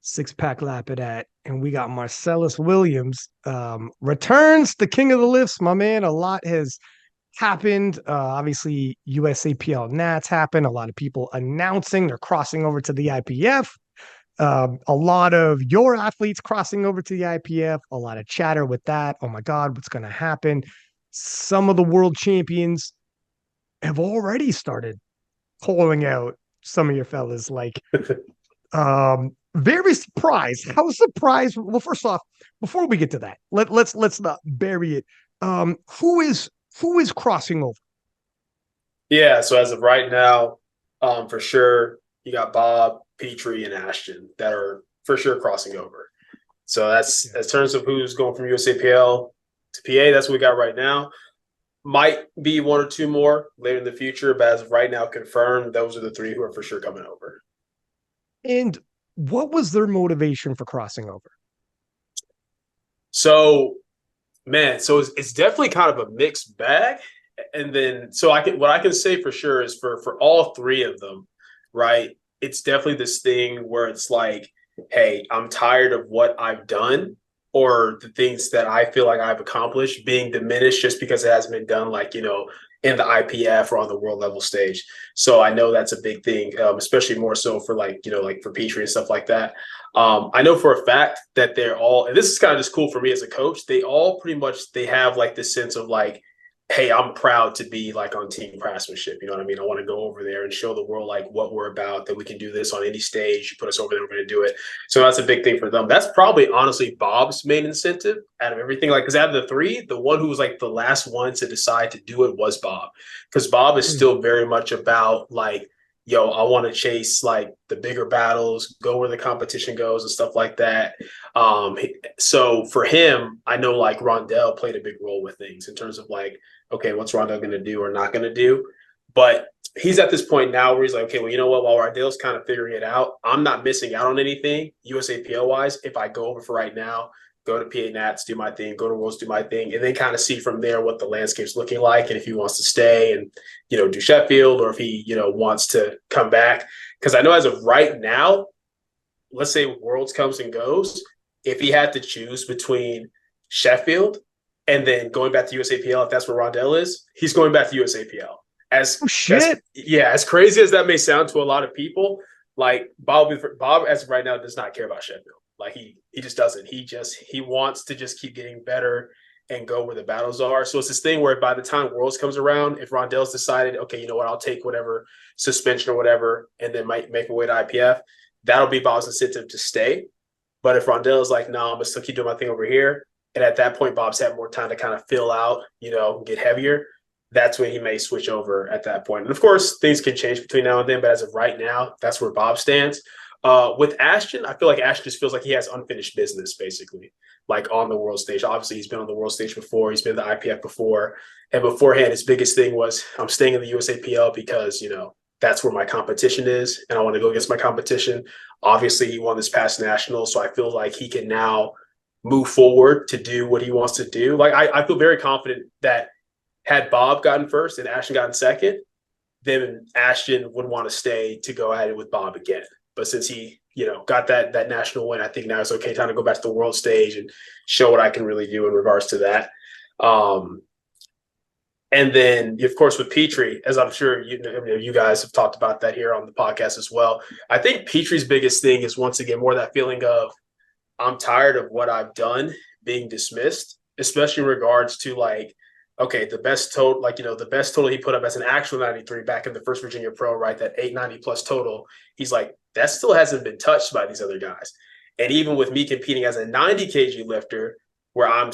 six-pack Lapadat, and we got Marcellus Williams returns, the king of the lifts, my man. A lot has happened. Obviously, USAPL Nats happened. A lot of people announcing they're crossing over to the IPF. A lot of your athletes crossing over to the IPF. A lot of chatter with that. Oh my God, what's going to happen? Some of the world champions have already started calling out some of your fellas. Like, very surprised. How surprised? Well, first off, before we get to that, let's not bury it. Who is crossing over? Yeah, so as of right now, for sure, you got Bobb, Pitre, and Ashton that are for sure crossing over. So that's in terms of who's going from USAPL to PA. That's what we got right now. Might be one or two more later in the future, but as of right now, confirmed, those are the three who are for sure coming over. And what was their motivation for crossing over? So, man, it's definitely kind of a mixed bag. And then, what I can say for sure is for all three of them, right? It's definitely this thing where it's like, hey, I'm tired of what I've done or the things that I feel like I've accomplished being diminished just because it hasn't been done, like, in the IPF or on the world level stage. So I know that's a big thing, especially more so for like for Pitre and stuff like that. I know for a fact that they're all, and this is kind of just cool for me as a coach, they all pretty much, they have like this sense of like, hey, I'm proud to be like on Team Craftsmanship. You know what I mean? I want to go over there and show the world like what we're about, that we can do this on any stage. You put us over there, we're going to do it. So that's a big thing for them. That's probably honestly Bobb's main incentive out of everything. Like, because out of the three, the one who was like the last one to decide to do it was Bobb. Because Bobb is still very much about like, yo, I want to chase like the bigger battles, go where the competition goes and stuff like that. So for him, I know like Rondell played a big role with things in terms of like, okay, what's Rondell going to do or not going to do? But he's at this point now where he's like, okay, well, you know what? While Rondell's kind of figuring it out, I'm not missing out on anything USAPL wise. If I go over for right now, go to PA Nats, do my thing, go to Worlds, do my thing, and then kind of see from there what the landscape's looking like. And if he wants to stay and, do Sheffield, or if he, wants to come back. Because I know as of right now, let's say Worlds comes and goes, if he had to choose between Sheffield and then going back to USAPL, if that's where Rondell is, he's going back to USAPL. As crazy as that may sound to a lot of people, like Bobb as of right now does not care about Sheffield. Like he just doesn't. He wants to just keep getting better and go where the battles are. So it's this thing where by the time Worlds comes around, if Rondell's decided, okay, you know what, I'll take whatever suspension or whatever, and then might make my way to IPF, that'll be Bobb's incentive to stay. But if Rondell is like, no, I'm gonna still keep doing my thing over here, and at that point, Bobb's had more time to kind of fill out, get heavier, that's when he may switch over at that point. And of course, things can change between now and then, but as of right now, that's where Bobb stands. With Ashton, I feel like Ashton just feels like he has unfinished business, basically, like on the world stage. Obviously, he's been on the world stage before. He's been in the IPF before. And beforehand, his biggest thing was, I'm staying in the USAPL because, that's where my competition is, and I want to go against my competition. Obviously, he won this past national, so I feel like he can now move forward to do what he wants to do. Like, I feel very confident that had Bobb gotten first and Ashton gotten second, then Ashton would want to stay to go at it with Bobb again. But since he, got that national win, I think now it's okay, time to go back to the world stage and show what I can really do in regards to that. And then, of course, with Pitre, as I'm sure you guys have talked about that here on the podcast as well. I think Pitre's biggest thing is, once again, more that feeling of, I'm tired of what I've done being dismissed, especially in regards to like, okay, the best total, the best total he put up as an actual 93 back in the first Virginia Pro, right? That 890 plus total. He's like, that still hasn't been touched by these other guys. And even with me competing as a 90 kg lifter, where I'm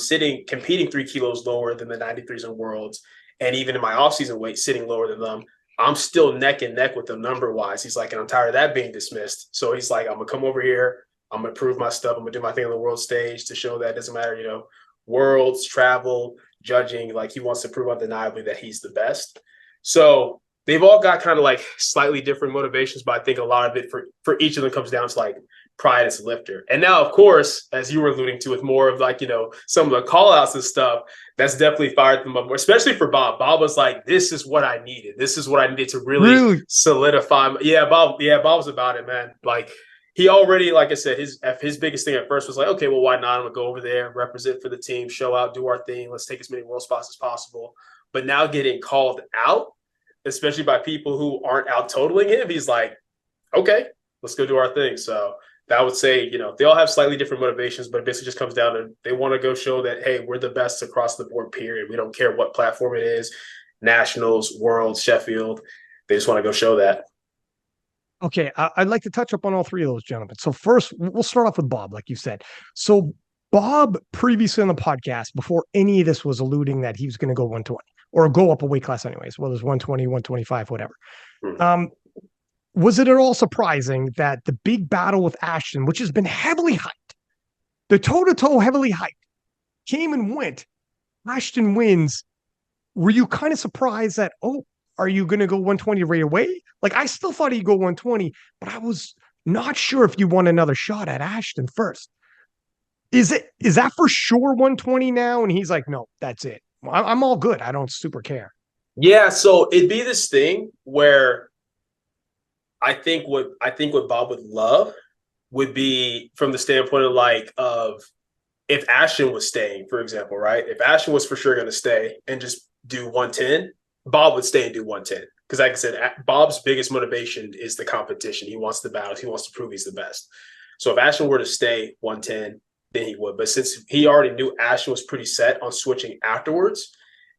competing 3 kilos lower than the 93s in Worlds, and even in my offseason weight sitting lower than them, I'm still neck and neck with them number wise. He's like, and I'm tired of that being dismissed. So he's like, I'm gonna come over here, I'm gonna prove my stuff, I'm gonna do my thing on the world stage to show that it doesn't matter, Worlds, travel, judging, like he wants to prove undeniably that he's the best. So they've all got kind of like slightly different motivations, but I think a lot of it for each of them comes down to like pride as a lifter. And now, of course, as you were alluding to, with more of like, some of the call outs and stuff, that's definitely fired them up more, especially for Bobb. Bobb was like, this is what I needed. This is what I needed to really solidify. Bobb was about it, man. Like, he already, like I said, his biggest thing at first was like, okay, well, why not? I'm gonna go over there, represent for the team, show out, do our thing. Let's take as many world spots as possible. But now getting called out, especially by people who aren't out totaling him, he's like, okay, let's go do our thing. So I would say, they all have slightly different motivations, but it basically just comes down to they want to go show that, hey, we're the best across the board, period. We don't care what platform it is, Nationals, World, Sheffield. They just want to go show that. Okay, I'd like to touch up on all three of those gentlemen. So first, we'll start off with Bobb, like you said. So Bobb, previously on the podcast, before any of this was alluding that he was going to go 120 or go up a weight class anyways, whether it's 120, 125, whatever. Um, was it at all surprising that the big battle with Ashton, which has been heavily hyped, the toe-to-toe heavily hyped, came and went, Ashton wins? Were you kind of surprised that, oh, are you going to go 120 right away? Like, I still thought he'd go 120, but I was not sure if you want another shot at Ashton first. Is that for sure 120 now? And he's like, no, that's it. I'm all good. I don't super care. Yeah, so it'd be this thing where I think what Bobb would love would be from the standpoint of if Ashton was staying, for example, right? If Ashton was for sure going to stay and just do 110, Bobb would stay and do 110. Because like I said, Bobb's biggest motivation is the competition. He wants the battles. He wants to prove he's the best. So if Ashton were to stay 110, then he would. But since he already knew Ashton was pretty set on switching afterwards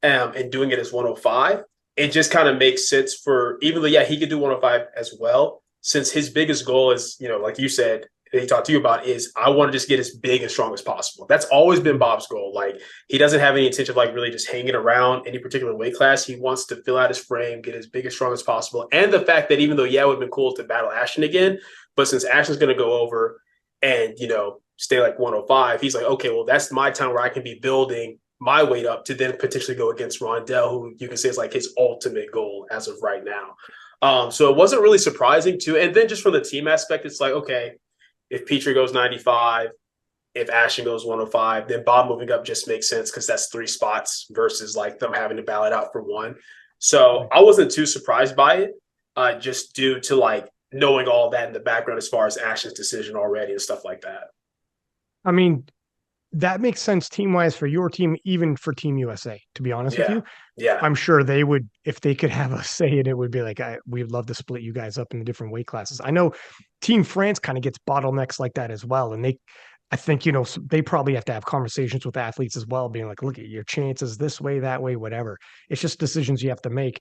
and doing it as 105, it just kind of makes sense for, even though, yeah, he could do 105 as well, since his biggest goal is, like you said, he talked to you about, is I want to just get as big and strong as possible. That's always been Bobb's goal. Like, he doesn't have any intention of like really just hanging around any particular weight class. He wants to fill out his frame, get as big and strong as possible. And the fact that even though, yeah, it would have been cool to battle Ashton again, but since Ashton's going to go over and, stay like 105, he's like, okay, well, that's my time where I can be building my weight up to then potentially go against Rondell, who you can say is like his ultimate goal as of right now. So it wasn't really surprising too. And then just from the team aspect, it's like, okay, if Pitre goes 95, if Ashton goes 105, then Bobb moving up just makes sense because that's 3 spots versus like them having to battle it out for 1. So I wasn't too surprised by it, just due to like knowing all that in the background as far as Ashton's decision already and stuff like that. I mean, that makes sense team-wise for your team, even for Team USA, to be honest with Yeah. you. Yeah. I'm sure they would, if they could have a say in it, would be like, we'd love to split you guys up into different weight classes. I know Team France kind of gets bottlenecks like that as well. And I think, they probably have to have conversations with athletes as well, being like, look at your chances this way, that way, whatever. It's just decisions you have to make.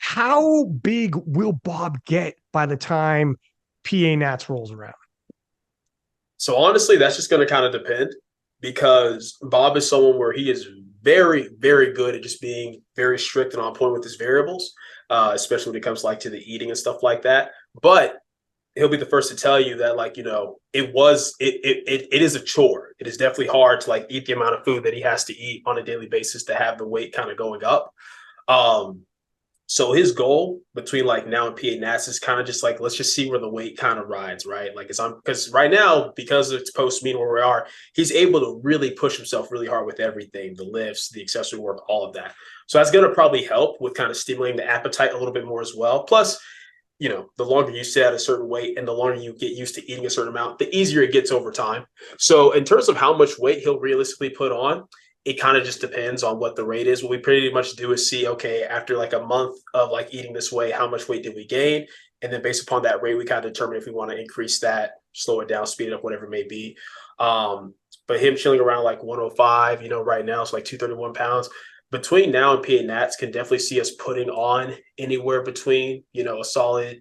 How big will Bobb get by the time PA Nats rolls around? So honestly, that's just going to kind of depend, because Bobb is someone where he is very, very good at just being very strict and on point with his variables, especially when it comes like to the eating and stuff like that. But he'll be the first to tell you that, like, it is a chore. It is definitely hard to like eat the amount of food that he has to eat on a daily basis to have the weight kind of going up. So his goal between like now and PA Nats is kind of just like, let's just see where the weight kind of rides, right? Like, because right now, because it's post meet where we are, he's able to really push himself really hard with everything, the lifts, the accessory work, all of that. So that's going to probably help with kind of stimulating the appetite a little bit more as well. Plus, the longer you stay at a certain weight and the longer you get used to eating a certain amount, the easier it gets over time. So in terms of how much weight he'll realistically put on, it kind of just depends on what the rate is. What we pretty much do is see, okay, after like a month of like eating this way, how much weight did we gain? And then based upon that rate, we kind of determine if we want to increase that, slow it down, speed it up, whatever it may be. But him chilling around like 105, right now it's like 231 pounds. Between now and PA Nats can definitely see us putting on anywhere between, a solid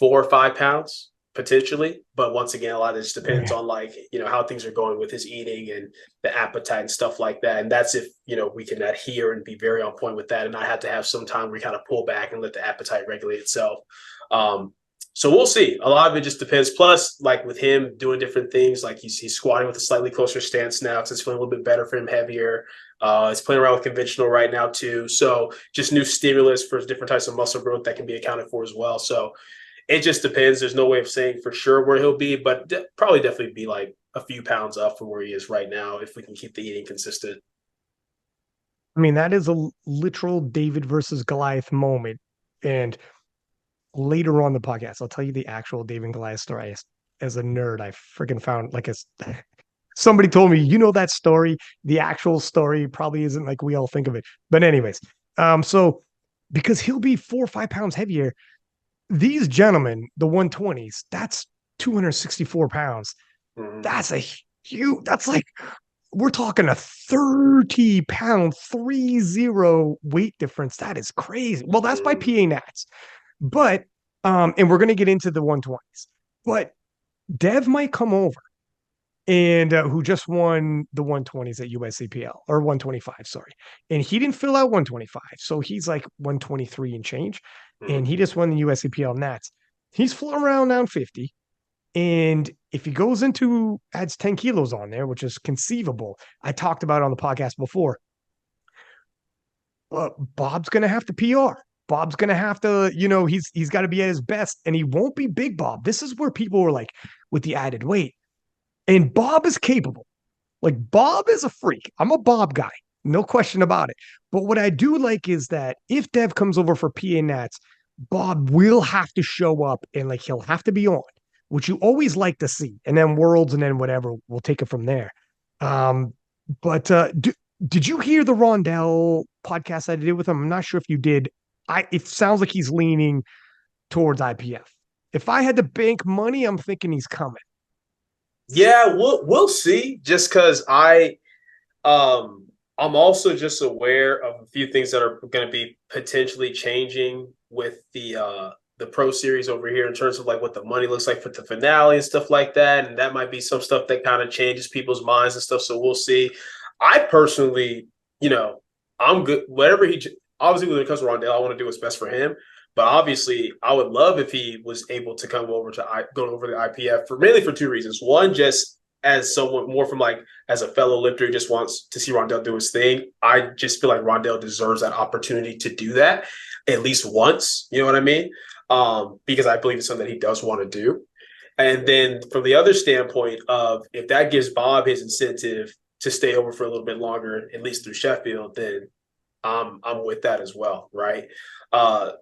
4 or 5 pounds potentially. But once again, a lot of this depends on like, how things are going with his eating and the appetite and stuff like that. And that's if, we can adhere and be very on point with that and not have to have some time where we kind of pull back and let the appetite regulate itself. So we'll see. A lot of it just depends. Plus, like with him doing different things, like he's squatting with a slightly closer stance now because it's feeling a little bit better for him, heavier. He's playing around with conventional right now too. So just new stimulus for different types of muscle growth that can be accounted for as well. So it just depends. There's no way of saying for sure where he'll be, but probably definitely be like a few pounds up from where he is right now if we can keep the eating consistent. I mean, that is a literal David versus Goliath moment. And later on the podcast, I'll tell you the actual David and Goliath story. as a nerd, I freaking found like somebody told me, you know, that story, the actual story probably isn't like we all think of it. But anyways, so because he'll be 4 or 5 pounds heavier, these gentlemen, the 120s, that's 264 pounds. Mhm. That's a huge, that's like, we're talking a 30 pound 30 weight difference. That is crazy. Well, that's by Mhm. PA Nats. But and we're gonna get into the 120s. But Dev might come over and who just won the 120s at USAPL or 125, sorry. And he didn't fill out 125. So he's like 123 and change. And Mhm. he just won the USAPL Nats. He's floating around down 50. And if he goes into adds 10 kilos on there, which is conceivable, I talked about it on the podcast before. Bobb's gonna have to PR. Bobb's gonna have to, he's got to be at his best, and he won't be big Bob. This is where people were like, with the added weight, and Bob is capable. Like Bob is a freak. I'm a Bob guy, no question about it. But what I do like is that if Dev comes over for PA Nats, Bob will have to show up and like he'll have to be on, which you always like to see. And then Worlds and then whatever, we'll take it from there. Um, but did you hear the Rondell podcast I did with him? I'm not sure if you did. It sounds like he's leaning towards IPF. If I had to bank money, I'm thinking he's coming. Yeah, we'll see. Just because um I'm also just aware of a few things that are going to be potentially changing with the pro series over here in terms of like what the money looks like for the finale and stuff like that, and that might be some stuff that kind of changes people's minds and stuff. So we'll see. I personally, you know, I'm good. Whatever obviously when it comes to Rondell, I want to do what's best for him. But obviously, I would love if he was able to come over to go over the IPF for mainly for two reasons. One, just as someone more from like as a fellow lifter who just wants to see Rondell do his thing. I just feel like Rondell deserves that opportunity to do that at least once. You know what I mean? Because I believe it's something that he does want to do. And then from the other standpoint of if that gives Bob his incentive to stay over for a little bit longer, at least through Sheffield, then I'm with that as well, right? Uh,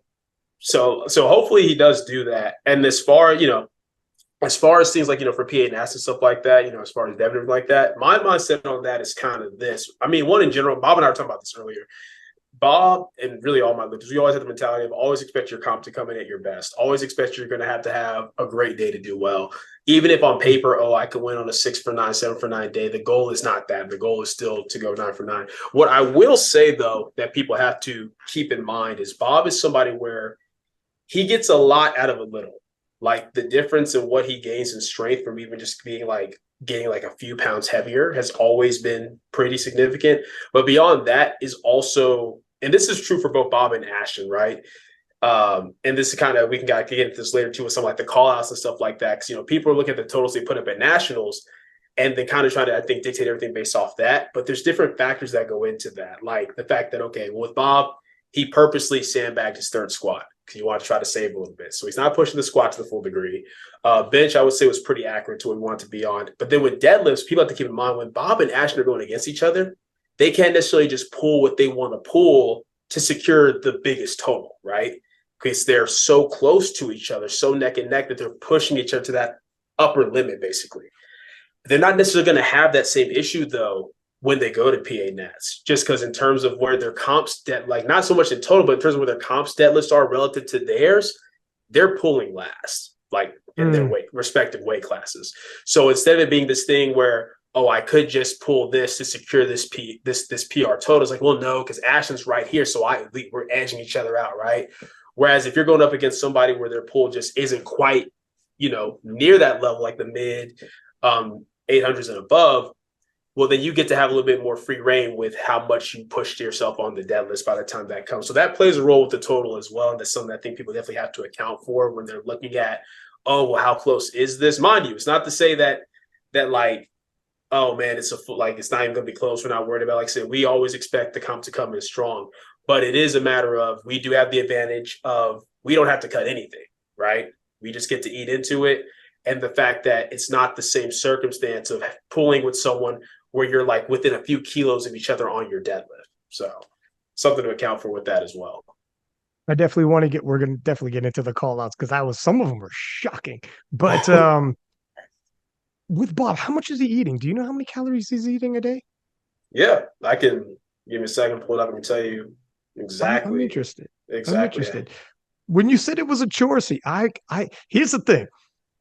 so hopefully he does do that. And as far as things like, for PA and and stuff like that, as far as Devin like that, my mindset on that is kind of this. I mean, one in general, Bob and I were talking about this earlier. Bob and really all my lifters, we always have the mentality of always expect your comp to come in at your best. Always expect you're going to have a great day to do well. Even if on paper, I could win on a 6 for 9, 7 for 9 day. The goal is not that. The goal is still to go 9 for 9. What I will say though, that people have to keep in mind is Bob is somebody where he gets a lot out of a little. Like the difference in what he gains in strength from even just being like getting like a few pounds heavier has always been pretty significant. But beyond that is also, and this is true for both Bob and Ashton, right? And this is kind of, we can get into this later too with some like the call outs and stuff like that. Because, people are looking at the totals they put up at nationals and they kind of try to, I think, dictate everything based off that. But there's different factors that go into that. Like the fact that, okay, well, with Bob, he purposely sandbagged his third squat because you want to try to save a little bit. So he's not pushing the squat to the full degree. Bench, I would say, was pretty accurate to what we want to be on. But then with deadlifts, people have to keep in mind when Bob and Ashton are going against each other, they can't necessarily just pull what they want to pull to secure the biggest total, right? Because they're so close to each other, so neck and neck that they're pushing each other to that upper limit, basically. They're not necessarily going to have that same issue, though, when they go to PA Nats, just because in terms of where their comps, like not so much in total, but in terms of where their comps dead lists are relative to theirs, they're pulling last, like in their respective weight classes. So instead of it being this thing where, oh, I could just pull this to secure this PR total, it's like, well, no, because Ashton's right here, so we're edging each other out, right? Whereas if you're going up against somebody where their pull just isn't quite, near that level, like the mid 800s and above, well, then you get to have a little bit more free reign with how much you pushed yourself on the dead list by the time that comes. So that plays a role with the total as well. And that's something I think people definitely have to account for when they're looking at, oh, well, how close is this? Mind you, it's not to say that like, oh man, it's not even gonna be close. We're not worried about, like I said, we always expect the comp to come in strong. But it is a matter of we do have the advantage of we don't have to cut anything, right? We just get to eat into it. And the fact that it's not the same circumstance of pulling with someone where you're like within a few kilos of each other on your deadlift. So something to account for with that as well. I definitely want to we're going to definitely get into the call outs because some of them were shocking. But with Bob, how much is he eating? Do you know how many calories he's eating a day? Yeah, I can give me a second, pull it up and tell you I'm exactly, interested. I'm exactly. interested. When you said it was a chore, see, here's the thing.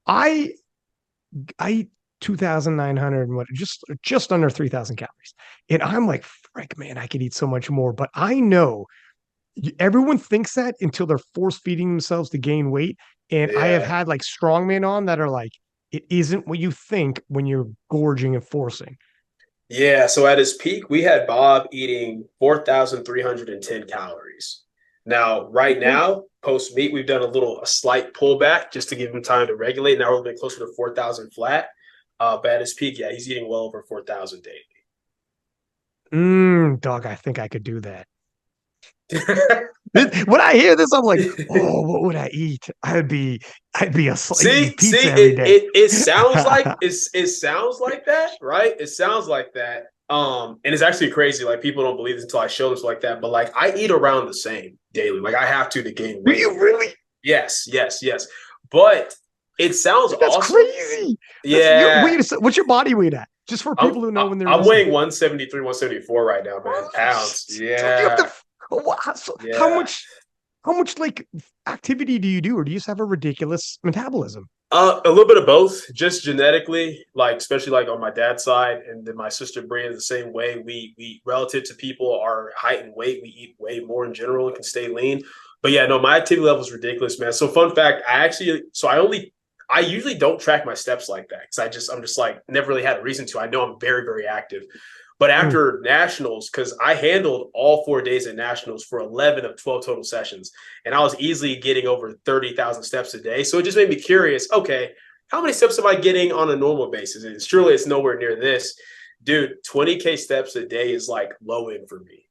I I eat 2,900 and what just under 3,000 calories. And I'm like, frick, man, I could eat so much more. But I know everyone thinks that until they're force feeding themselves to gain weight. And I have Yeah. had like strongmen on that are like, it isn't what you think when you're gorging and forcing. Yeah. So at his peak, we had Bob eating 4,310 calories. Now, right Okay. now, post meet, we've done a slight pullback just to give him time to regulate. Now we're getting closer to 4,000 flat. But at his peak, yeah, he's eating well over 4,000 daily. Dog, I think I could do that. When I hear this, I'm like, oh, what would I eat? I'd be eating See, pizza every day. it sounds like it sounds like that, right? It sounds like that. And it's actually crazy. Like people don't believe this until I show them like that. But like I eat around the same daily. Like I have to gain Do weight. you really? Yes, yes, yes. But it sounds That's awesome. crazy. That's your Yeah. wait. What's your body weight at? Just for people who know when they're I'm listening. weighing 173, 174 right now, man. Holy Pounds. dude, you have Yeah. to. Wow, so Yeah. how much like activity do you do, or do you just have a ridiculous metabolism? A little bit of both, just genetically, like especially like on my dad's side, and then my sister Bria the same way. We relative to people our height and weight, we eat way more in general and can stay lean. But yeah, no, my activity level is ridiculous, man. So fun fact, I usually don't track my steps like that because I'm just like never really had a reason to. I know I'm very very active, but Mm. after nationals, because I handled all 4 days at nationals for 11 of 12 total sessions, and I was easily getting over 30,000 steps a day. So it just made me curious. Okay, how many steps am I getting on a normal basis? And surely it's nowhere near this, dude. 20K steps a day is like low end for me.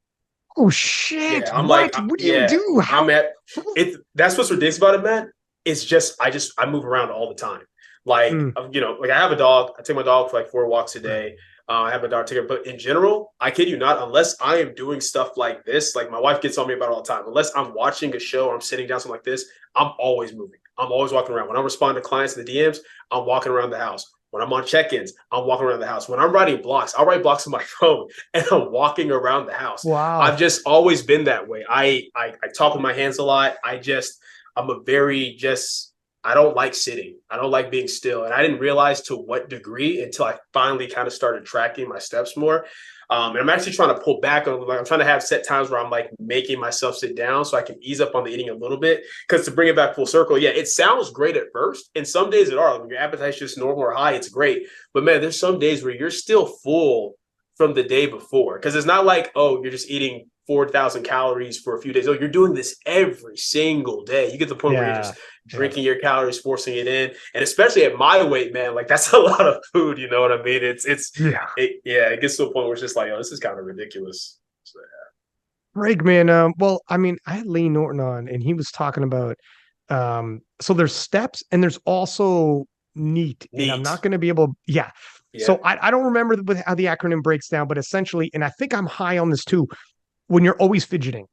Oh shit! Yeah, I'm like, What? What do you yeah, do? I'm How? at it. That's what's ridiculous about it, man. It's just I move around all the time. Like Mm. like I have a dog. I take my dog for like 4 walks a day. I have a dog taker, but in general, I kid you not, unless I am doing stuff like this, like my wife gets on me about it all the time. Unless I'm watching a show or I'm sitting down something like this, I'm always moving. I'm always walking around. When I'm responding to clients in the DMs, I'm walking around the house. When I'm on check-ins, I'm walking around the house. When I'm writing blocks, I'll write blocks on my phone and I'm walking around the house. I've Wow. just always been that way. I talk with my hands a lot. I'm a very just I don't like sitting. I don't like being still. And I didn't realize to what degree until I finally kind of started tracking my steps more. And I'm actually trying to pull back on like I'm trying to have set times where I'm like making myself sit down so I can ease up on the eating a little bit. Because to bring it back full circle, yeah, it sounds great at first. And some days it are. When your appetite's just normal or high, it's great. But man, there's some days where you're still full from the day before. Because it's not like, oh, you're just eating 4,000 calories for a few days. Oh, you're doing this every single day. You get to the point where you're Yeah. just Yeah. drinking your calories, forcing it in. And especially at my weight, man, like that's a lot of food. You know what I mean? Yeah. Yeah, it gets to a point where it's just like, oh, this is kind of ridiculous. So, Greg, man. Well, I mean, I had Lee Norton on, and he was talking about so there's steps and there's also neat, and I'm not neat. going to be able. Yeah. Yeah. So I don't remember how the acronym breaks down, but essentially, and I think I'm high on this too. When you're always fidgeting,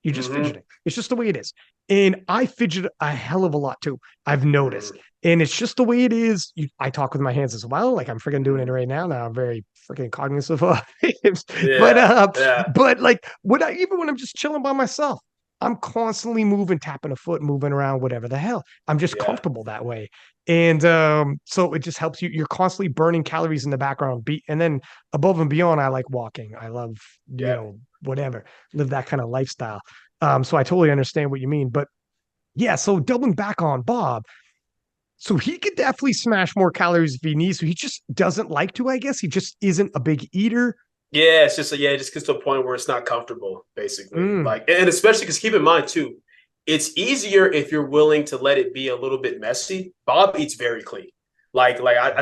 you're just Mm-hmm. fidgeting. It's just the way it is. And I fidget a hell of a lot too. I've noticed. Mm-hmm. And it's just the way it is. I talk with my hands as well. Like I'm freaking doing it Mm-hmm. right now. Now I'm very freaking cognizant of it. But Yeah. Yeah. like even when I'm just chilling by myself, I'm constantly moving, tapping a foot, moving around, whatever the hell. I'm just Yeah. comfortable that way. And so it just helps you. You're constantly burning calories in the background. And then above and beyond, I like walking. I love, Yeah. whatever, live that kind of lifestyle. So I totally understand what you mean. But yeah, so doubling back on Bob, so he could definitely smash more calories if he needs to. He just doesn't like to, I guess. He just isn't a big eater. Yeah, it's just yeah, it just gets to a point where it's not comfortable, basically. Mm, Like, and especially because keep in mind too, it's easier if you're willing to let it be a little bit messy. Bob eats very clean. I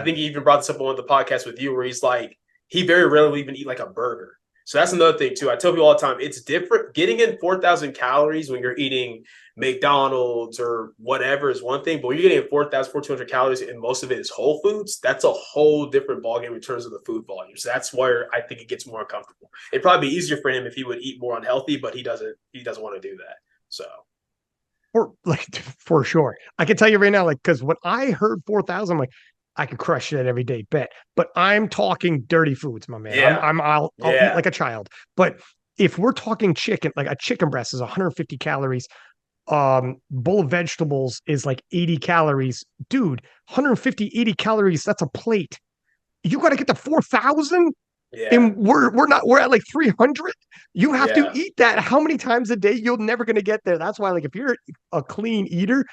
think he even brought this up on one of the podcasts with you, where he's like, he very rarely even eat like a burger. So that's another thing too. I tell people all the time, it's different. Getting in 4,000 calories when you're eating McDonald's or whatever is one thing, but when you're getting 4,200 calories and most of it is whole foods, that's a whole different ballgame in terms of the food volume. So that's where I think it gets more uncomfortable. It'd probably be easier for him if he would eat more unhealthy, but he doesn't want to do that. So for like for sure. I can tell you right now, like, because when I heard 4,000, I'm like, I could crush it at everyday bet. But I'm talking dirty foods, my man. Yeah. I'll eat Yeah. like a child. But if we're talking chicken, like a chicken breast is 150 calories. Bowl of vegetables is like 80 calories. Dude, 150, 80 calories, that's a plate. You got to get to 4,000 Yeah. and we're at like 300. You have to Yeah. eat that how many times a day? You're never going to get there. That's why, like, if you're a clean eater,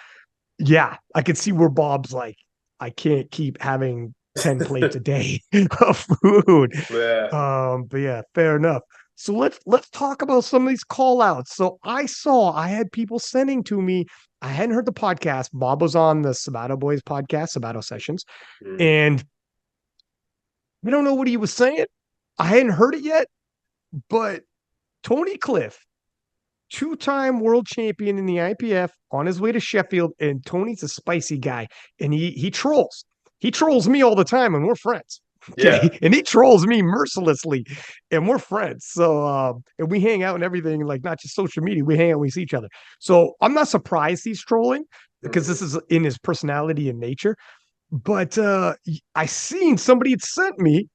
yeah, I could see where Bob's like, I can't keep having 10 plates a day of food. Yeah. But yeah, fair enough. So let's talk about some of these call outs. So I had people sending to me. I hadn't heard the podcast. Bob was on the Sabato Boys podcast, Sabato Sessions, Mm. and I don't know what he was saying. I hadn't heard it yet, but Tony Cliff, two-time world champion in the IPF, on his way to Sheffield, and Tony's a spicy guy, and he trolls. He trolls me all the time, and we're friends. Yeah. Okay, and he trolls me mercilessly, and we're friends. So, and we hang out and everything, like not just social media. We hang out, we see each other. So I'm not surprised he's trolling because this is in his personality and nature. But I seen somebody had sent me,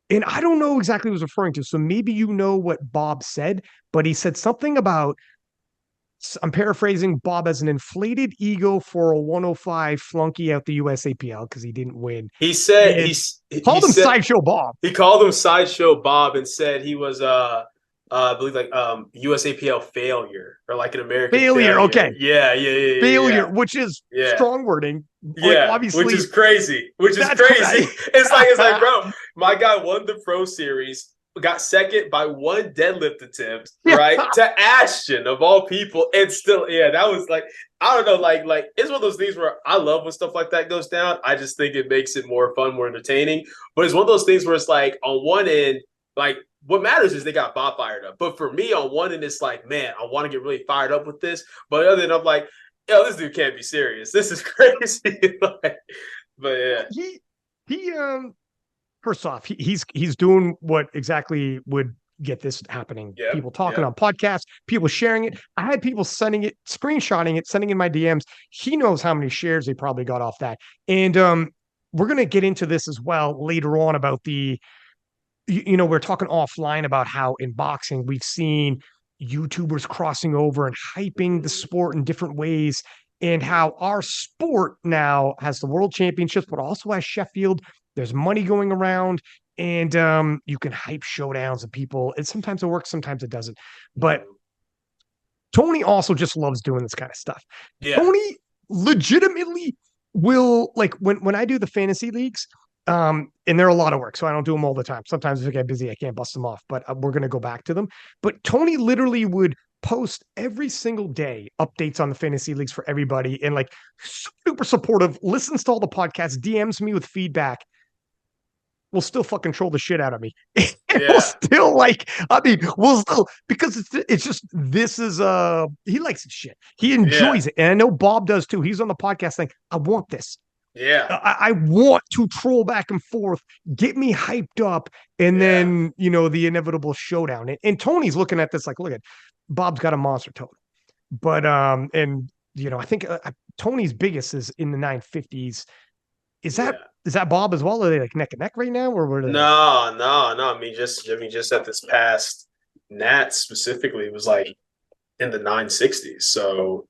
and I don't know exactly what he was referring to. So maybe you know what Bob said, but he said something about, I'm paraphrasing, Bob has an inflated ego for a 105 flunky out the USAPL because he didn't win. He said And he called him said Sideshow Bob. he called him Sideshow Bob and said he was I believe like USAPL failure or like an American Failure. Okay. Yeah, yeah, yeah, yeah, Failure, yeah. which is Yeah. strong wording. Like, Yeah, obviously, which is crazy. Which is that's crazy. crazy. It's like, bro, my guy won the pro series, got second by one deadlift attempt, right? To Ashton of all people. And still, yeah, that was like, I don't know, like it's one of those things where I love when stuff like that goes down. I just think it makes it more fun, more entertaining. But it's one of those things where it's like on one end, like what matters is they got Bob fired up. But for me, on one end, it's like, man, I want to get really fired up with this. But on the other end, I'm like, yo, this dude can't be serious. This is crazy. Like, but yeah. He first off, he's doing what exactly would get this happening. Yep, People talking on podcasts, people sharing it. I had people sending it, screenshotting it, sending in my DMs. He knows how many shares they probably got off that. And we're gonna get into this as well later on about the, we're talking offline about how in boxing we've seen YouTubers crossing over and hyping the sport in different ways, and how our sport now has the world championships, but also has Sheffield. There's money going around, and you can hype showdowns and people. And sometimes it works, sometimes it doesn't. But Tony also just loves doing this kind of stuff. Yeah. Tony legitimately will, like, when I do the fantasy leagues, and they're a lot of work, so I don't do them all the time. Sometimes if I get busy, I can't bust them off, but we're going to go back to them. But Tony literally would post every single day updates on the fantasy leagues for everybody, and like super supportive, listens to all the podcasts, DMs me with feedback. Will still fucking troll the shit out of me. We'll still, like, I mean, we'll still, because it's just, this is he likes his shit. He enjoys it. And I know Bob does too. He's on the podcast saying, I want this. Yeah. I want to troll back and forth, get me hyped up, and then, the inevitable showdown. And Tony's looking at this like, look at, Bob's got a monster total. But, and, I think Tony's biggest is in the 950s. Is that Bob as well? Are they like neck and neck right now, or were they? No. I mean, just at this past Nat specifically, it was like in the 960s. So,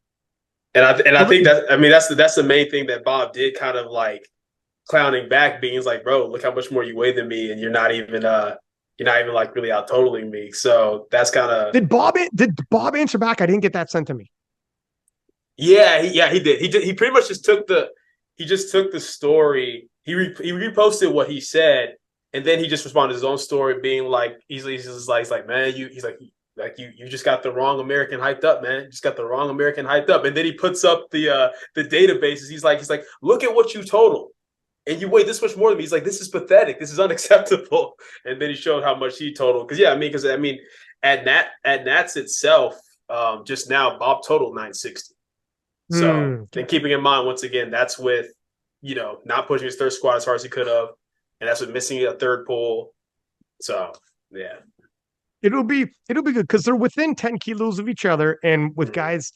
and I think that, I mean, that's the main thing that Bob did, kind of like clowning back, being like, bro, look how much more you weigh than me, and you're not even like really out totaling me. So that's kind of. Did Bob answer back? I didn't get that sent to me. Yeah, he did. He pretty much just took the story. He reposted what he said, and then he just responded to his own story, being like, he's like, man, you just got the wrong American hyped up, man. You just got the wrong American hyped up. And then he puts up the databases. He's like, look at what you total, and you weigh this much more than me. He's like, this is pathetic. This is unacceptable. And then he showed how much he totaled. Because at Nats itself, just now Bob totaled 960. So, and keeping in mind, once again, that's with, not pushing his third squat as hard as he could have. And that's with missing a third pull. So, yeah. It'll be good because they're within 10 kilos of each other. And with guys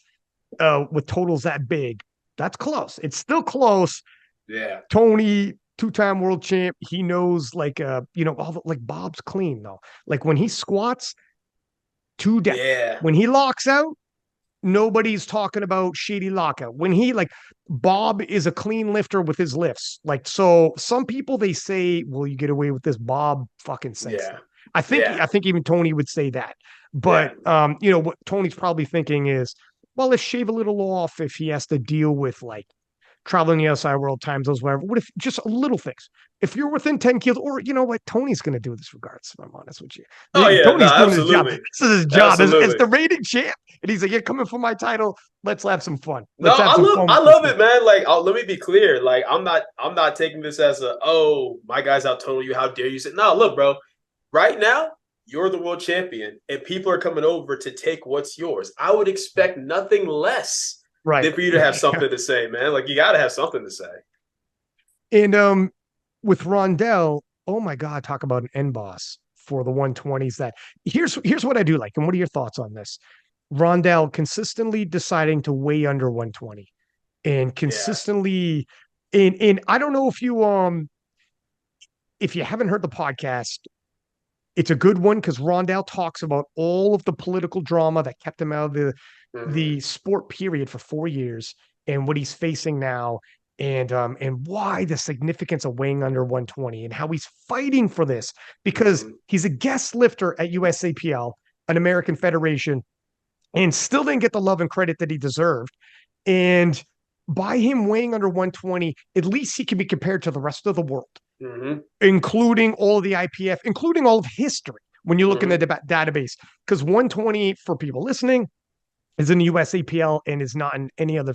with totals that big, that's close. It's still close. Yeah. Tony two-time world champ. He knows like like Bob's clean though. Like when he squats, two down. Yeah. When he locks out, nobody's talking about shady lockout. When he like Bob is a clean lifter with his lifts. Like so some people they say, well, you get away with this. Bob fucking says Yeah. so. Yeah. I think even Tony would say that. Yeah. But what Tony's probably thinking is, well, let's shave a little off if he has to deal with like traveling the outside world, time zones, whatever. What if just little things? If you're within 10 kilos, or you know what, Tony's going to do this regardless, if I'm honest with you. Oh yeah, no, Tony's doing his job. absolutely. This is his job as Absolutely. the reigning champ. And he's like, you're coming for my title. Let's have some fun. No, Let's have some fun I with this love guy. it, man. Like, let me be clear. Like, I'm not taking this as a, oh, my guy's out total you. How dare you say? No, look, bro. Right now, you're the world champion, and people are coming over to take what's yours. I would expect nothing less Right. than for you to have something to say, man. Like, you got to have something to say. And with Rondell, oh my God, talk about an end boss for the 120s. That here's what I do like. And what are your thoughts on this? Rondell consistently deciding to weigh under 120 and Yeah. consistently in I don't know if you haven't heard the podcast, it's a good one because Rondell talks about all of the political drama that kept him out of Mm-hmm. the sport period for 4 years and what he's facing now and why the significance of weighing under 120 and how he's fighting for this because Mm-hmm. he's a guest lifter at USAPL, an American federation, and still didn't get the love and credit that he deserved. And by him weighing under 120, at least he can be compared to the rest of the world, Mm-hmm. including all of the IPF, including all of history when you look in the Mm-hmm. database. Because 120, for people listening, is in the USAPL and is not in any other,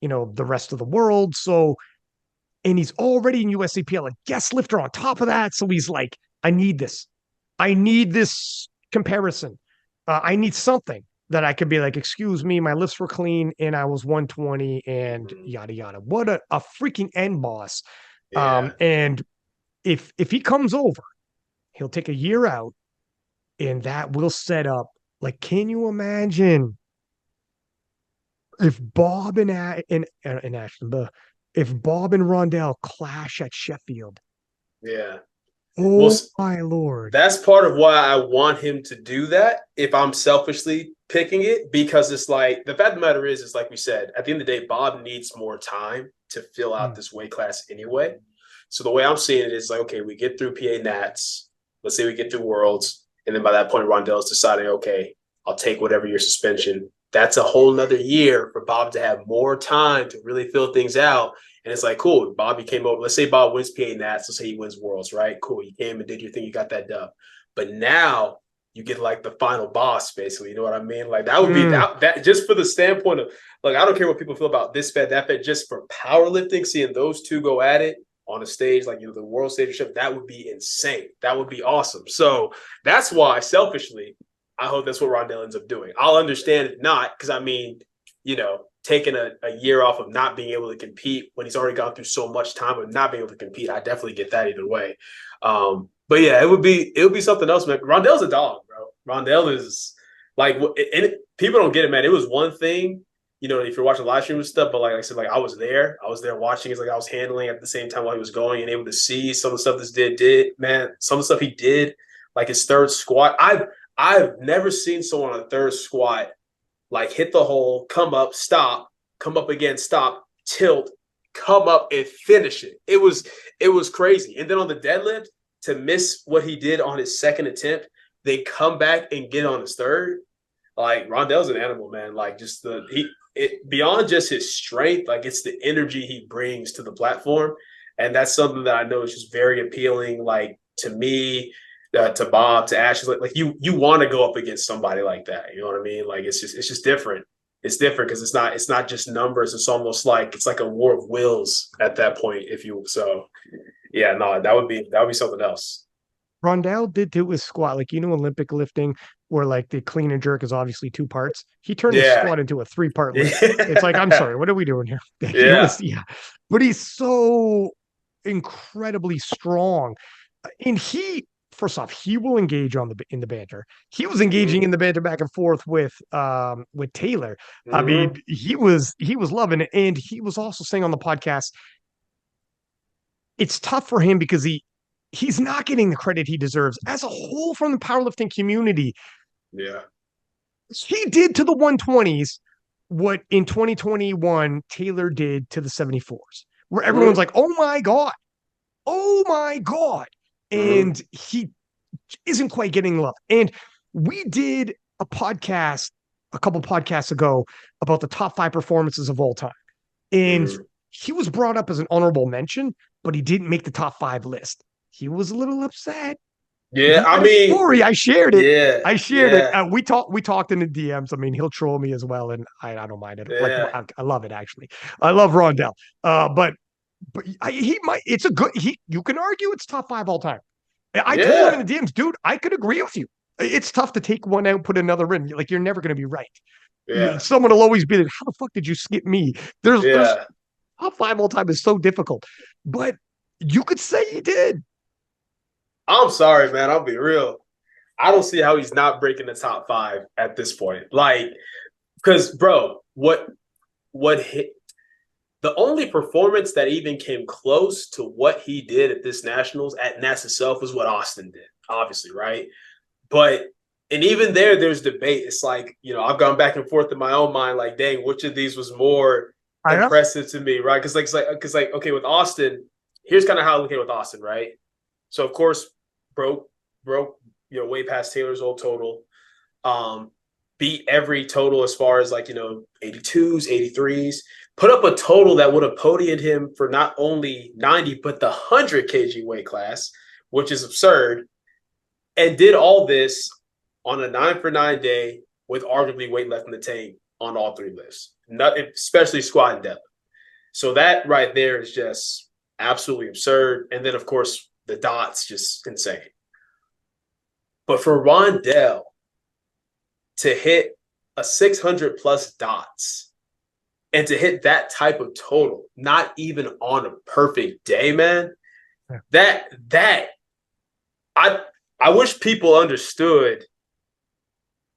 the rest of the world. So, and he's already in USAPL, a guest lifter on top of that. So he's like, I need this. I need this comparison. I need something that I could be like, excuse me, my lifts were clean and I was 120 and Mm-hmm. yada yada. What a freaking end boss. Yeah. And if he comes over, he'll take a year out, and that will set up. Like, can you imagine if Bob and Ashton, if Bob and Rondell clash at Sheffield? Yeah. Well, Oh my lord! that's part of why I want him to do that if I'm selfishly picking it, because it's like the fact of the matter is, it's like we said, at the end of the day, Bob needs more time to fill out Mm. this weight class anyway. So the way I'm seeing it is like, okay, we get through PA Nats, let's say we get through Worlds, and then by that point, Rondell's deciding, okay, I'll take whatever your suspension. That's a whole nother year for Bob to have more time to really fill things out. And it's like, cool, Bobby came over. Let's say Bob wins PA Nats. Let's say he wins Worlds, right? Cool. You came and did your thing. You got that dub. But now you get like the final boss, basically. You know what I mean? Like that would be Mm. that just for the standpoint of like, I don't care what people feel about this fed, that fed, just for powerlifting, seeing those two go at it on a stage, like the world stage ship, that would be insane. That would be awesome. So that's why selfishly, I hope that's what Rondell ends up doing. I'll understand if not, because I mean, taking a year off of not being able to compete when he's already gone through so much time of not being able to compete, I definitely get that either way. But yeah, it would be something else, man. Rondell's a dog, bro. Rondell is like, and people don't get it, man. It was one thing, if you're watching live stream and stuff, but like I said, like I was there watching. It's like I was handling at the same time while he was going and able to see some of the stuff this did, man. Some of the stuff he did, like his third squat. I've never seen someone on a third squat like hit the hole, come up, stop, come up again, stop, tilt, come up and finish it. It was crazy. And then on the deadlift, to miss what he did on his second attempt, then come back and get on his third. Like Rondell's an animal, man. Like just beyond just his strength, like it's the energy he brings to the platform. And that's something that I know is just very appealing, like to me, to Bob, to Ash. Like you want to go up against somebody like that. You know what I mean? Like it's just different. It's different because it's not just numbers. It's almost like it's like a war of wills at that point, if you. So yeah, no, that would be something else. Rondell did do his squat, like Olympic lifting, where like the clean and jerk is obviously two parts. He turned his Yeah. squat into a 3-part lift. It's like, I'm Yeah. sorry, what are we doing here? He Yeah. was, yeah, but he's so incredibly strong, and first off, he will engage in the banter. He was engaging in the banter back and forth with Taylor. I mean, Mm-hmm. he was loving it, and he was also saying on the podcast, it's tough for him because he's not getting the credit he deserves as a whole from the powerlifting community. Yeah. He did to the 120s what in 2021 Taylor did to the 74s, where everyone's Mm-hmm. like, oh my God. Mm-hmm. And he isn't quite getting love. And we did a podcast a couple podcasts ago about the top 5 performances of all time. And Mm-hmm. he was brought up as an honorable mention, but he didn't make the top 5 list. He was a little upset. Yeah, He I had a mean, story. I shared it. yeah, I shared it. yeah, We talked in the DMs. I mean, he'll troll me as well, and I don't mind it. Like yeah, I love it actually. I love Rondell. But he might. It's a good. You can argue it's top 5 all time. I told him yeah, in the DMs, dude. I could agree with you. It's tough to take one out, put another in. Like you're never going to be right. yeah, Someone will always be like, "How the fuck did you skip me?" There's yeah. top 5 all time is so difficult, but you could say he did. I'm sorry, man. I'll be real. I don't see how he's not breaking the top 5 at this point. Like, because, bro, what hit the only performance that even came close to what he did at this nationals at NAS itself was what Austin did, obviously, right? But and even there's debate. It's like, I've gone back and forth in my own mind, like, dang, which of these was more I know. impressive to me, right? Because okay, with Austin, here's kind of how I look at it with Austin, right? So of course, broke, way past Taylor's old total. Beat every total as far as 82s, 83s, put up a total that would have podiumed him for not only 90, but the 100 kg weight class, which is absurd, and did all this on a 9-for-9 day with arguably weight left in the tank on all 3 lifts, not especially squat and depth. So that right there is just absolutely absurd. And then, of course, the dots, just insane. But for Rondell to hit a 600 plus dots and to hit that type of total, not even on a perfect day, man, that I wish people understood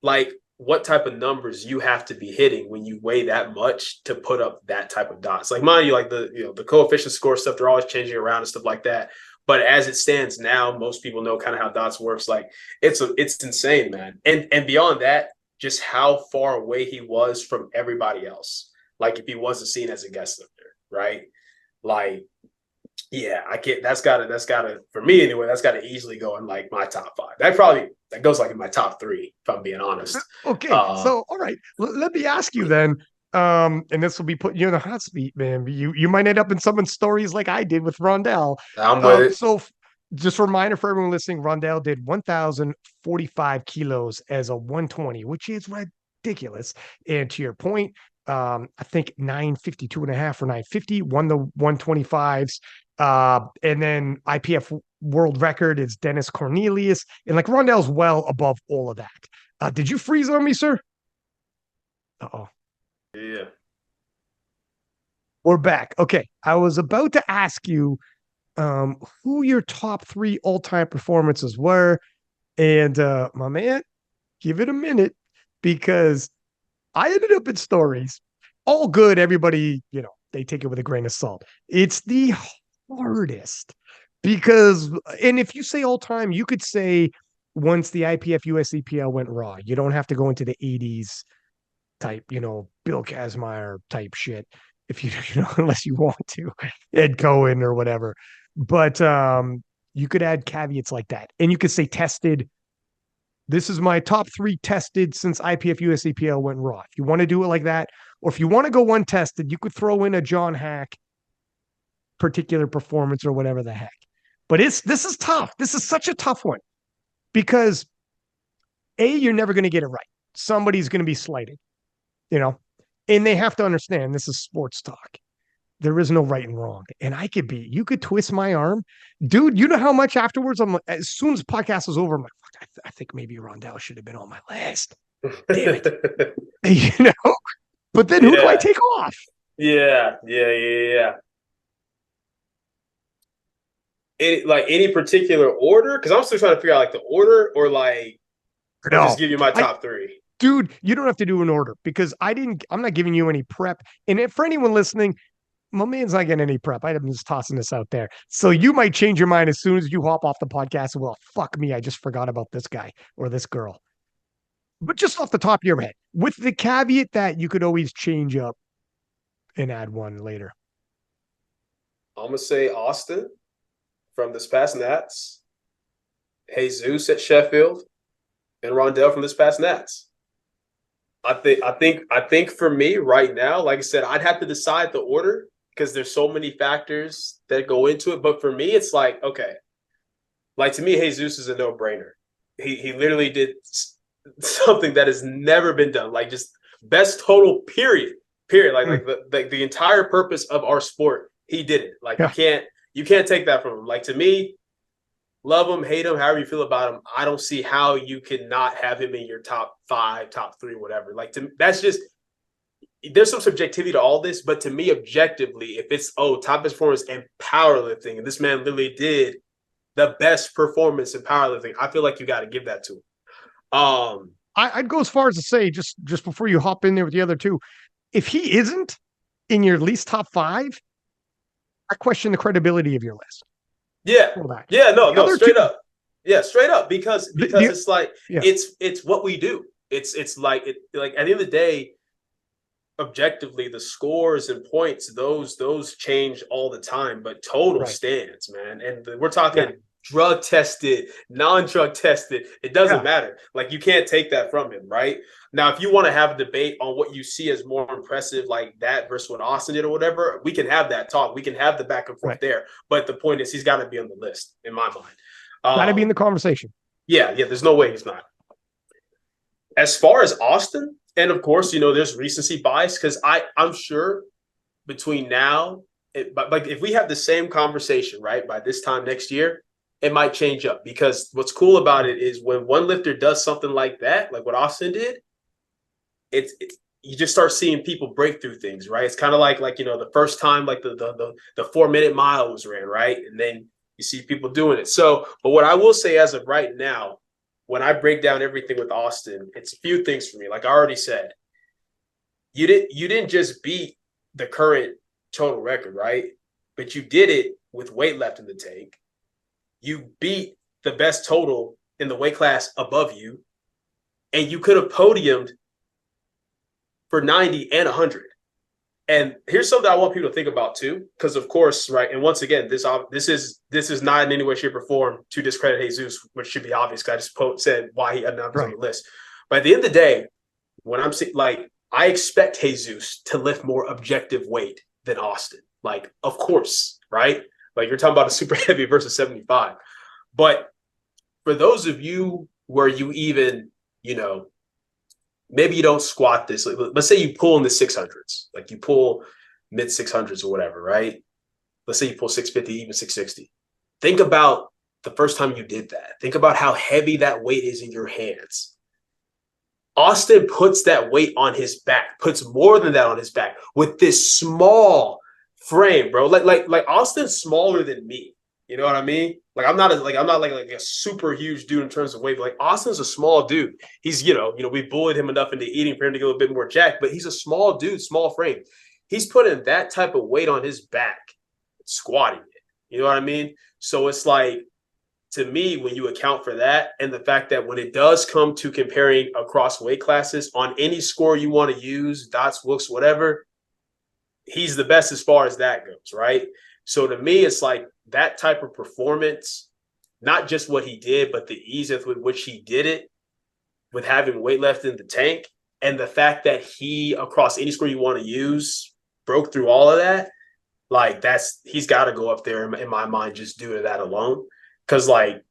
like what type of numbers you have to be hitting when you weigh that much to put up that type of dots. Like, mind you, like the coefficient score stuff, they're always changing around and stuff like that. But as it stands now, most people know kind of how dots works. Like it's insane, man. And beyond that, just how far away he was from everybody else. Like if he wasn't seen as a guest lifter, right? Like, yeah, I can't. That's gotta for me anyway. That's gotta easily go in like my top 5. That goes like in my top 3, if I'm being honest. Okay, so all right, let me ask you then. And this will be putting you in the hot seat, man. You might end up in someone's stories like I did with Rondell. I'm with it. Just a reminder for everyone listening, Rondell did 1,045 kilos as a 120, which is ridiculous. And to your point, I think 952 and a half or 950 won the 125s. And then IPF world record is Dennis Cornelius. And like Rondell's well above all of that. Did you freeze on me, sir? Uh-oh. Yeah. We're back. Okay. I was about to ask you who your top 3 all-time performances were. And my man, give it a minute because I ended up in stories. All good. Everybody, they take it with a grain of salt. It's the hardest because, and if you say all time, you could say once the IPF USAPL went raw, you don't have to go into the 80s type, Bill Kazmaier type shit. If you, unless you want to, Ed Cohen or whatever. But you could add caveats like that. And you could say tested. This is my top 3 tested since IPF USAPL went raw. If you want to do it like that, or if you want to go untested, you could throw in a John Hack particular performance or whatever the heck. But this is tough. This is such a tough one because you're never going to get it right. Somebody's going to be slighted, and they have to understand this is sports talk. There is no right and wrong. And you could twist my arm. Dude, you know how much afterwards I'm like, as soon as the podcast was over, I'm like, fuck, I think maybe Rondell should have been on my list. Damn it. But then who do I take off? Yeah. Any particular order? Because I'm still trying to figure out like the order or just give you my top 3. Dude, you don't have to do an order because I'm not giving you any prep. And for anyone listening, My man's not getting any prep. I'm just tossing this out there. So you might change your mind as soon as you hop off the podcast. Well, fuck me. I just forgot about this guy or this girl. But just off the top of your head, with the caveat that you could always change up and add one later. I'm gonna say Austin from this past Nats, Jesus at Sheffield, and Rondell from this past Nats. I think for me right now, like I said, I'd have to decide the order because there's so many factors that go into it. But for me, it's like, okay, like to me, Jesus is a no-brainer. He literally did something that has never been done, like just best total period. Like the entire purpose of our sport, he did it. Like you can't take that from him. Like to me, love him, hate him, however you feel about him, I don't see how you could not have him in your top 5, top 3, whatever. Like that's just, there's some subjectivity to all this, but to me, objectively, if it's top performance in powerlifting, and this man literally did the best performance in powerlifting, I feel like you got to give that to him. I'd go as far as to say, just before you hop in there with the other two, if he isn't in your least top 5, I question the credibility of your list. Yeah. No, straight up. Yeah, straight up. Because it's like it's what we do. It's like at the end of the day, objectively, the scores and points, those change all the time, but total stands, man. And we're talking drug tested, non-drug tested. It doesn't matter. Like you can't take that from him, right? Now, if you want to have a debate on what you see as more impressive, like that versus what Austin did or whatever, we can have that talk. We can have the back and forth there. But the point is, he's got to be on the list, in my mind. Got to be in the conversation. Yeah. There's no way he's not. As far as Austin, and of course, there's recency bias because I'm sure between now, but if we have the same conversation, right, by this time next year, it might change up because what's cool about it is when one lifter does something like that, like what Austin did, it's you just start seeing people break through things, right? It's kind of like the first time like the 4-minute mile was ran, right? And then you see people doing it. So, but what I will say as of right now, when I break down everything with Austin, it's a few things for me. Like I already said, you didn't just beat the current total record, right? But you did it with weight left in the tank. You beat the best total in the weight class above you, and you could have podiumed for 90 and 100. And here's something I want people to think about too, because of course, right, and once again, this is not in any way, shape, or form to discredit Jesus, which should be obvious. I just said why he had numbers on the list. But at the end of the day, when I'm saying, like, I expect Jesus to lift more objective weight than Austin. Like, of course, right? Like you're talking about a super heavy versus 75. But for those of you where you even, maybe you don't squat this. Like, let's say you pull in the 600s, like you pull mid 600s or whatever, right? Let's say you pull 650, even 660. Think about the first time you did that. Think about how heavy that weight is in your hands. Austin puts that weight on his back, puts more than that on his back with this small frame, bro. Like Austin's smaller than me. You know what I mean? Like I'm not like a super huge dude in terms of weight, but like Austin's a small dude. He's, we bullied him enough into eating for him to get a little bit more jacked, but he's a small dude, small frame. He's putting that type of weight on his back, squatting it. You know what I mean? So it's like, to me, when you account for that and the fact that when it does come to comparing across weight classes on any score you want to use, dots, wooks, whatever, he's the best as far as that goes, right? So to me, it's like that type of performance, not just what he did, but the ease with which he did it with having weight left in the tank and the fact that he, across any score you want to use, broke through all of that. Like he's got to go up there in my mind just due to that alone. Because like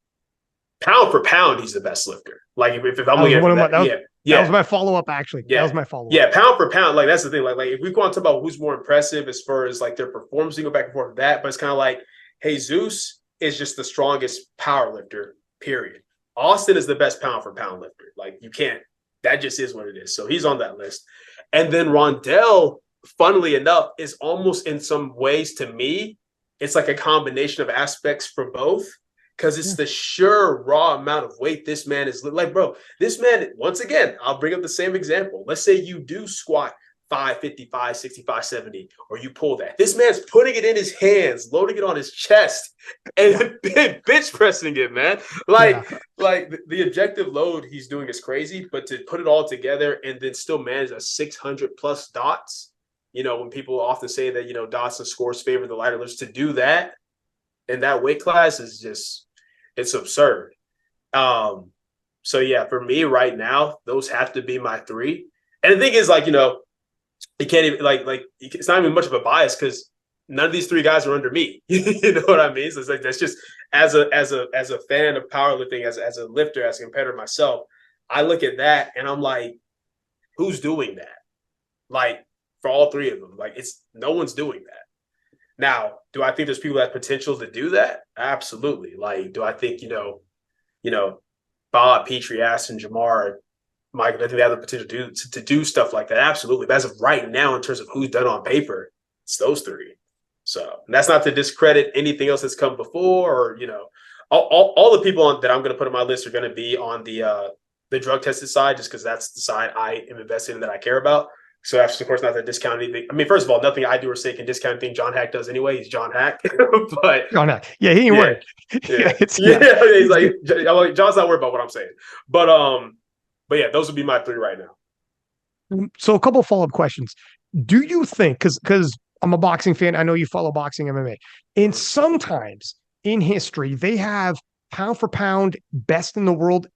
pound for pound, he's the best lifter. Like if I'm looking at that, that was my follow-up, actually. Yeah. That was my follow-up. Yeah, pound for pound, like that's the thing. Like if we want to talk about who's more impressive as far as like their performance, we go back and forth with that. But it's kind of like Jesus is just the strongest power lifter, period. Austin is the best pound for pound lifter. Like you can't, that just is what it is. So he's on that list. And then Rondell, funnily enough, is almost in some ways to me, it's like a combination of aspects for both. Because it's the sure raw amount of weight this man is like, bro, this man, once again, I'll bring up the same example. Let's say you do squat 550, 560, 570, or you pull that. This man's putting it in his hands, loading it on his chest, and bench pressing it, man. Yeah. Like the objective load he's doing is crazy, but to put it all together and then still manage a 600 plus dots, when people often say that, dots and scores favor the lighter lifts, to do that in that weight class is just, it's absurd. So yeah, for me right now, those have to be my three. And the thing is, you can't even like it's not even much of a bias because none of these three guys are under me. You know what I mean? So it's like that's just as a fan of powerlifting, as a lifter, as a competitor myself, I look at that and I'm like, who's doing that? Like for all three of them, like it's no one's doing that. Now, do I think there's people that have potential to do that? Absolutely. Like, do I think Bobb, Pitre, Ashton, Jamar, Mike, I think they have the potential to do stuff like that. Absolutely. But as of right now, in terms of who's done on paper, it's those three. So that's not to discredit anything else that's come before, or all the people that I'm going to put on my list are going to be on the drug tested side, just because that's the side I am invested in that I care about. So that's of course not to discount anything. I mean, first of all, nothing I do or say can discount anything John Hack does anyway. He's John Hack, but Oh, no. Yeah, he ain't worried. Yeah, he's like John's not worried about what I'm saying, but yeah, those would be my three right now. So a couple follow-up questions. Do you think, because I'm a boxing fan, I know you follow boxing MMA, and sometimes in history, they have pound for pound best in the world.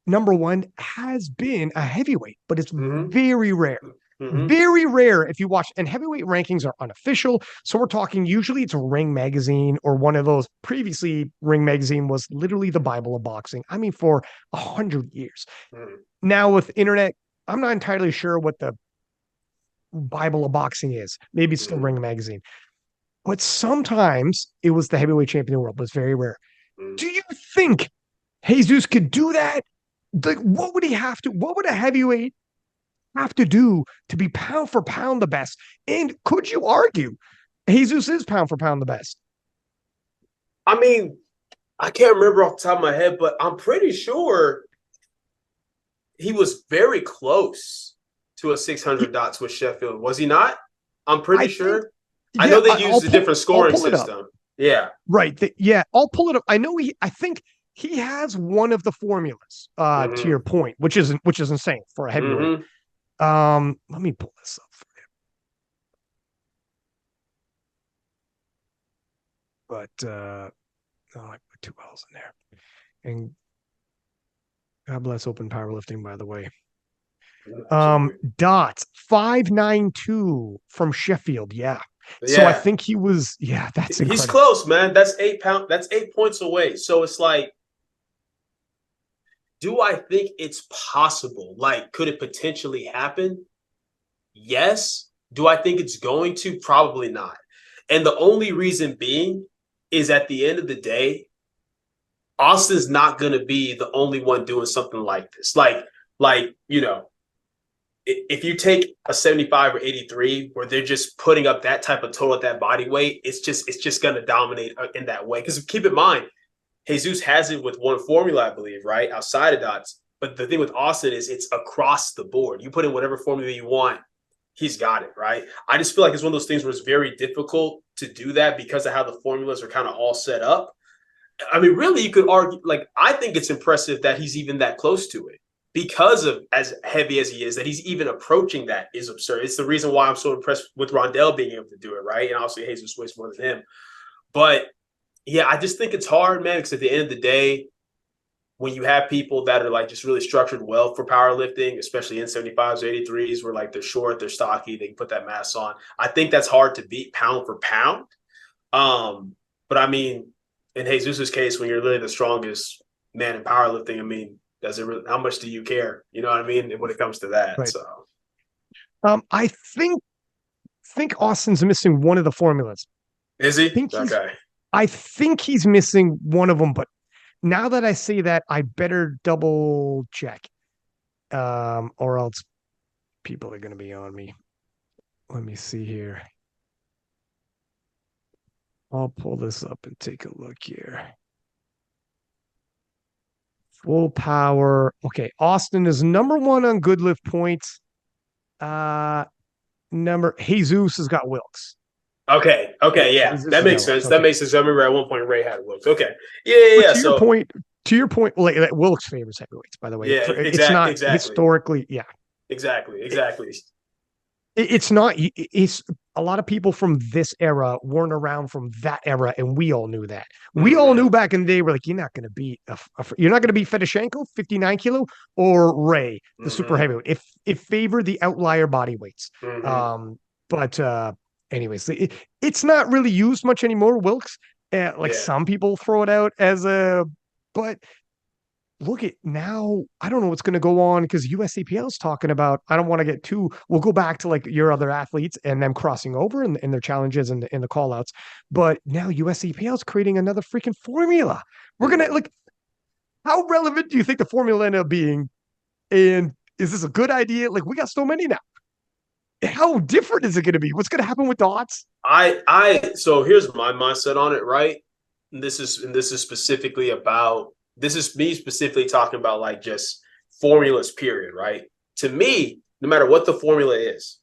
Number one has been a heavyweight, but it's very rare. Very rare if you watch, and heavyweight rankings are unofficial. So we're talking, usually it's a Ring magazine or one of those. Previously, Ring magazine was literally the Bible of boxing. I mean, for 100 years. Now with internet, I'm not entirely sure what the Bible of boxing is. Maybe it's still Ring magazine. But sometimes it was the heavyweight champion of the world, but it's very rare. Do you think Jesus could do that? Like, what would a heavyweight have to do to be pound for pound the best? And could you argue Jesus is pound for pound the best? I mean, I can't remember off the top of my head, but I'm pretty sure he was very close to a 600 dots with Sheffield. Was he not? I'm pretty sure. I know they used a different scoring system. Yeah. Right. I'll pull it up. I think he has one of the formulas, to your point, which is insane for a heavyweight. Let me pull this up for you. But I put 2 L's in there. And God bless open powerlifting, by the way. Dots 592 from Sheffield. Yeah. So I think he was, that's incredible. He's close, man. That's 8 pounds. That's 8 points away. So it's like, do I think it's possible? Like, could it potentially happen? Yes. Do I think it's going to? Probably not. And the only reason being is at the end of the day, Austin's not going to be the only one doing something like this. If you take a 75 or 83 where they're just putting up that type of total at that body weight, it's just going to dominate in that way. Because keep in mind, Jesus has it with one formula, I believe, right? Outside of dots. But the thing with Austin is it's across the board. You put in whatever formula you want, he's got it, right? I just feel like it's one of those things where it's very difficult to do that because of how the formulas are kind of all set up. I mean, really, you could argue, I think it's impressive that he's even that close to it because of as heavy as he is, that he's even approaching that is absurd. It's the reason why I'm so impressed with Rondell being able to do it, right? And obviously, Jesus weighs more than him. But yeah, I just think it's hard, man, because at the end of the day, when you have people that are just really structured well for powerlifting, especially in 75s, 83s, where they're short, they're stocky, they can put that mass on. I think that's hard to beat pound for pound. But I mean, in Jesus' case, when you're literally the strongest man in powerlifting, I mean, how much do you care? You know what I mean? When it comes to that. Right. So I think Austin's missing one of the formulas. Is he? Okay. I think he's missing one of them, but now that I say that, I better double check, or else people are going to be on me. Let me see here. I'll pull this up and take a look here. Full power. Okay, Austin is number one on good lift points. number Jesus has got Wilkes. Okay. Okay. Yeah, Jesus that has makes got Wilkes. sense. That Okay. makes sense. I remember at one point Ray had Wilkes. Okay. Yeah. Yeah. But Yeah. So to your point, like Wilkes favors heavyweights, by the way. yeah. It's not Exactly. historically, yeah. Exactly. It, Exactly. it's not. It's a lot of people from this era weren't around from that era, and we all knew that. We all Mm-hmm. knew back in the day. We're like, you're not going to beat you're not going to beat Fedoshenko, 59 kilo, or Ray, the super Mm-hmm. heavyweight. If it favored the outlier body weights. Mm-hmm. But anyways, it's not really used much anymore. Wilkes, like Yeah. some people throw it out as a, but look at now. I don't know what's going to go on because USAPL is talking about. I don't want to get too. We'll go back to like your other athletes and them crossing over and their challenges and the call outs. But now USAPL is creating another freaking formula. We're gonna Mm-hmm. like. How relevant do you think the formula end up being? And is this a good idea? Like we got so many now. How different is it going to be? What's going to happen with dots? So here's my mindset on it, right? And this is specifically about this is me specifically talking about like just formulas, period, right? To me, no matter what the formula is,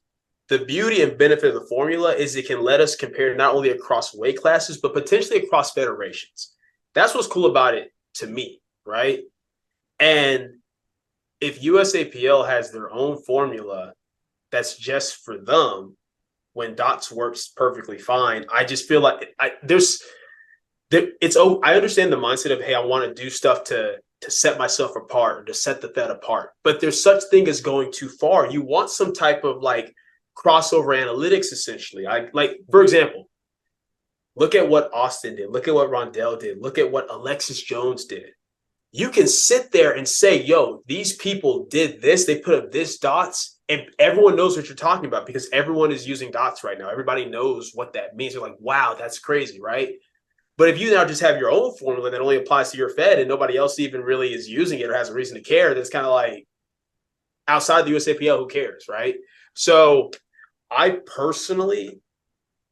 the beauty and benefit of the formula is it can let us compare not only across weight classes, but potentially across federations. That's what's cool about it to me, right? And if USAPL has their own formula that's just for them, when dots works perfectly fine. I just feel like I understand the mindset of, hey, I want to do stuff to set myself apart or to set the Fed apart. But there's such thing as going too far. You want some type of like crossover analytics, essentially. For example, look at what Austin did. Look at what Rondell did. Look at what Alexis Jones did. You can sit there and say, yo, these people did this. They put up this dots, and everyone knows what you're talking about because everyone is using dots right now. Everybody knows what that means. They're like, wow, that's crazy, right? But if you now just have your own formula that only applies to your Fed and nobody else even really is using it or has a reason to care, that's kind of like outside the USAPL, who cares, right? So I personally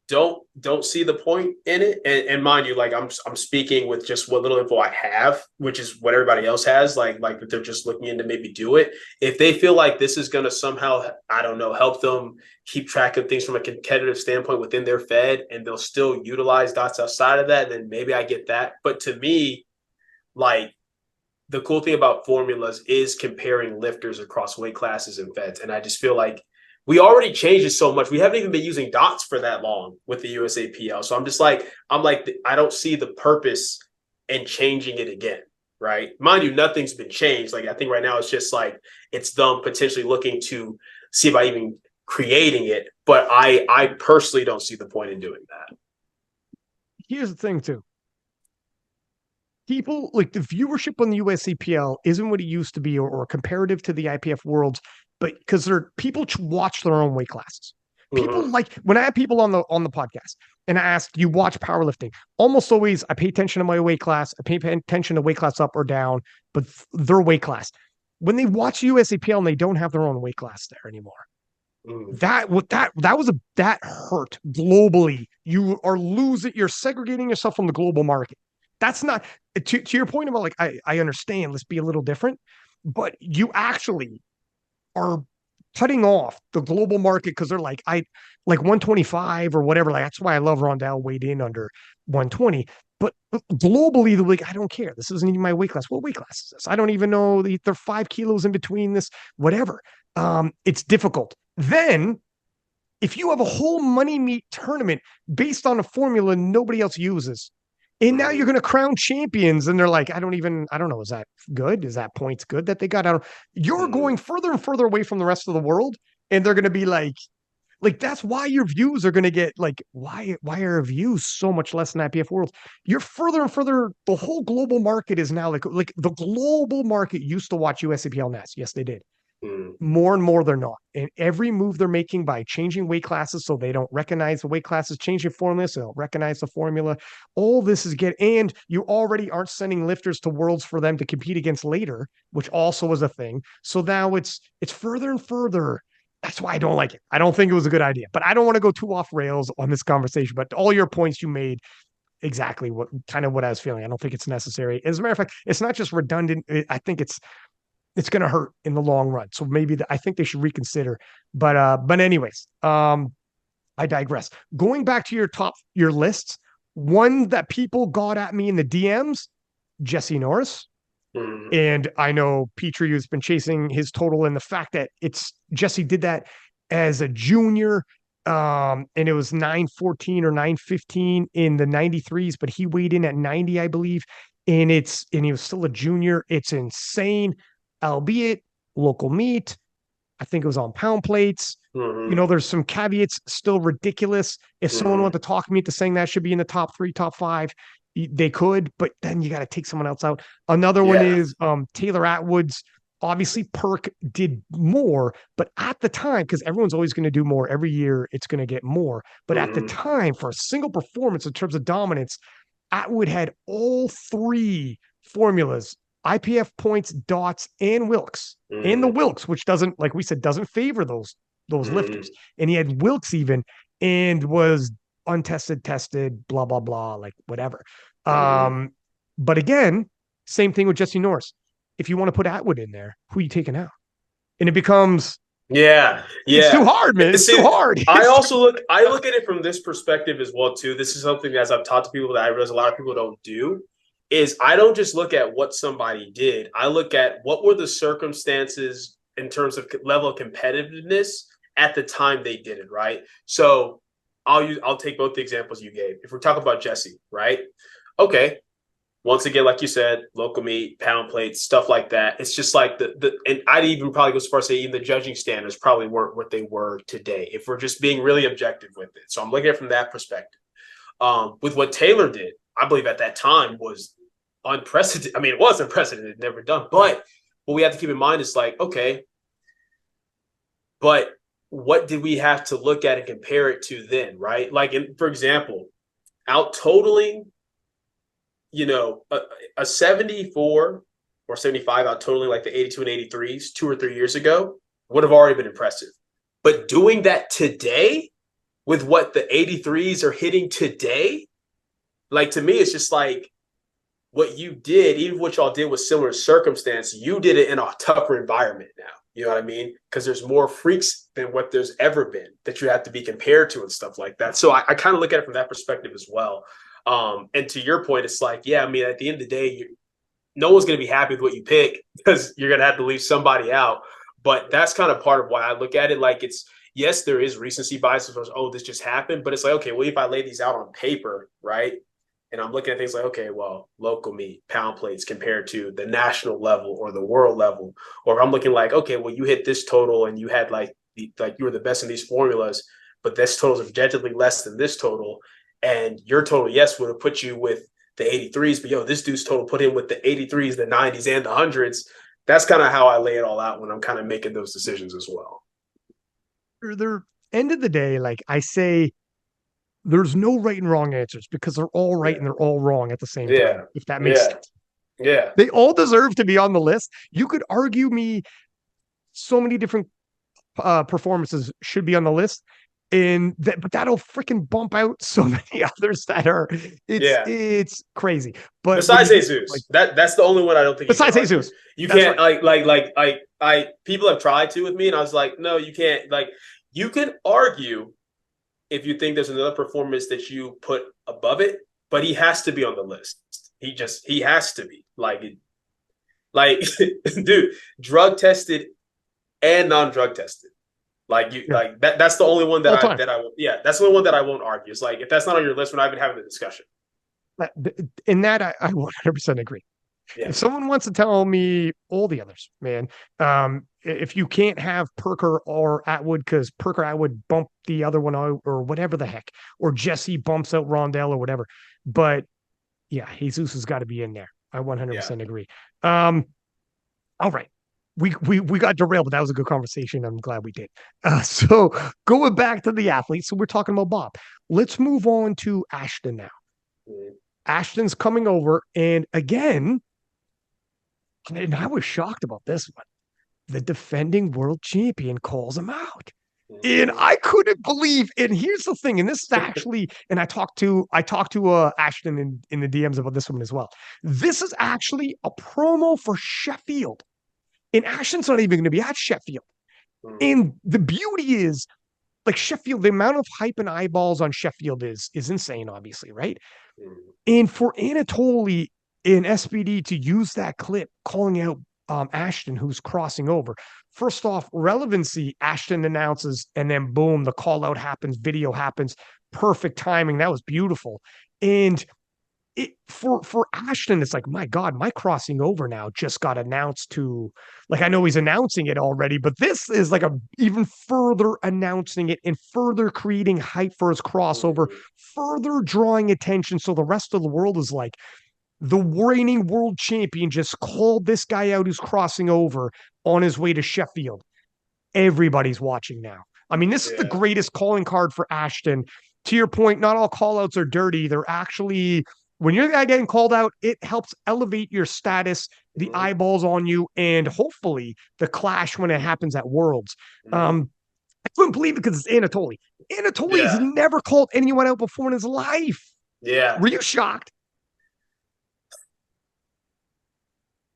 don't see the point in it. And mind you, like I'm speaking with just what little info I have, which is what everybody else has, like that they're just looking into maybe do it. If they feel like this is going to somehow, I don't know, help them keep track of things from a competitive standpoint within their Fed, and they'll still utilize dots outside of that, then maybe I get that. But to me, like the cool thing about formulas is comparing lifters across weight classes and Feds. And I just feel like we already changed it so much. We haven't even been using dots for that long with the USAPL. So I don't see the purpose in changing it again, right? Mind you, nothing's been changed. Like I think right now it's just like it's them potentially looking to see about even creating it. But I personally don't see the point in doing that. Here's the thing, too. People like the viewership on the USAPL isn't what it used to be or comparative to the IPF Worlds, but because people watch their own weight classes. People Mm-hmm. like when I have people on the podcast and I ask, "Do you watch powerlifting?" Almost always, I pay attention to my weight class. I pay attention to weight class up or down, but their weight class. When they watch USAPL and they don't have their own weight class there anymore, Mm-hmm. that hurt globally. You are losing. You're segregating yourself from the global market. That's not to your point about like I understand. Let's be a little different, but you actually are cutting off the global market because they're like 125 or whatever. Like that's why I love Rondell weighed in under 120. But globally, they're like, I don't care. This isn't even my weight class. What weight class is this? I don't even know. They're 5 kilos in between this, whatever. It's difficult. Then, if you have a whole money meat tournament based on a formula nobody else uses, and now you're going to crown champions, and they're like, I don't know, is that good? Is that points good that they got? I don't. You're Mm-hmm. going further and further away from the rest of the world, and they're going to be like that's why your views are going to get like why are views so much less than IPF World? You're further and further. The whole global market is now like the global market used to watch USAPL Nats. Yes, they did. Mm-hmm. More and more they're not. And every move they're making by changing weight classes so they don't recognize the weight classes, changing formulas so they don't recognize the formula. All this is and you already aren't sending lifters to worlds for them to compete against later, which also was a thing. So now it's further and further. That's why I don't like it. I don't think it was a good idea. But I don't want to go too off rails on this conversation. But all your points you made exactly what I was feeling. I don't think it's necessary. As a matter of fact, it's not just redundant. I think it's going to hurt in the long run. So maybe I think they should reconsider. But anyways, I digress. Going back to your lists, one that people got at me in the DMs, Jesse Norris. Mm-hmm. And I know Pitre has been chasing his total, and the fact that it's Jesse did that as a junior, and it was 914 or 915 in the 93s, but he weighed in at 90, I believe. And he was still a junior. It's insane, albeit local meat. I think it was on pound plates. Mm-hmm. There's some caveats still ridiculous. If someone Mm-hmm. wanted to talk me into saying that should be in the top 3, top 5, they could, but then you got to take someone else out. Another one Yeah. is Taylor Atwood's. Obviously, Perk did more, but at the time, because everyone's always going to do more every year, it's going to get more. But at the Mm-hmm. time, for a single performance in terms of dominance, Atwood had all 3 formulas: IPF points, dots, and Wilks. And the Mm-hmm. Wilks, which doesn't, like we said, doesn't favor those Mm-hmm. lifters. And he had Wilks even, and was untested, tested, blah, blah, blah, like whatever. Mm-hmm. But again, same thing with Jesse Norris. If you want to put Atwood in there, who are you taking out? And it becomes, Yeah, it's too yeah. hard, man. It's too See, hard. I look at it from this perspective as well too. This is something that, as I've taught to people, that I realize a lot of people don't do, is I don't just look at what somebody did. I look at what were the circumstances in terms of level of competitiveness at the time they did it, right? So I'll take both the examples you gave. If we're talking about Jesse, right? Okay, once again, like you said, local meat, pound plates, stuff like that. It's just like and I'd even probably go so far as say even the judging standards probably weren't what they were today, if we're just being really objective with it. So I'm looking at it from that perspective. With what Taylor did, I believe at that time was unprecedented. I mean, it was unprecedented, never done. But what we have to keep in mind is like, okay, but what did we have to look at and compare it to then, right? Like, for example, out totaling a 74 or 75 out totally like the 82 and 83s 2 or 3 years ago would have already been impressive. But doing that today with what the 83s are hitting today, like to me, it's just like what you did, even what y'all did with similar circumstance, you did it in a tougher environment now. You know what I mean? Because there's more freaks than what there's ever been that you have to be compared to and stuff like that. So I kind of look at it from that perspective as well. And to your point, it's like, yeah, I mean, at the end of the day, no one's going to be happy with what you pick because you're going to have to leave somebody out. But that's kind of part of why I look at it. Like yes, there is recency bias. Oh, this just happened. But it's like, okay, well, if I lay these out on paper, right? And I'm looking at things like, okay, well, local meat, pound plates compared to the national level or the world level. Or I'm looking like, okay, well, you hit this total and you had like you were the best in these formulas, but this total is objectively less than this total. And your total, yes, would have put you with the 83s, but this dude's total put him with the 83s, the 90s, and the 100s. That's kind of how I lay it all out when I'm kind of making those decisions as well. They're end of the day, like I say, there's no right and wrong answers because they're all right Yeah. and they're all wrong at the same Yeah. time, if that makes Yeah. sense. Yeah. They all deserve to be on the list. You could argue me so many different performances should be on the list, but that'll freaking bump out so many others that are Yeah. it's crazy. But when Besides you get like Jesus, that's the only one I don't think you can besides argue. Jesus, You that's can't right. I people have tried to with me, and I was like, no, you can't. Like, you can argue if you think there's another performance that you put above it, but he has to be on the list. He has to be like dude, drug tested and non-drug tested. Like you Yeah, like that's the only one all time. that's the only one that I won't argue. It's like if that's not on your list, we're not even having the discussion. In that, I 100% agree. Yeah. If someone wants to tell me all the others, man, if you can't have Perker or Atwood because Perker Atwood bumped the other one out or whatever the heck, or Jesse bumps out Rondell or whatever. But yeah, Jesus has got to be in there. I Yeah. 100% agree. All right. We got derailed, but that was a good conversation. I'm glad we did. So going back to the athletes, so we're talking about Bob. Let's move on to Ashton now. Mm-hmm. Ashton's coming over, and again, and I was shocked about this one. The defending world champion calls him out. And Mm-hmm. I couldn't believe, and here's the thing, and this is actually, and I talked to Ashton in the DMs about this one as well. This is actually a promo for Sheffield. And Ashton's not even going to be at Sheffield. And the beauty is, like Sheffield, the amount of hype and eyeballs on Sheffield is insane, obviously, right? And for Anatoli in SPD to use that clip calling out Ashton, who's crossing over. First off, relevancy, Ashton announces, and then boom, the call out happens, video happens, perfect timing. That was beautiful. And for Ashton, it's like, my God, my crossing over now just got announced to, like, I know he's announcing it already, but this is like a even further announcing it and further creating hype for his crossover, further drawing attention. So the rest of the world is like, the reigning world champion just called this guy out who's crossing over on his way to Sheffield. Everybody's watching now. I mean, this is the greatest calling card for Ashton. To your point, not all callouts are dirty. They're actually, when you're the guy getting called out, it helps elevate your status, the eyeballs on you, and hopefully the clash when it happens at Worlds. I couldn't believe it because it's Anatoli. Anatoli's never called anyone out before in his life. Yeah. Were you shocked?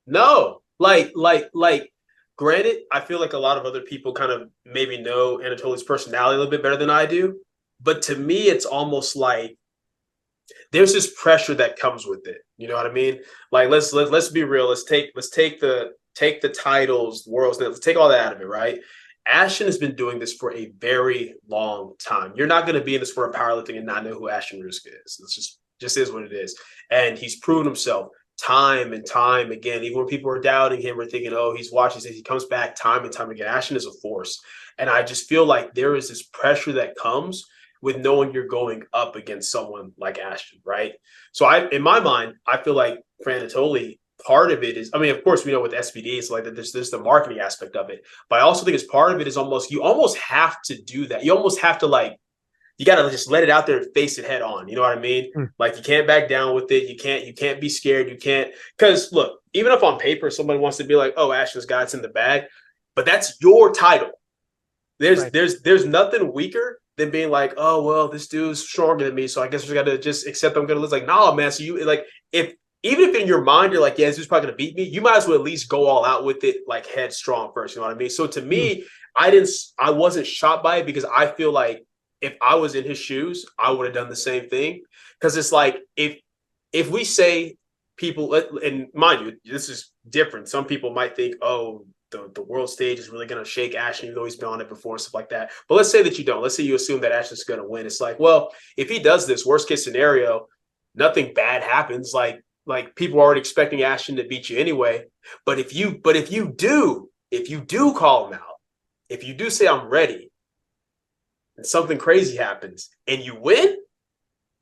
No, granted, I feel like a lot of other people kind of maybe know Anatoli's personality a little bit better than I do. But to me, it's almost like there's this pressure that comes with it. You know what I mean? Like, let's be real. Let's take the titles, worlds, let's take all that out of it, right? Ashton has been doing this for a very long time. You're not going to be in the sport of powerlifting and not know who Ashton Rouska is. It's just is what it is. And he's proven himself time and time again. Even when people are doubting him or thinking, oh, he's watching this, he comes back time and time again. Ashton is a force. And I just feel like there is this pressure that comes with knowing you're going up against someone like Ashton, right? So in my mind, I feel like for Anatoli, part of it is, I mean, of course, we know with SPD, it's like that there's the marketing aspect of it. But I also think it's part of it is you almost have to do that. You almost have to you got to just let it out there and face it head on. You know what I mean? Like, you can't back down with it. You can't be scared. You can't, because look, even if on paper, somebody wants to be like, oh, Ashton's got it's in the bag, but that's your title. There's nothing weaker than being like, oh, well, this dude's stronger than me, so I guess we got to just accept I'm going to lose. Like, nah, man. So you even if in your mind you're like, yeah, this dude's probably going to beat me, you might as well at least go all out with it, like headstrong first. You know what I mean? So to me, I wasn't shocked by it because I feel like if I was in his shoes, I would have done the same thing. Because it's like, if we say people, and mind you, this is different. Some people might think, oh, the world stage is really going to shake Ashton, even though he's been on it before and stuff like that. But let's say that you don't. Let's say you assume that Ashton's going to win. It's like, well, if he does this, worst case scenario, nothing bad happens. Like people are already expecting Ashton to beat you anyway. But if you do call him out, if you do say I'm ready, and something crazy happens and you win,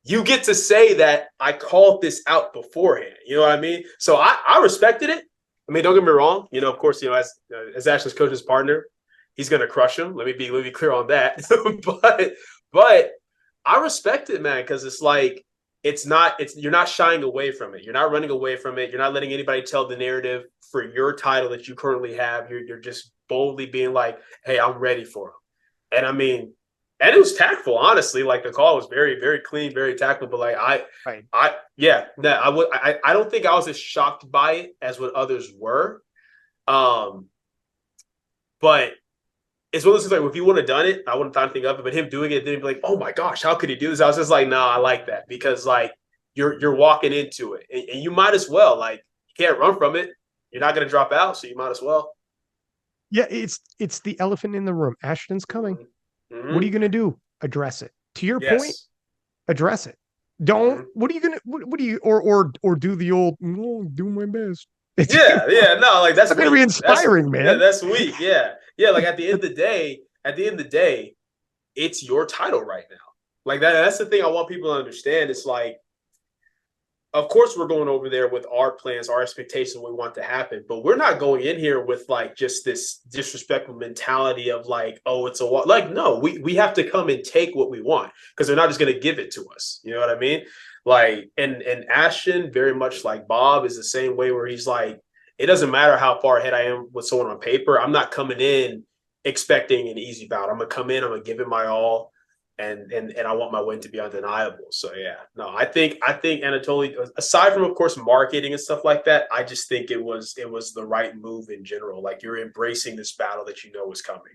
you get to say that I called this out beforehand. You know what I mean? So I respected it. I mean, don't get me wrong. You know, of course, you know, as Ashton's coach's partner, he's going to crush him. Let me be clear on that. but I respect it, man, because it's like, you're not shying away from it. You're not running away from it. You're not letting anybody tell the narrative for your title that you currently have. You're just boldly being like, hey, I'm ready for him. And I mean, and it was tactful, honestly. Like, the call was very, very clean, very tactful. But like, I don't think I was as shocked by it as what others were. But it's one of those things, like, if he would have done it, I wouldn't thought anything of it. But him doing it, then be like, oh my gosh, how could he do this? I was just like, nah, I like that, because like you're walking into it, and you might as well. Like, you can't run from it. You're not going to drop out, so you might as well. Yeah, it's the elephant in the room. Ashton's coming. What are you going to do? Address it. To your point, address it. Don't. What are you going to? What do you or do the old? Do my best. No, like that's going to be inspiring, man. Yeah, that's weak. Yeah. Like at the end of the day, it's your title right now. Like that's the thing I want people to understand. It's like, of course, we're going over there with our plans, our expectations, what we want to happen, but we're not going in here with like just this disrespectful mentality of like, oh, it's a walk. Like, no, we have to come and take what we want, because they're not just going to give it to us. You know what I mean? Like, and Ashton, very much like Bob, is the same way, where he's like, it doesn't matter how far ahead I am with someone on paper. I'm not coming in expecting an easy bout. I'm going to come in, I'm going to give it my all. and I want my win to be undeniable. So yeah, no, I think Anatoli, aside from of course marketing and stuff like that, I just think it was the right move in general. Like you're embracing this battle that you know was coming.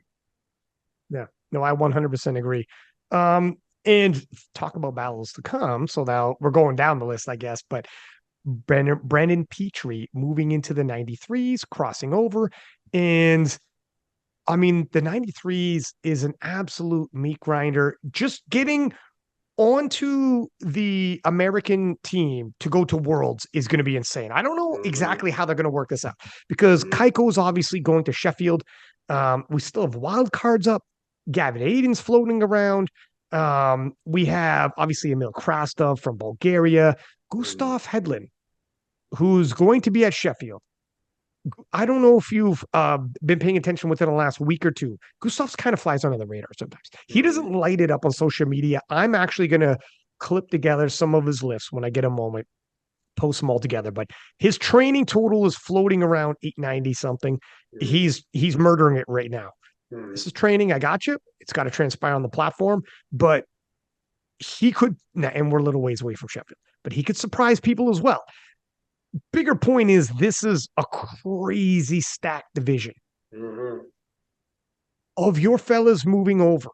Yeah, no, I 100% agree. And talk about battles to come. So now we're going down the list, I guess. But Brandon Pitre moving into the 93s, crossing over, and I mean, the 93s is an absolute meat grinder. Just getting onto the American team to go to Worlds is going to be insane. I don't know exactly how they're going to work this out because Kaiko's obviously going to Sheffield. We still have wild cards up. Gavin Aiden's floating around. We have obviously Emil Krastov from Bulgaria, Gustav Hedlund, who's going to be at Sheffield. I don't know if you've been paying attention within the last week or two. Gustav's kind of flies under the radar sometimes. He doesn't light it up on social media. I'm actually going to clip together some of his lifts when I get a moment, post them all together. But his training total is floating around 890 something. He's murdering it right now. This is training. I got you. It's got to transpire on the platform, but he could, and we're a little ways away from Sheffield, but he could surprise people as well. Bigger point is this is a crazy stacked division. Of your fellas moving over,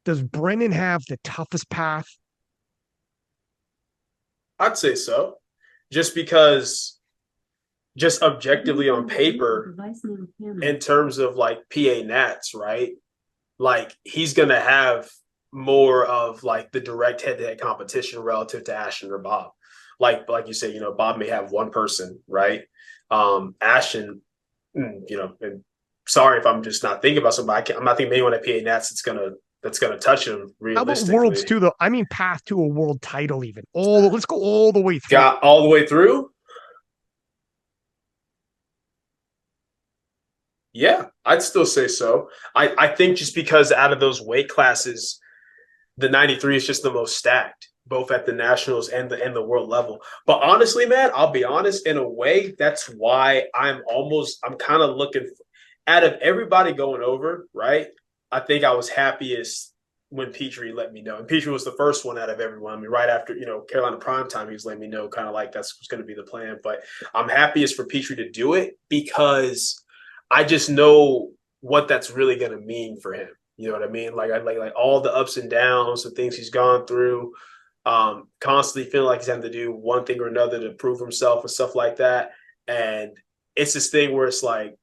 does Brennan have the toughest path? I'd say so. Just because, just objectively on paper, in terms of like PA Nats, right? Like he's going to have more of like the direct head-to-head competition relative to Ashton or Bobb. Like you say, Bobb may have one person, right? Ashton, and sorry if I'm just not thinking about somebody. I'm not thinking anyone at PA Nats that's gonna touch him realistically. How about Worlds too, though? I mean, path to a world title, even. Let's go all the way through. Got all the way through. Yeah, I'd still say so. I think just because out of those weight classes, the 93 is just the most stacked, both at the nationals and the world level. But honestly, man, I'll be honest, in a way, that's why I'm kind of looking out of everybody going over, right? I think I was happiest when Pitre let me know. And Pitre was the first one out of everyone. I mean, right after, Carolina Prime Time, he was letting me know kind of like that's what's going to be the plan. But I'm happiest for Pitre to do it because I just know what that's really going to mean for him. You know what I mean? Like all the ups and downs, the things he's gone through, constantly feeling like he's having to do one thing or another to prove himself and stuff like that. And it's this thing where it's like,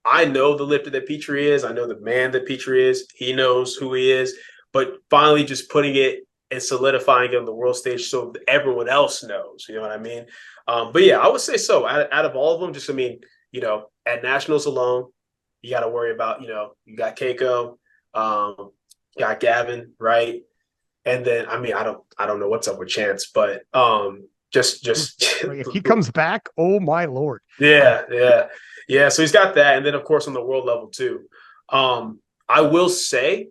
I know the lifter that Pitre is. I know the man that Pitre is. He knows who he is. But finally just putting it and solidifying it on the world stage so everyone else knows. You know what I mean? But yeah, I would say so. Out of all of them, at nationals alone, you got to worry about, you got Keiko, got Gavin, right? And then, I mean, I don't know what's up with Chance, but just if he comes back, oh my Lord. Yeah. So he's got that. And then of course on the world level too. I will say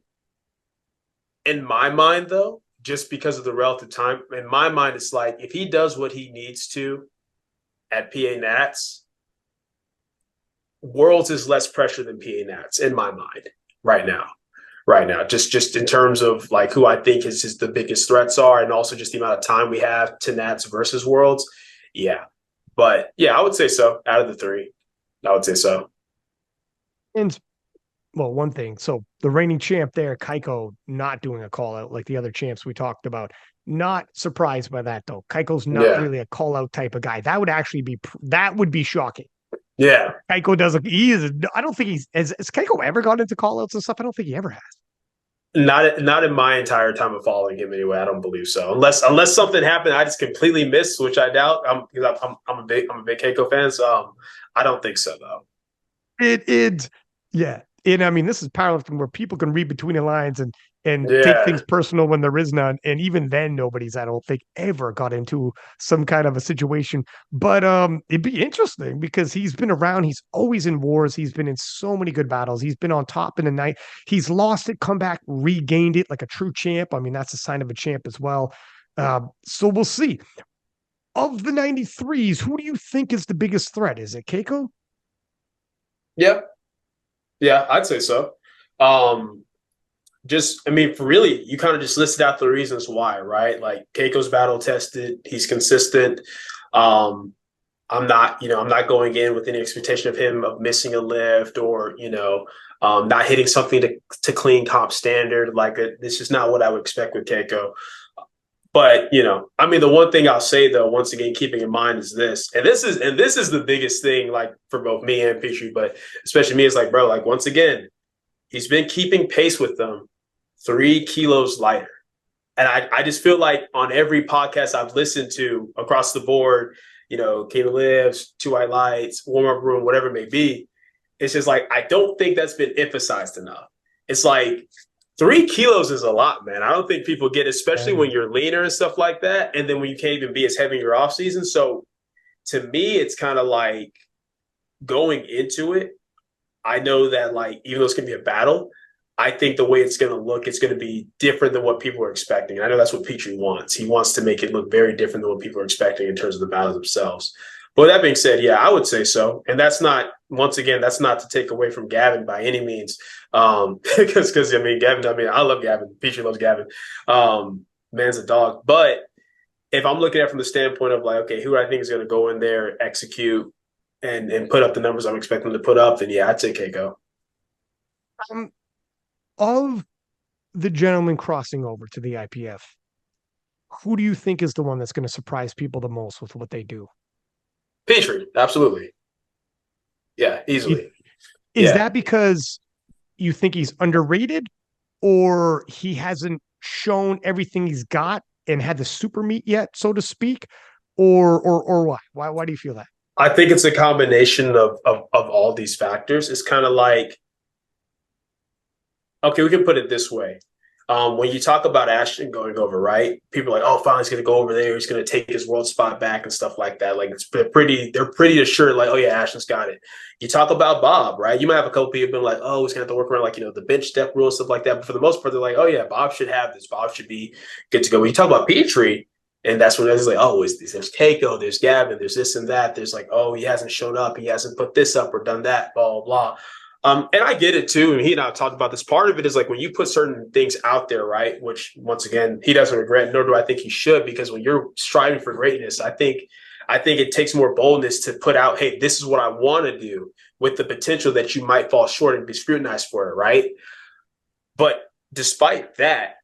in my mind though, just because of the relative time, in my mind, it's like, if he does what he needs to at PA Nats, Worlds is less pressure than PA Nats in my mind right now, just in terms of like who I think is the biggest threats are, and also just the amount of time we have to Nats versus Worlds. Yeah. But yeah, I would say so. Out of the three, I would say so. And well, one thing. So the reigning champ there, Keiko, not doing a call out like the other champs we talked about. Not surprised by that though. Keiko's not really a call out type of guy. That would be shocking. Yeah. Keiko doesn't. I don't think has Keiko ever gone into call outs and stuff? I don't think he ever has. Not in my entire time of following him anyway. I don't believe so. Unless something happened I just completely missed, which I doubt. I'm a big Keiko fan, so I don't think so though. Yeah. And I mean, this is powerlifting where people can read between the lines and take things personal when there is none. And even then, nobody's, I don't think, ever got into some kind of a situation. But it'd be interesting because he's been around. He's always in wars. He's been in so many good battles. He's been on top in the night. He's lost it, come back, regained it like a true champ. I mean, that's a sign of a champ as well. So we'll see. Of the 93s, who do you think is the biggest threat? Is it Keiko? Yeah, I'd say so. just, I mean, for really, you kind of just listed out the reasons why, right? Like Keiko's battle tested, he's consistent. Um, I'm not going in with any expectation of him of missing a lift or, not hitting something to clean comp standard. Like this is not what I would expect with Keiko. But I mean, the one thing I'll say though, once again, keeping in mind is this, and this is the biggest thing, like for both me and Pitre, but especially me, is like, bro, like once again, he's been keeping pace with them 3 kilos lighter. And I just feel like on every podcast I've listened to across the board, Keto Lives, Two White Lights, Warm Up Room, whatever it may be, it's just like, I don't think that's been emphasized enough. It's like 3 kilos is a lot, man. I don't think people get, especially when you're leaner and stuff like that. And then when you can't even be as heavy in your off season. So to me, it's kind of like going into it. I know that like, even though it's going to be a battle, I think the way it's going to look, it's going to be different than what people are expecting. And I know that's what Pitre wants. He wants to make it look very different than what people are expecting in terms of the battles themselves. But with that being said, yeah, I would say so. And that's not, once again, that's not to take away from Gavin by any means. Because I mean, Gavin, I mean, I love Gavin. Pitre loves Gavin. Man's a dog. But if I'm looking at it from the standpoint of like, okay, who I think is going to go in there, execute, and put up the numbers I'm expecting them to put up, then yeah, I'd say Keiko. Of the gentlemen crossing over to the IPF, who do you think is the one that's going to surprise people the most with what they do? Pitre, absolutely. Yeah, easily. Is that because you think he's underrated, or he hasn't shown everything he's got and had the super meet yet, so to speak, or why? Why do you feel that? I think it's a combination of all these factors. It's kind of like, okay, we can put it this way. When you talk about Ashton going over, right? People are like, oh, finally he's going to go over there. He's going to take his world spot back and stuff like that. Like they're pretty assured, like, oh yeah, Ashton's got it. You talk about Bobb, right? You might have a couple people being like, oh, he's going to have to work around like, the bench step rule, stuff like that. But for the most part, they're like, oh yeah, Bobb should have this. Bobb should be good to go. When you talk about Pitre, and that's when it's like, oh, there's Keiko, there's Gavin, there's this and that. There's like, oh, he hasn't shown up. He hasn't put this up or done that, blah, blah, blah. And I get it too. And he and I talked about this. Part of it is like when you put certain things out there, right? Which once again, he doesn't regret, nor do I think he should, because when you're striving for greatness, I think it takes more boldness to put out, hey, this is what I want to do, with the potential that you might fall short and be scrutinized for it, right? But despite that,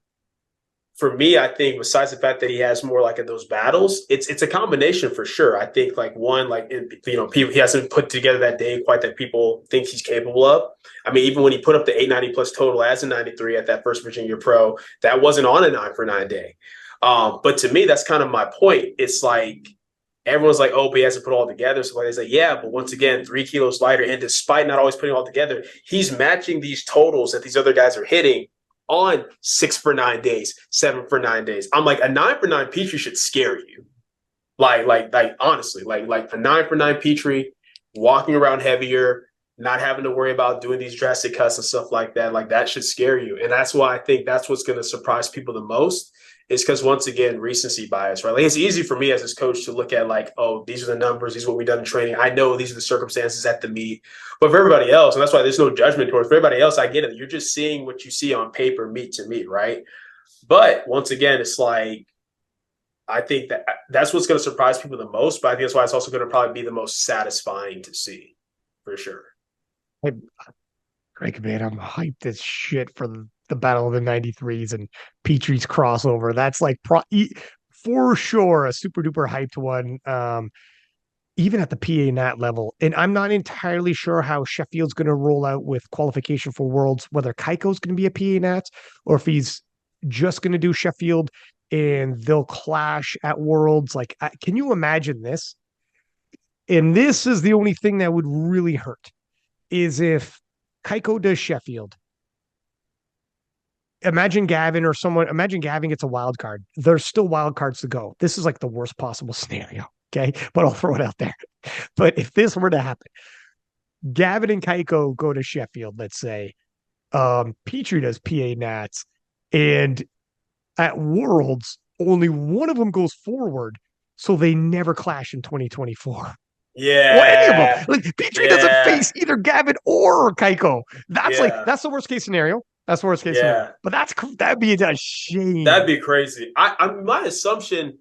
for me, I think besides the fact that he has more like in those battles, it's a combination for sure. I think like one, like, people, he hasn't put together that day quite that people think he's capable of. I mean, even when he put up the 890 plus total as a 93 at that first Virginia Pro, that wasn't on a 9-for-9 day. But to me, that's kind of my point. It's like everyone's like, oh, but he hasn't put it all together. So like, they say, yeah, but once again, 3 kilos lighter. And despite not always putting it all together, he's matching these totals that these other guys are hitting on 6-for-9 days, 7-for-9 days. I'm like, a 9-for-9 Pitre should scare you. Like honestly, like a 9-for-9 Pitre, walking around heavier, not having to worry about doing these drastic cuts and stuff like that. Like that should scare you. And that's why I think that's what's going to surprise people the most, is because once again, recency bias, right? Like it's easy for me as his coach to look at like, oh, these are the numbers, these are what we've done in training. I know these are the circumstances at the meet. But for everybody else, and that's why there's no judgment towards, for everybody else, I get it. You're just seeing what you see on paper, meet to meet, right? But once again, it's like, I think that's what's going to surprise people the most. But I think that's why it's also going to probably be the most satisfying to see, for sure. Greg, man, I'm hyped as shit for the Battle of the 93s and Pitre's crossover. That's like for sure a super duper hyped one. Even at the PA Nat level. And I'm not entirely sure how Sheffield's going to roll out with qualification for Worlds, whether Keiko's going to be a PA Nat or if he's just going to do Sheffield and they'll clash at Worlds. Like, can you imagine this? And this is the only thing that would really hurt, is if Keiko does Sheffield. Imagine Gavin gets a wild card. There's still wild cards to go. This is like the worst possible scenario. Okay. But I'll throw it out there. But if this were to happen, Gavin and Keiko go to Sheffield, let's say, Pitre does PA Nats, and at Worlds, only one of them goes forward. So they never clash in 2024. Yeah. Well, any of them. Like Pitre doesn't face either Gavin or Keiko. That's the worst case scenario. That's worst case scenario. Yeah, But that'd be a shame. that'd be crazy. My assumption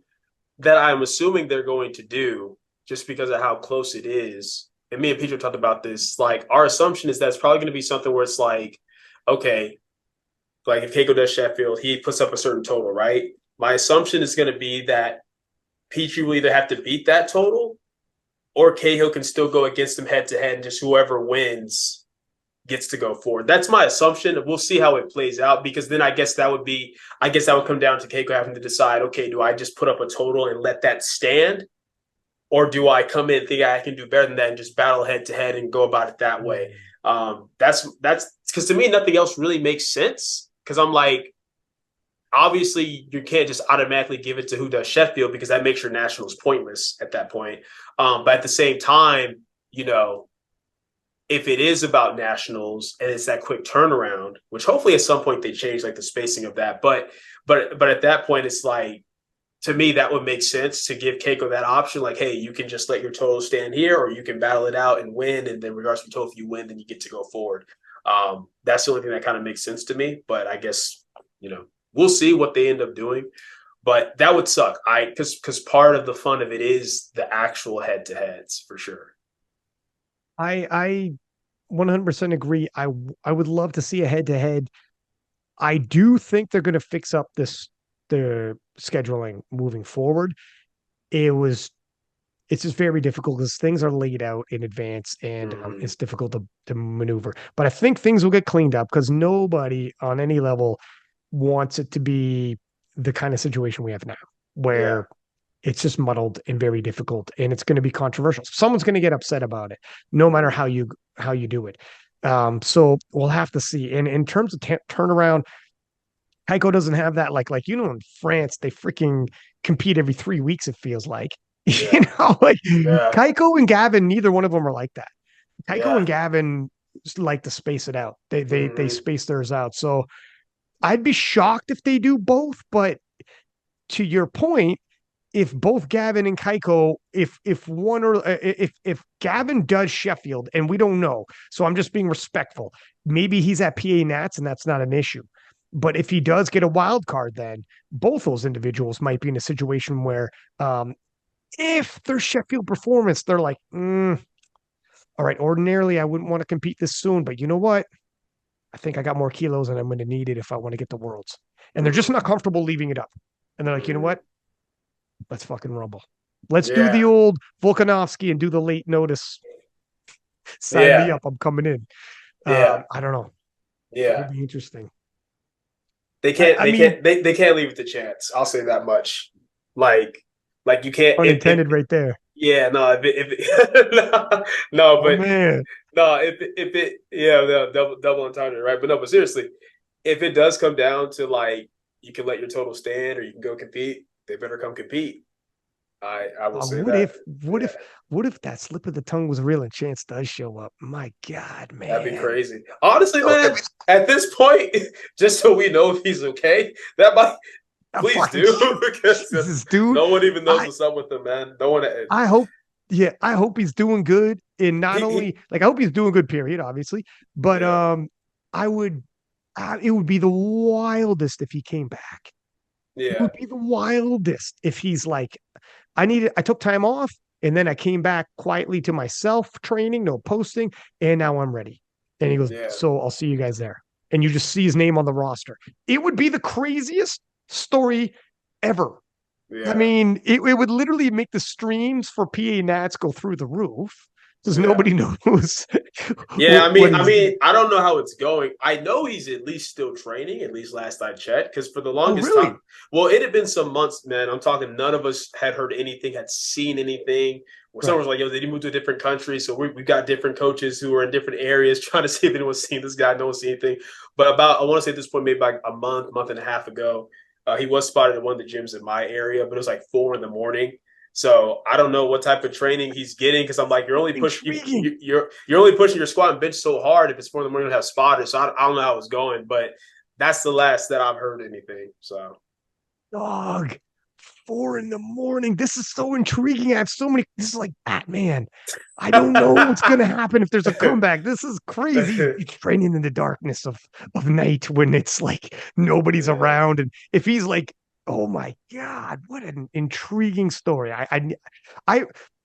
that I'm assuming they're going to do, just because of how close it is, and me and Peter talked about this, like our assumption is that it's probably going to be something where it's like, okay, like if Keiko does Sheffield, he puts up a certain total, right? My assumption is going to be that Pitre will either have to beat that total or Cahill can still go against him head to head, and just whoever wins gets to go forward. That's my assumption. We'll see how it plays out, because then I guess that would come down to Keiko having to decide, okay, do I just put up a total and let that stand? Or do I come in thinking I can do better than that and just battle head to head and go about it that way? That's because to me, nothing else really makes sense. Because I'm like, obviously, you can't just automatically give it to who does Sheffield, because that makes your nationals pointless at that point. But at the same time, if it is about nationals and it's that quick turnaround, which hopefully at some point they change like the spacing of that, but at that point it's like, to me that would make sense to give Keiko that option, like, hey, you can just let your total stand here, or you can battle it out and win, and then regardless of your total, if you win, then you get to go forward. That's the only thing that kind of makes sense to me, but I guess we'll see what they end up doing. But that would suck. Because part of the fun of it is the actual head to heads for sure. I 100% agree. I would love to see a head to head. I do think they're going to fix up the scheduling moving forward. It's just very difficult because things are laid out in advance, and it's difficult to maneuver. But I think things will get cleaned up because nobody on any level wants it to be the kind of situation we have now, where it's just muddled and very difficult, and it's going to be controversial. Someone's going to get upset about it, no matter how you do it. So we'll have to see. And in terms of turnaround, Heiko doesn't have that. In France, they freaking compete every 3 weeks. It feels like, like Yeah. Kaiko and Gavin, neither one of them are like that. Kaiko Yeah. and Gavin like to space it out. They space theirs out. So I'd be shocked if they do both. But to your point, if both Gavin and Kaiko, if one or if Gavin does Sheffield, and we don't know, so I'm just being respectful. Maybe he's at PA Nats and that's not an issue. But if he does get a wild card, then both those individuals might be in a situation where, if their Sheffield performance, they're like, all right, ordinarily I wouldn't want to compete this soon, but you know what? I think I got more kilos and I'm going to need it if I want to get the worlds. And they're just not comfortable leaving it up. And they're like, you know what? Let's fucking rumble. Let's do the old Volkanovski and do the late notice. Sign me up. I'm coming in. I don't know. Yeah. It'll be interesting. They can't leave it to chance. I'll say that much. Like you can't. Unintended right there. Yeah, no, no, but man. No, double entendre, right? But no, but seriously, if it does come down to like you can let your total stand or you can go compete, they better come compete. I will say that. What if that slip of the tongue was real and Chance does show up? My God, man. That'd be crazy. Honestly, man, at this point, just so we know if he's okay, that might please do. Because dude, no one even knows what's up with him, man. No one. I hope he's doing good. And not only I hope he's doing good, period, obviously. But it would be the wildest if he came back. Yeah. It would be the wildest if he's like, I took time off and then I came back quietly to myself training, no posting, and now I'm ready. And he goes, so I'll see you guys there. And you just see his name on the roster. It would be the craziest story ever. Yeah. I mean, it would literally make the streams for PA Nats go through the roof. Because nobody knows. Yeah, I mean, I don't know how it's going. I know he's at least still training, at least last I checked, because for the longest time, well, it had been some months, man. I'm talking, none of us had heard anything, had seen anything. Someone was like, yo, did he move to a different country? So we've got different coaches who are in different areas trying to see if anyone's seen this guy. No one's seen anything. But I want to say at this point, maybe like a month and a half ago, he was spotted at one of the gyms in my area, but it was like 4 a.m. So I don't know what type of training he's getting, because I'm like, you're only pushing your squat and bench so hard if it's 4 a.m. to have spotters. So I don't know how it's going, but that's the last that I've heard anything. So, dog, 4 a.m. This is so intriguing. I have so many. This is like Batman. I don't know what's gonna happen if there's a comeback. This is crazy. It's training in the darkness of night when it's like nobody's around, and if he's like, oh my God, what an intriguing story.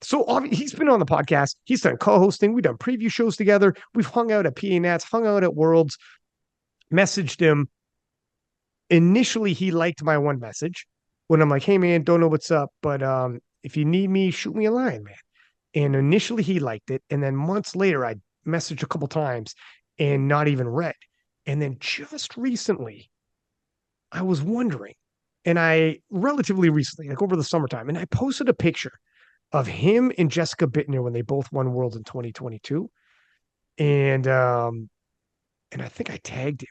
So he's been on the podcast. He's done co-hosting. We've done preview shows together. We've hung out at PA Nats, hung out at Worlds, messaged him. Initially, he liked my one message when I'm like, hey, man, don't know what's up, but if you need me, shoot me a line, man. And initially, he liked it. And then months later, I messaged a couple times and not even read. And then just recently, I was wondering, and I relatively recently, like over the summertime, and I posted a picture of him and Jessica Bittner when they both won Worlds in 2022. And I think I tagged him.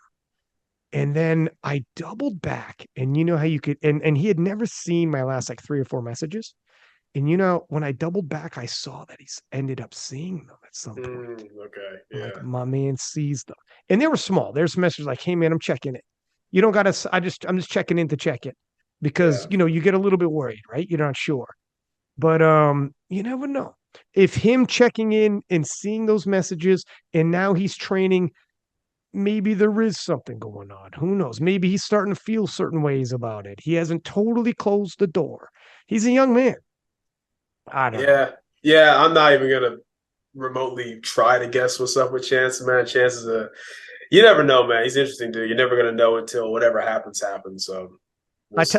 And then I doubled back, and you know how you could, and he had never seen my last like 3 or 4 messages. And you know, when I doubled back, I saw that he's ended up seeing them at some point. Okay. Yeah. Like my man sees them. And they were small. There's messages like, hey man, I'm checking it. You don't gotta, I'm just checking in to check it. Because you know, you get a little bit worried, right? You're not sure. But you never know. If him checking in and seeing those messages, and now he's training, maybe there is something going on. Who knows? Maybe he's starting to feel certain ways about it. He hasn't totally closed the door. He's a young man. I don't know. Yeah. I'm not even gonna remotely try to guess what's up with Chance, man. Chances of you never know, man. He's interesting, dude. You're never gonna know until whatever happens. So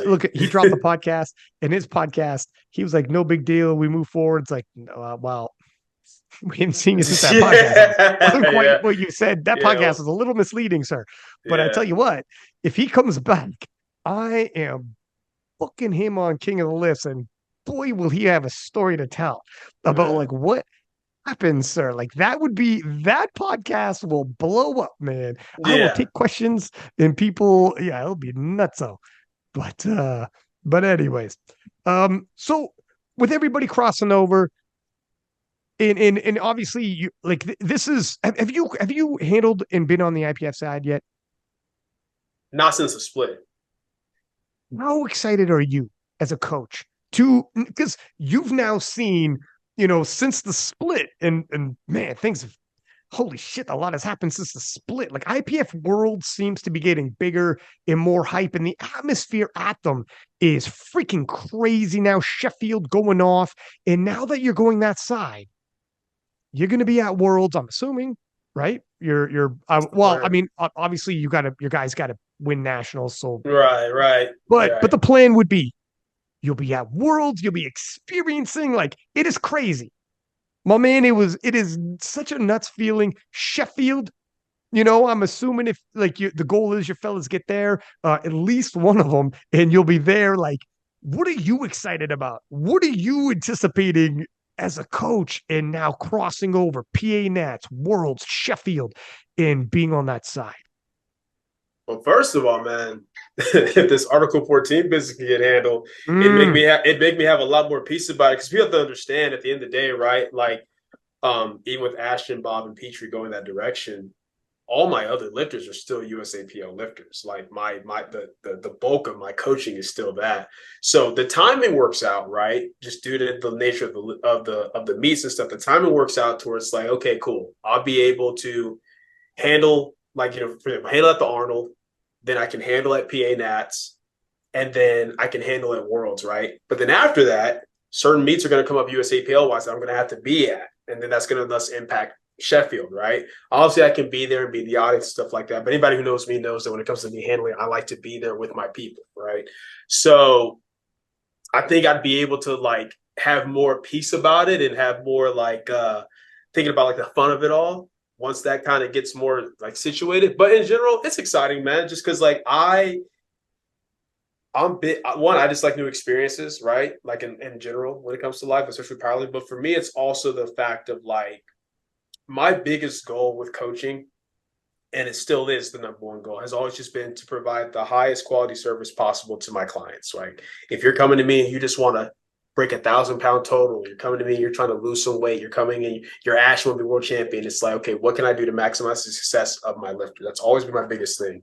look, he dropped the podcast, and his podcast, he was like, no big deal. We move forward. It's like, well, we haven't seen you since that podcast. Wasn't quite what you said. That podcast is a little misleading, sir. But I tell you what, if he comes back, I am booking him on King of the Lifts, and boy, will he have a story to tell about like what happened, sir. Like that podcast will blow up, man. I will take questions and people, it'll be nutso. But anyways, so with everybody crossing over, and obviously you like this is have you handled and been on the IPF side yet? Not since the split. How excited are you as a coach because you've now seen, since the split and man, things have, holy shit, a lot has happened since the split. Like IPF World seems to be getting bigger and more hype, and the atmosphere at them is freaking crazy now. Sheffield going off, and now that you're going that side, you're going to be at Worlds, I'm assuming, right? Well, I mean, obviously your guys got to win nationals, so right. But the plan would be, you'll be at Worlds, you'll be experiencing, like, it is crazy. My man, it is such a nuts feeling. Sheffield, I'm assuming if like the goal is your fellas get there, at least one of them, and you'll be there. Like, what are you excited about? What are you anticipating as a coach, and now crossing over PA Nats, Worlds, Sheffield, and being on that side? Well, first of all, man, if this Article 14 business can get handled, it make me have a lot more peace about it, because we have to understand at the end of the day, right? Like, even with Ashton, Bobb, and Pitre going that direction, all my other lifters are still USAPL lifters. Like the bulk of my coaching is still that. So the timing works out, right? Just due to the nature of the meets and stuff, the timing works out towards like, okay, cool. I'll be able to handle handle at the Arnold, then I can handle at PA Nats, and then I can handle at Worlds, right? But then after that, certain meets are going to come up USAPL wise that I'm going to have to be at, and then that's going to thus impact Sheffield, right? Obviously, I can be there and be the audience and stuff like that. But anybody who knows me knows that when it comes to me handling, I like to be there with my people, right? So I think I'd be able to like have more peace about it and have more like thinking about like the fun of it all once that kind of gets more like situated. But in general, it's exciting, man, just because like I just like new experiences, right? Like in general, when it comes to life, especially powerlifting. But for me, it's also the fact of like, my biggest goal with coaching, and it still is the number one goal, has always just been to provide the highest quality service possible to my clients. Right? If you're coming to me and you just want to break 1,000-pound total, you're coming to me, you're trying to lose some weight, you're coming in, you're Ashton will be world champion. It's like, okay, what can I do to maximize the success of my lifter? That's always been my biggest thing.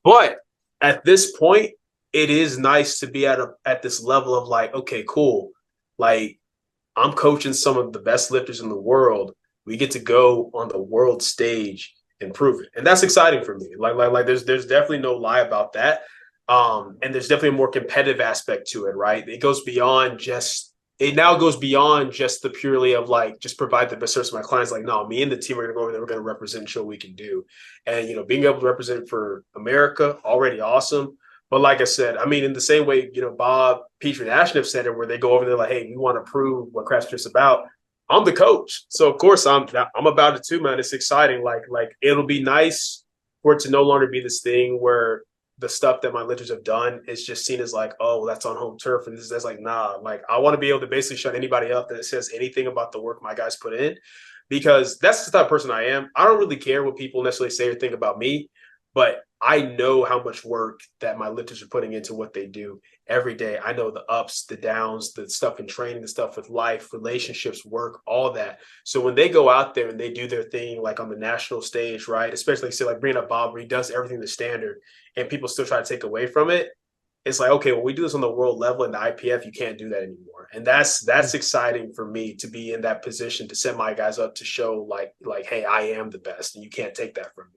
But at this point, it is nice to be at this level of like, okay, cool. Like I'm coaching some of the best lifters in the world. We get to go on the world stage and prove it. And that's exciting for me. Like there's definitely no lie about that. And there's definitely a more competitive aspect to it, right? It now goes beyond just the purely of like just provide the best service to my clients. Like, no, me and the team are gonna go over there, we're gonna represent and show what we can do. And being able to represent for America, already awesome. But like I said, I mean, in the same way, Bobb, Pitre, and Ashton have said it, where they go over there like, hey, we want to prove what Craftsmanship's about. I'm the coach, so of course I'm about it too, man. It's exciting. Like it'll be nice for it to no longer be this thing where the stuff that my lifters have done is just seen as like, oh, that's on home turf, and that's like, nah. Like I want to be able to basically shut anybody up that says anything about the work my guys put in, because that's the type of person I am. I don't really care what people necessarily say or think about me, but I know how much work that my lifters are putting into what they do every day. I know the ups, the downs, the stuff in training, the stuff with life, relationships, work, all that. So when they go out there and they do their thing, like on the national stage, right? Especially say like bringing up Bob, where he does everything the standard and people still try to take away from it. It's like, okay, when we do this on the world level in the IPF, you can't do that anymore. And that's exciting for me to be in that position to set my guys up to show like, hey, I am the best and you can't take that from me.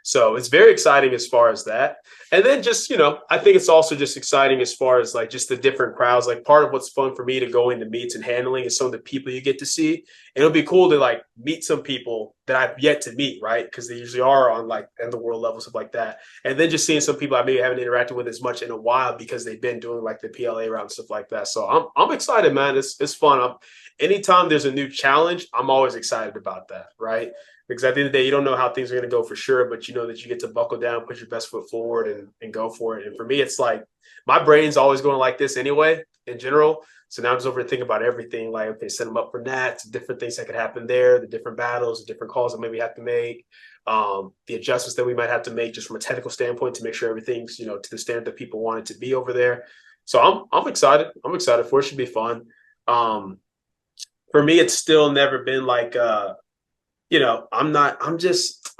So it's very exciting as far as that. And then just, I think it's also just exciting as far as like just the different crowds. Like part of what's fun for me to go into meets and handling is some of the people you get to see. And it'll be cool to like meet some people that I've yet to meet, right? Because they usually are on like in the world level, stuff like that. And then just seeing some people I maybe haven't interacted with as much in a while because they've been doing like the PLA round and stuff like that. So I'm excited, man. It's fun. Anytime there's a new challenge, I'm always excited about that, right? Because at the end of the day, you don't know how things are going to go for sure, but you know that you get to buckle down, put your best foot forward and go for it. And for me, it's like my brain's always going like this anyway, in general. So now I'm just over thinking about everything. Like, okay, set them up for nats, different things that could happen there, the different battles, the different calls that maybe have to make, the adjustments that we might have to make just from a technical standpoint to make sure everything's, to the standard that people want it to be over there. So I'm excited. I'm excited for it. It should be fun. For me, it's still never been like, I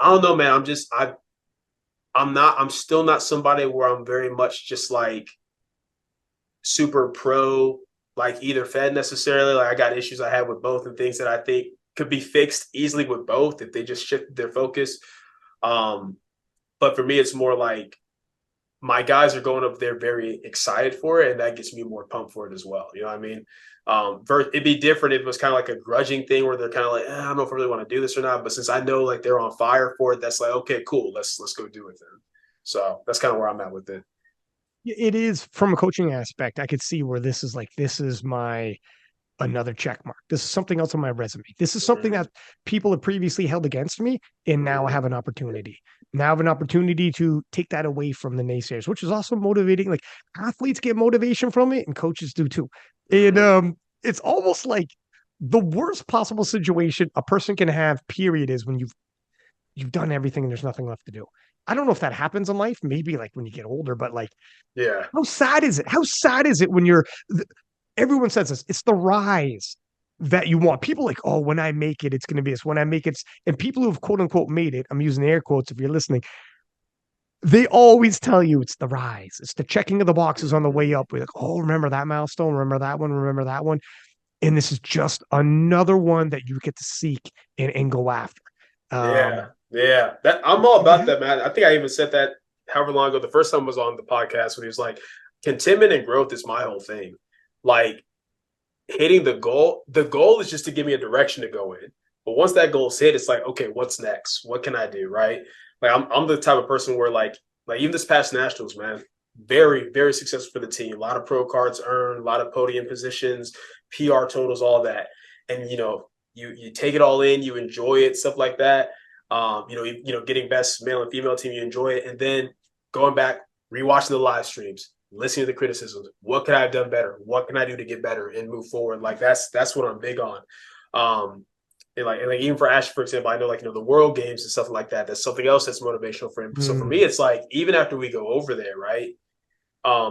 don't know, man. I'm still not somebody where I'm very much just like super pro, like either fed necessarily. Like I got issues I have with both and things that I think could be fixed easily with both if they just shift their focus. But for me, it's more like my guys are going up there very excited for it, and that gets me more pumped for it as well. You know what I mean? It'd be different if it was kind of like a grudging thing where they're kind of like, I don't know if I really want to do this or not. But since I know like they're on fire for it, that's like, okay, cool. Let's go do it then. So that's kind of where I'm at with it. It is from a coaching aspect. I could see where this is my another check mark. This is something else on my resume. This is something that people have previously held against me, and now I have an opportunity. Now I have an opportunity to take that away from the naysayers, which is also motivating. Like athletes get motivation from it, and coaches do too. And it's almost like the worst possible situation a person can have, period, is when you've done everything and there's nothing left to do. I don't know if that happens in life, maybe like when you get older, but like, Yeah. how sad is it? How sad is it when everyone says this, it's the rise that you want. People like, oh, when I make it, it's going to be this. When I make it, and people who've quote unquote made it, I'm using air quotes if you're listening, they always tell you it's the rise. It's the checking of the boxes on the way up. We're like, oh, remember that milestone? Remember that one? Remember that one? And this is just another one that you get to seek and go after. Yeah. Yeah. That I'm all about that, man. I think I even said that however long ago. The first time I was on the podcast when he was like, contentment and growth is my whole thing. Like hitting the goal is just to give me a direction to go in. But once that goal is hit, it's like, okay, what's next? What can I do? Right. Like I'm the type of person where like even this past nationals, man, very, very successful for the team. A lot of pro cards earned, a lot of podium positions, PR totals, all that. And you take it all in, you enjoy it, stuff like that. Getting best male and female team, you enjoy it. And then going back, rewatching the live streams, listening to the criticisms. What could I have done better? What can I do to get better and move forward? Like that's what I'm big on. And like even for Ash, for example, I know the World Games and stuff like that. That's something else that's motivational for him. So for me, it's like even after we go over there, right?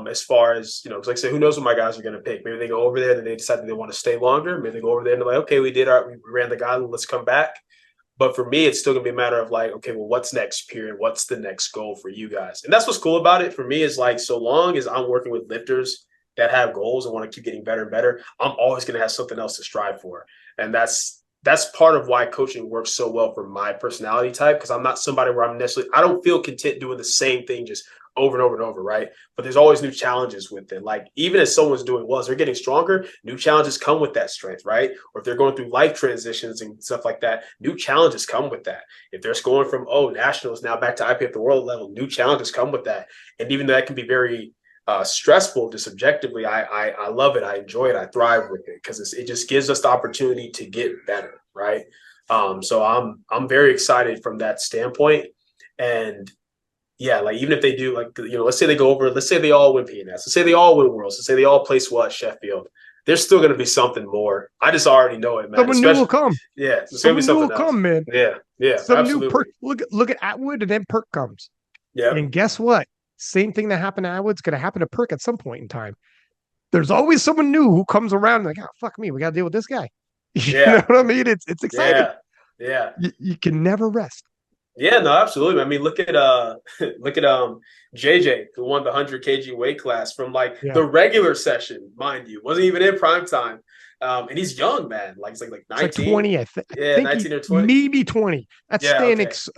As far as like I said, who knows what my guys are going to pick? Maybe they go over there and they decide that they want to stay longer. Maybe they go over there and they're like, okay, we ran the guideline, let's come back. But for me, it's still gonna be a matter of like, okay, well, what's next period? What's the next goal for you guys? And that's what's cool about it for me is like, so long as I'm working with lifters that have goals and want to keep getting better and better, I'm always gonna have something else to strive for. And that's part of why coaching works so well for my personality type, because I'm not somebody where I'm necessarily, I don't feel content doing the same thing just over and over and over, right? But there's always new challenges with it. Like even as someone's doing well, as they're getting stronger, new challenges come with that strength, right? Or if they're going through life transitions and stuff like that, new challenges come with that. If they're going from nationals now back to IPF the world level, new challenges come with that. And even though that can be very stressful, just subjectively, I love it. I enjoy it. I thrive with it because it just gives us the opportunity to get better, right? So I'm very excited from that standpoint. And yeah, like even if they do, like, let's say they go over, let's say they all win PNS, let's say they all win Worlds, let's say they all place well at Sheffield. There's still going to be something more. I just already know it, man. Someone new will come. Yeah, it's going to be something else. Man. Yeah, some absolutely. New perk. Look at Atwood, and then Perk comes. Yeah, and guess what? Same thing that happened to Atwood's going to happen to Perk at some point in time. There's always someone new who comes around and like, oh, fuck me, we got to deal with this guy. You know what I mean? It's exciting. Yeah. You can never rest. Yeah, no, absolutely. I mean, look at JJ, who won the 100 kg weight class from the regular session, mind you, wasn't even in prime time. And he's young, man. Like he's like 19. It's like 20, I think. Yeah, 19 or 20. Maybe 20. That's Stanik's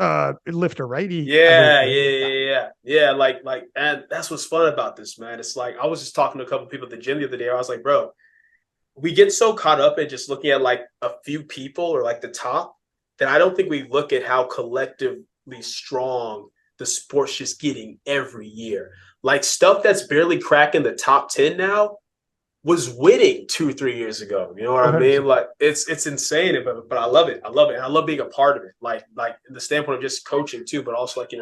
lifter, right? Yeah. Like, and that's what's fun about this, man. It's like I was just talking to a couple of people at the gym the other day. I was like, bro, we get so caught up in just looking at like a few people or like the top that I don't think we look at how collectively strong the sport's just getting every year. Like stuff that's barely cracking the top 10 now was winning 2 or 3 years ago. You know what 100%. I mean? Like it's insane, but I love it. I love it. And I love being a part of it. Like the standpoint of just coaching too, but also like,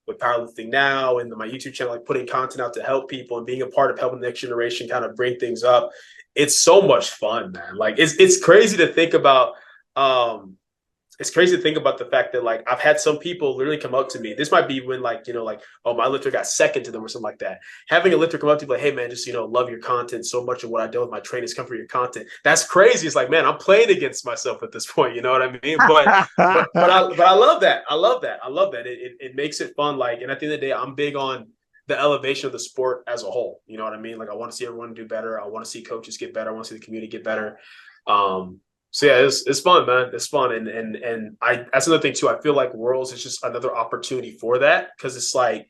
with powerlifting now and my YouTube channel, like putting content out to help people and being a part of helping the next generation kind of bring things up. It's so much fun, man. Like it's crazy to think about. It's crazy to think about the fact that like I've had some people literally come up to me. This might be when oh, my lifter got second to them or something like that. Having a lifter come up to me like, hey man, just love your content so much, and what I do with my trainings come from your content. That's crazy. It's like, man, I'm playing against myself at this point. You know what I mean? But I love that. I love that. It makes it fun. Like, and at the end of the day, I'm big on the elevation of the sport as a whole. You know what I mean? Like I want to see everyone do better. I want to see coaches get better. I want to see the community get better. So yeah, it's fun, man. It's fun. And that's another thing too. I feel like Worlds is just another opportunity for that. Cause it's like,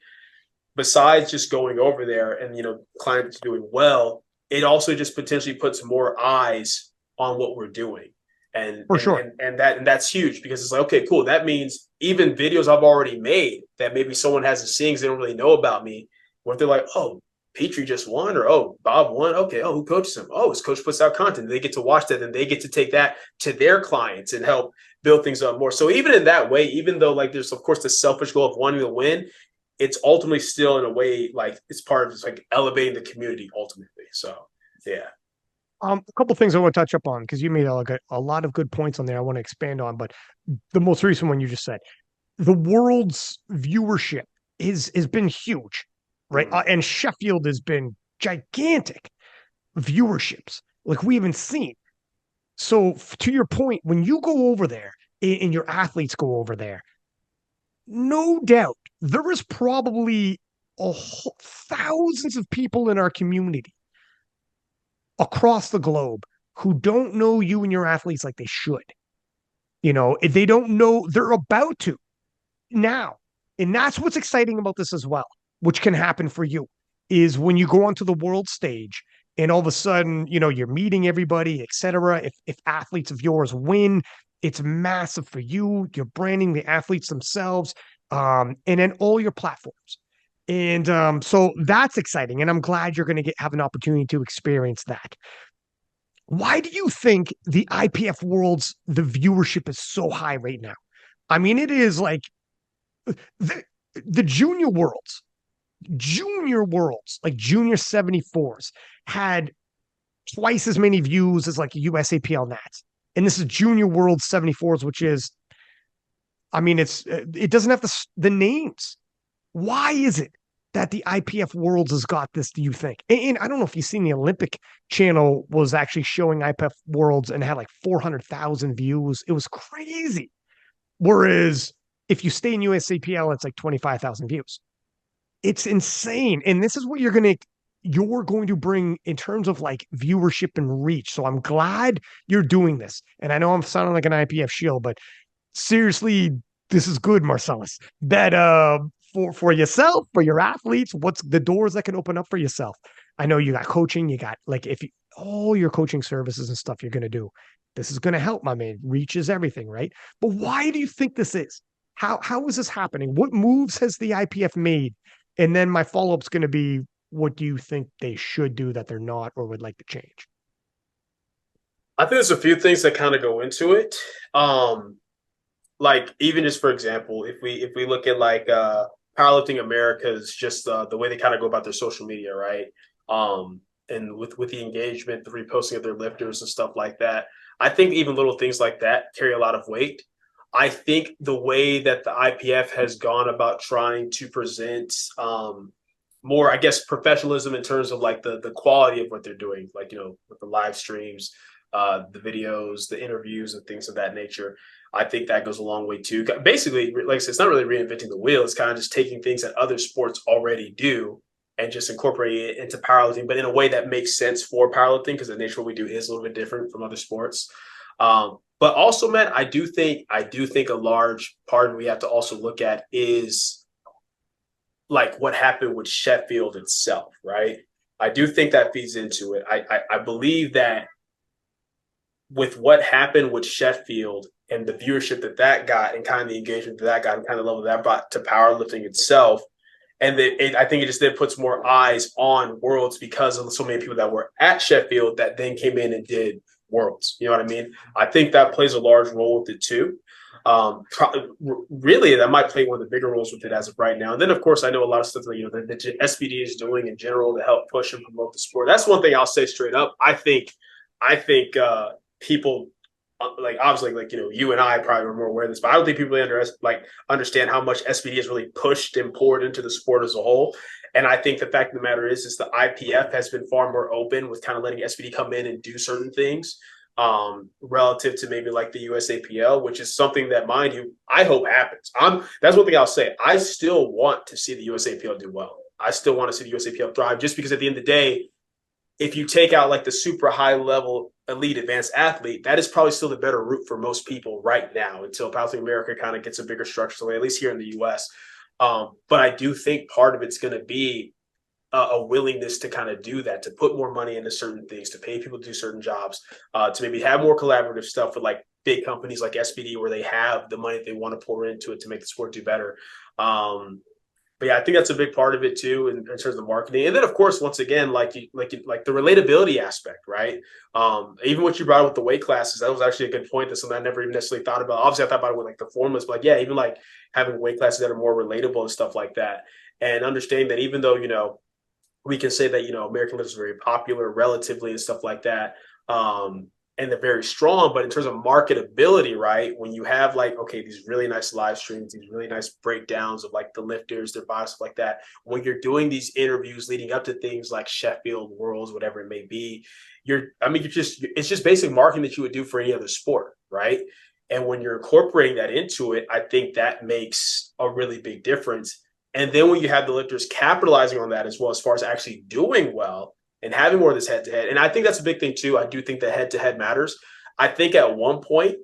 besides just going over there and, clients doing well, it also just potentially puts more eyes on what we're doing. And for sure. And that's huge because it's like, okay, cool. That means even videos I've already made that maybe someone hasn't seen because they don't really know about me. What if they're like, oh, Pitre just won, or Bob won. Okay, who coaches him? His coach puts out content. They get to watch that, and they get to take that to their clients and help build things up more. So even in that way, even though like there's of course the selfish goal of wanting to win, it's ultimately still in a way like it's part of just like elevating the community ultimately. So yeah. A couple things I want to touch up on because you made a lot of good points on there. I want to expand on, but the most recent one you just said, the world's viewership has been huge. Right. And Sheffield has been gigantic viewerships like we haven't seen. So to your point, when you go over there and your athletes go over there, no doubt there is probably thousands of people in our community across the globe who don't know you and your athletes like they should. If they don't know, they're about to now. And that's what's exciting about this as well. Which can happen for you is when you go onto the world stage and all of a sudden, you're meeting everybody, etc. If athletes of yours win, it's massive for you. You're branding the athletes themselves, and then all your platforms. And so that's exciting. And I'm glad you're going to have an opportunity to experience that. Why do you think the IPF Worlds, the viewership is so high right now? I mean, it is like the junior worlds, like junior 74s, had twice as many views as like USAPL Nats. And this is junior world 74s, which is, I mean, it doesn't have the names. Why is it that the IPF Worlds has got this, do you think? And I don't know if you've seen the Olympic channel was actually showing IPF Worlds and had like 400,000 views. It was crazy. Whereas if you stay in USAPL, it's like 25,000 views. It's insane. And this is what you're going to bring in terms of like viewership and reach. So I'm glad you're doing this. And I know I'm sounding like an IPF shield, but seriously, this is good, Marcellus. That for yourself, for your athletes, what's the doors that can open up for yourself? I know you got coaching, you got like if you, all your coaching services and stuff you're gonna do. This is gonna help, my man. Reach is everything, right? But why do you think this is? How is this happening? What moves has the IPF made? And then my follow-up is going to be, what do you think they should do that they're not or would like to change? I think there's a few things that kind of go into it. Like even just for example, if we look at like Powerlifting America's just the way they kind of go about their social media, right? And with the engagement, the reposting of their lifters and stuff like that. I think even little things like that carry a lot of weight. I think the way that the IPF has gone about trying to present more, I guess, professionalism in terms of like the quality of what they're doing, like, with the live streams, the videos, the interviews and things of that nature. I think that goes a long way too. Basically, like I said, it's not really reinventing the wheel. It's kind of just taking things that other sports already do and just incorporating it into powerlifting, but in a way that makes sense for powerlifting because the nature of what we do is a little bit different from other sports. But also, man, I do think a large part we have to also look at is like what happened with Sheffield itself, right? I do think that feeds into it. I believe that with what happened with Sheffield and the viewership that got and kind of the engagement that got and kind of level that brought to powerlifting itself, and I think it just then puts more eyes on Worlds because of so many people that were at Sheffield that then came in and did Worlds. You know what I mean? I think that plays a large role with it too. Really, that might play one of the bigger roles with it as of right now. And then, of course, I know a lot of stuff that the SBD is doing in general to help push and promote the sport. That's one thing I'll say straight up. I think people like obviously like you and I probably are more aware of this, but I don't think people understand how much SBD has really pushed and poured into the sport as a whole. And I think the fact of the matter is the IPF has been far more open with kind of letting SBD come in and do certain things relative to maybe like the USAPL, which is something that, mind you, I hope happens. That's one thing I'll say. I still want to see the USAPL do well. I still want to see the USAPL thrive just because at the end of the day, if you take out like the super high level elite advanced athlete, that is probably still the better route for most people right now until Powerlifting America kind of gets a bigger structure, at least here in the US. But I do think part of it's going to be a willingness to kind of do that, to put more money into certain things, to pay people to do certain jobs, to maybe have more collaborative stuff with like big companies like SBD where they have the money that they want to pour into it to make the sport do better. But yeah, I think that's a big part of it too in terms of marketing. And then of course, once again, like the relatability aspect, right? Even what you brought up with the weight classes, that was actually a good point. That's something I never even necessarily thought about. Obviously I thought about it with like the formulas, but like, yeah, even like having weight classes that are more relatable and stuff like that. And understanding that even though, we can say that, American lift is very popular relatively and stuff like that. And they're very strong, but in terms of marketability, right? When you have like, okay, these really nice live streams, these really nice breakdowns of like the lifters, their bodies, stuff like that. When you're doing these interviews leading up to things like Sheffield Worlds, whatever it may be, it's just basic marketing that you would do for any other sport, right? And when you're incorporating that into it, I think that makes a really big difference. And then when you have the lifters capitalizing on that as well, as far as actually doing well and having more of this head-to-head. And I think that's a big thing too. I do think that head-to-head matters. I think at one point,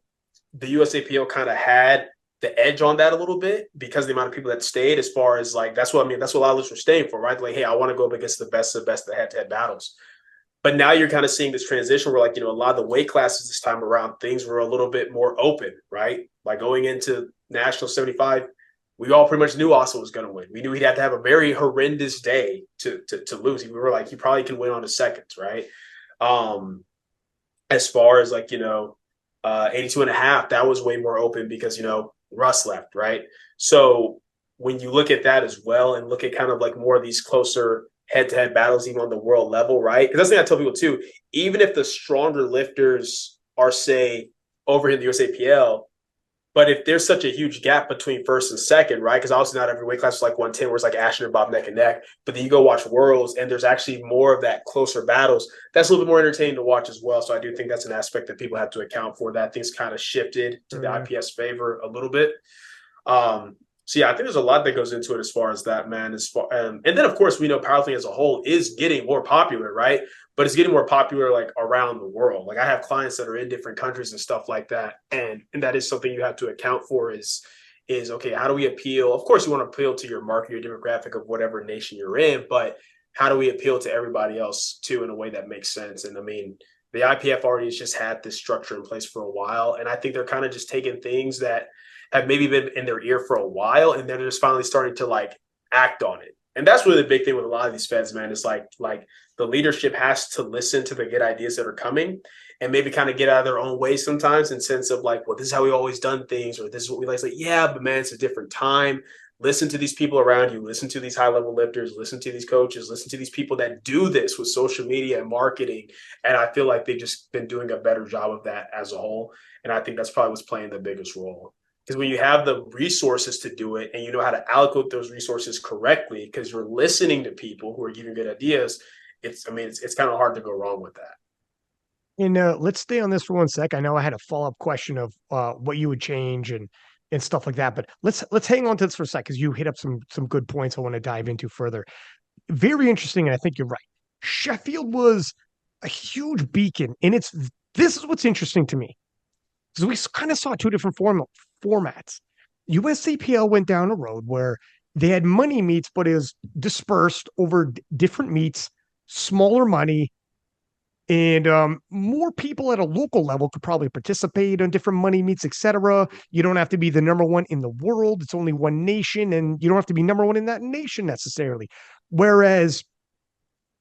the USAPL kind of had the edge on that a little bit because of the amount of people that stayed, as far as like, that's what a lot of lifters were staying for, right? Like, hey, I want to go up against the best of the head-to-head battles. But now you're kind of seeing this transition where like, a lot of the weight classes this time around, things were a little bit more open, right? Like going into National 75, we all pretty much knew Austin was going to win. We knew he'd have to have a very horrendous day to lose. We were like, he probably can win on the seconds, right? As far as like, 82 and a half, that was way more open because, Russ left, right? So when you look at that as well and look at kind of like more of these closer head-to-head battles, even on the world level, right? Because that's the thing I tell people too, even if the stronger lifters are, say, over in the USAPL, But if there's such a huge gap between first and second, right? Because obviously not every weight class is like 110 where it's like Ashton and Bob neck and neck. But then you go watch Worlds and there's actually more of that closer battles. That's a little bit more entertaining to watch as well. So I do think that's an aspect that people have to account for. That thing's kind of shifted to the IPF's favor a little bit. So yeah, I think there's a lot that goes into it as far as that, man. And then of course we know powerlifting as a whole is getting more popular, right? But it's getting more popular like around the world. Like I have clients that are in different countries and stuff like that, and that is something you have to account for. Is okay, how do we appeal? Of course, you want to appeal to your market, your demographic of whatever nation you're in, but how do we appeal to everybody else too in a way that makes sense? And I mean, the IPF already has just had this structure in place for a while, and I think they're kind of just taking things that have maybe been in their ear for a while, and they're just finally starting to like act on it. And that's really the big thing with a lot of these feds, man. Is like the leadership has to listen to the good ideas that are coming and maybe kind of get out of their own way sometimes in sense of like, well, this is how we always done things, or this is what we like. It's like, yeah, but man, it's a different time. Listen to these people around you. Listen to these high-level lifters. Listen to these coaches. Listen to these people that do this with social media and marketing. And I feel like they've just been doing a better job of that as a whole. And I think that's probably what's playing the biggest role. Because when you have the resources to do it and you know how to allocate those resources correctly because you're listening to people who are giving good ideas, it's kind of hard to go wrong with that. And let's stay on this for 1 sec. I know I had a follow-up question of what you would change and stuff like that, but let's hang on to this for a sec because you hit up some good points I want to dive into further. Very interesting, and I think you're right. Sheffield was a huge beacon, and this is what's interesting to me. Because we kind of saw two different formats. USAPL went down a road where they had money meets, but it was dispersed over different meets, smaller money, and more people at a local level could probably participate on different money meets, etc. You don't have to be the number one in the world. It's only one nation, and you don't have to be number one in that nation necessarily. Whereas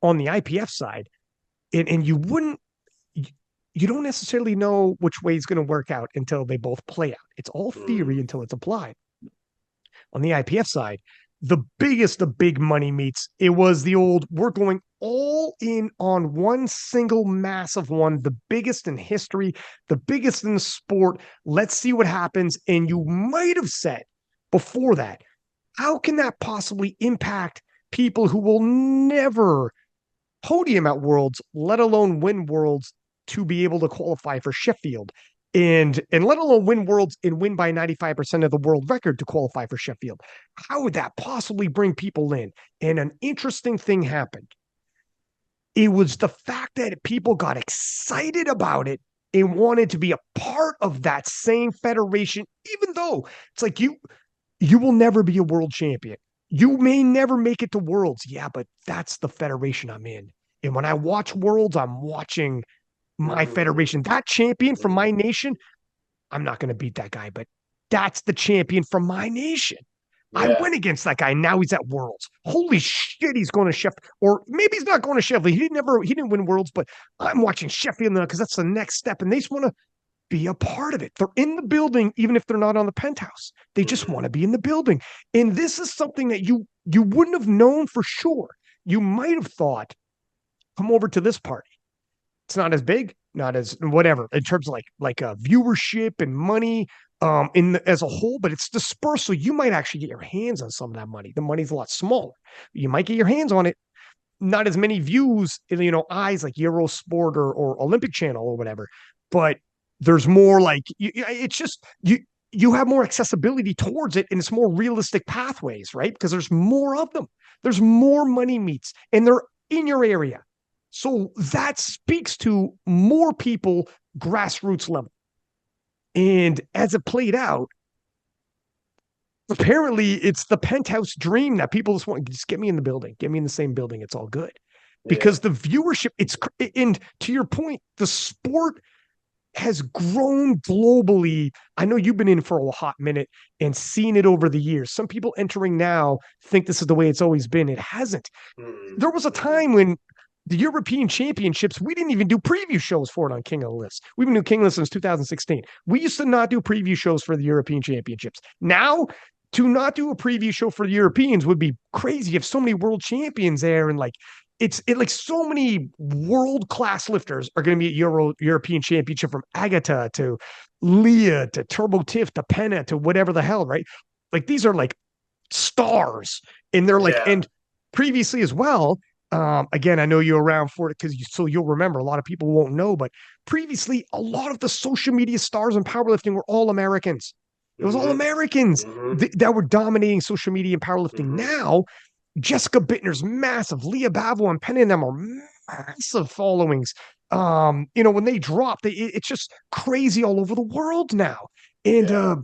on the IPF side, and you don't necessarily know which way it's going to work out until they both play out. It's all theory until it's applied. On the IPF side, the big money meets, it was the old, we're going all in on one single massive one, the biggest in history, the biggest in the sport. Let's see what happens. And you might have said before that, how can that possibly impact people who will never podium at Worlds, let alone win Worlds, to be able to qualify for Sheffield and let alone win Worlds and win by 95% of the world record to qualify for Sheffield? How would that possibly bring people in? And an interesting thing happened. It was the fact that people got excited about it and wanted to be a part of that same federation, even though it's like you will never be a world champion. You may never make it to Worlds. Yeah, but that's the federation I'm in. And when I watch Worlds, I'm watching my federation. That champion from my nation, I'm not going to beat that guy, but that's the champion from my nation. Yeah. I went against that guy. Now he's at Worlds. Holy shit, he's going to Sheffield. Or maybe he's not going to Sheffield. He didn't win Worlds, but I'm watching Sheffield now because that's the next step. And they just want to be a part of it. They're in the building, even if they're not on the penthouse. They just want to be in the building. And this is something that you wouldn't have known for sure. You might have thought, come over to this party. It's not as big, not as whatever in terms of like viewership and money as a whole, but it's dispersed. So you might actually get your hands on some of that money. The money's a lot smaller. You might get your hands on it. Not as many views, eyes like Eurosport or Olympic Channel or whatever, but there's more like it's just you have more accessibility towards it, and it's more realistic pathways, right? Because there's more of them. There's more money meets, and they're in your area. So that speaks to more people grassroots level. And as it played out, apparently it's the penthouse dream that people just get me in the building, get me in the same building. It's all good. Because the viewership, and to your point, the sport has grown globally. I know you've been in for a hot minute and seen it over the years. Some people entering now think this is the way it's always been. It hasn't. There was a time when the European Championships, we didn't even do preview shows for it on King of the Lifts. We've been doing King of the Lifts since 2016. We used to not do preview shows for the European Championships. Now, to not do a preview show for the Europeans would be crazy. You have so many world champions there, and like like so many world-class lifters are going to be at European Championship, from Agata to Leah to Turbo Tiff to Penna to whatever the hell, right? Like these are like stars, and they're like, Yeah. and previously as well. Again, I know you're around for it so you'll remember. A lot of people won't know, but previously, a lot of the social media stars in powerlifting were all Americans. It was all Mm-hmm. Americans Mm-hmm. that were dominating social media and powerlifting. Mm-hmm. Now, Jessica Bittner's massive, Leah Bavo and Penny and them are massive followings. When they drop, it's just crazy all over the world now. And Yeah.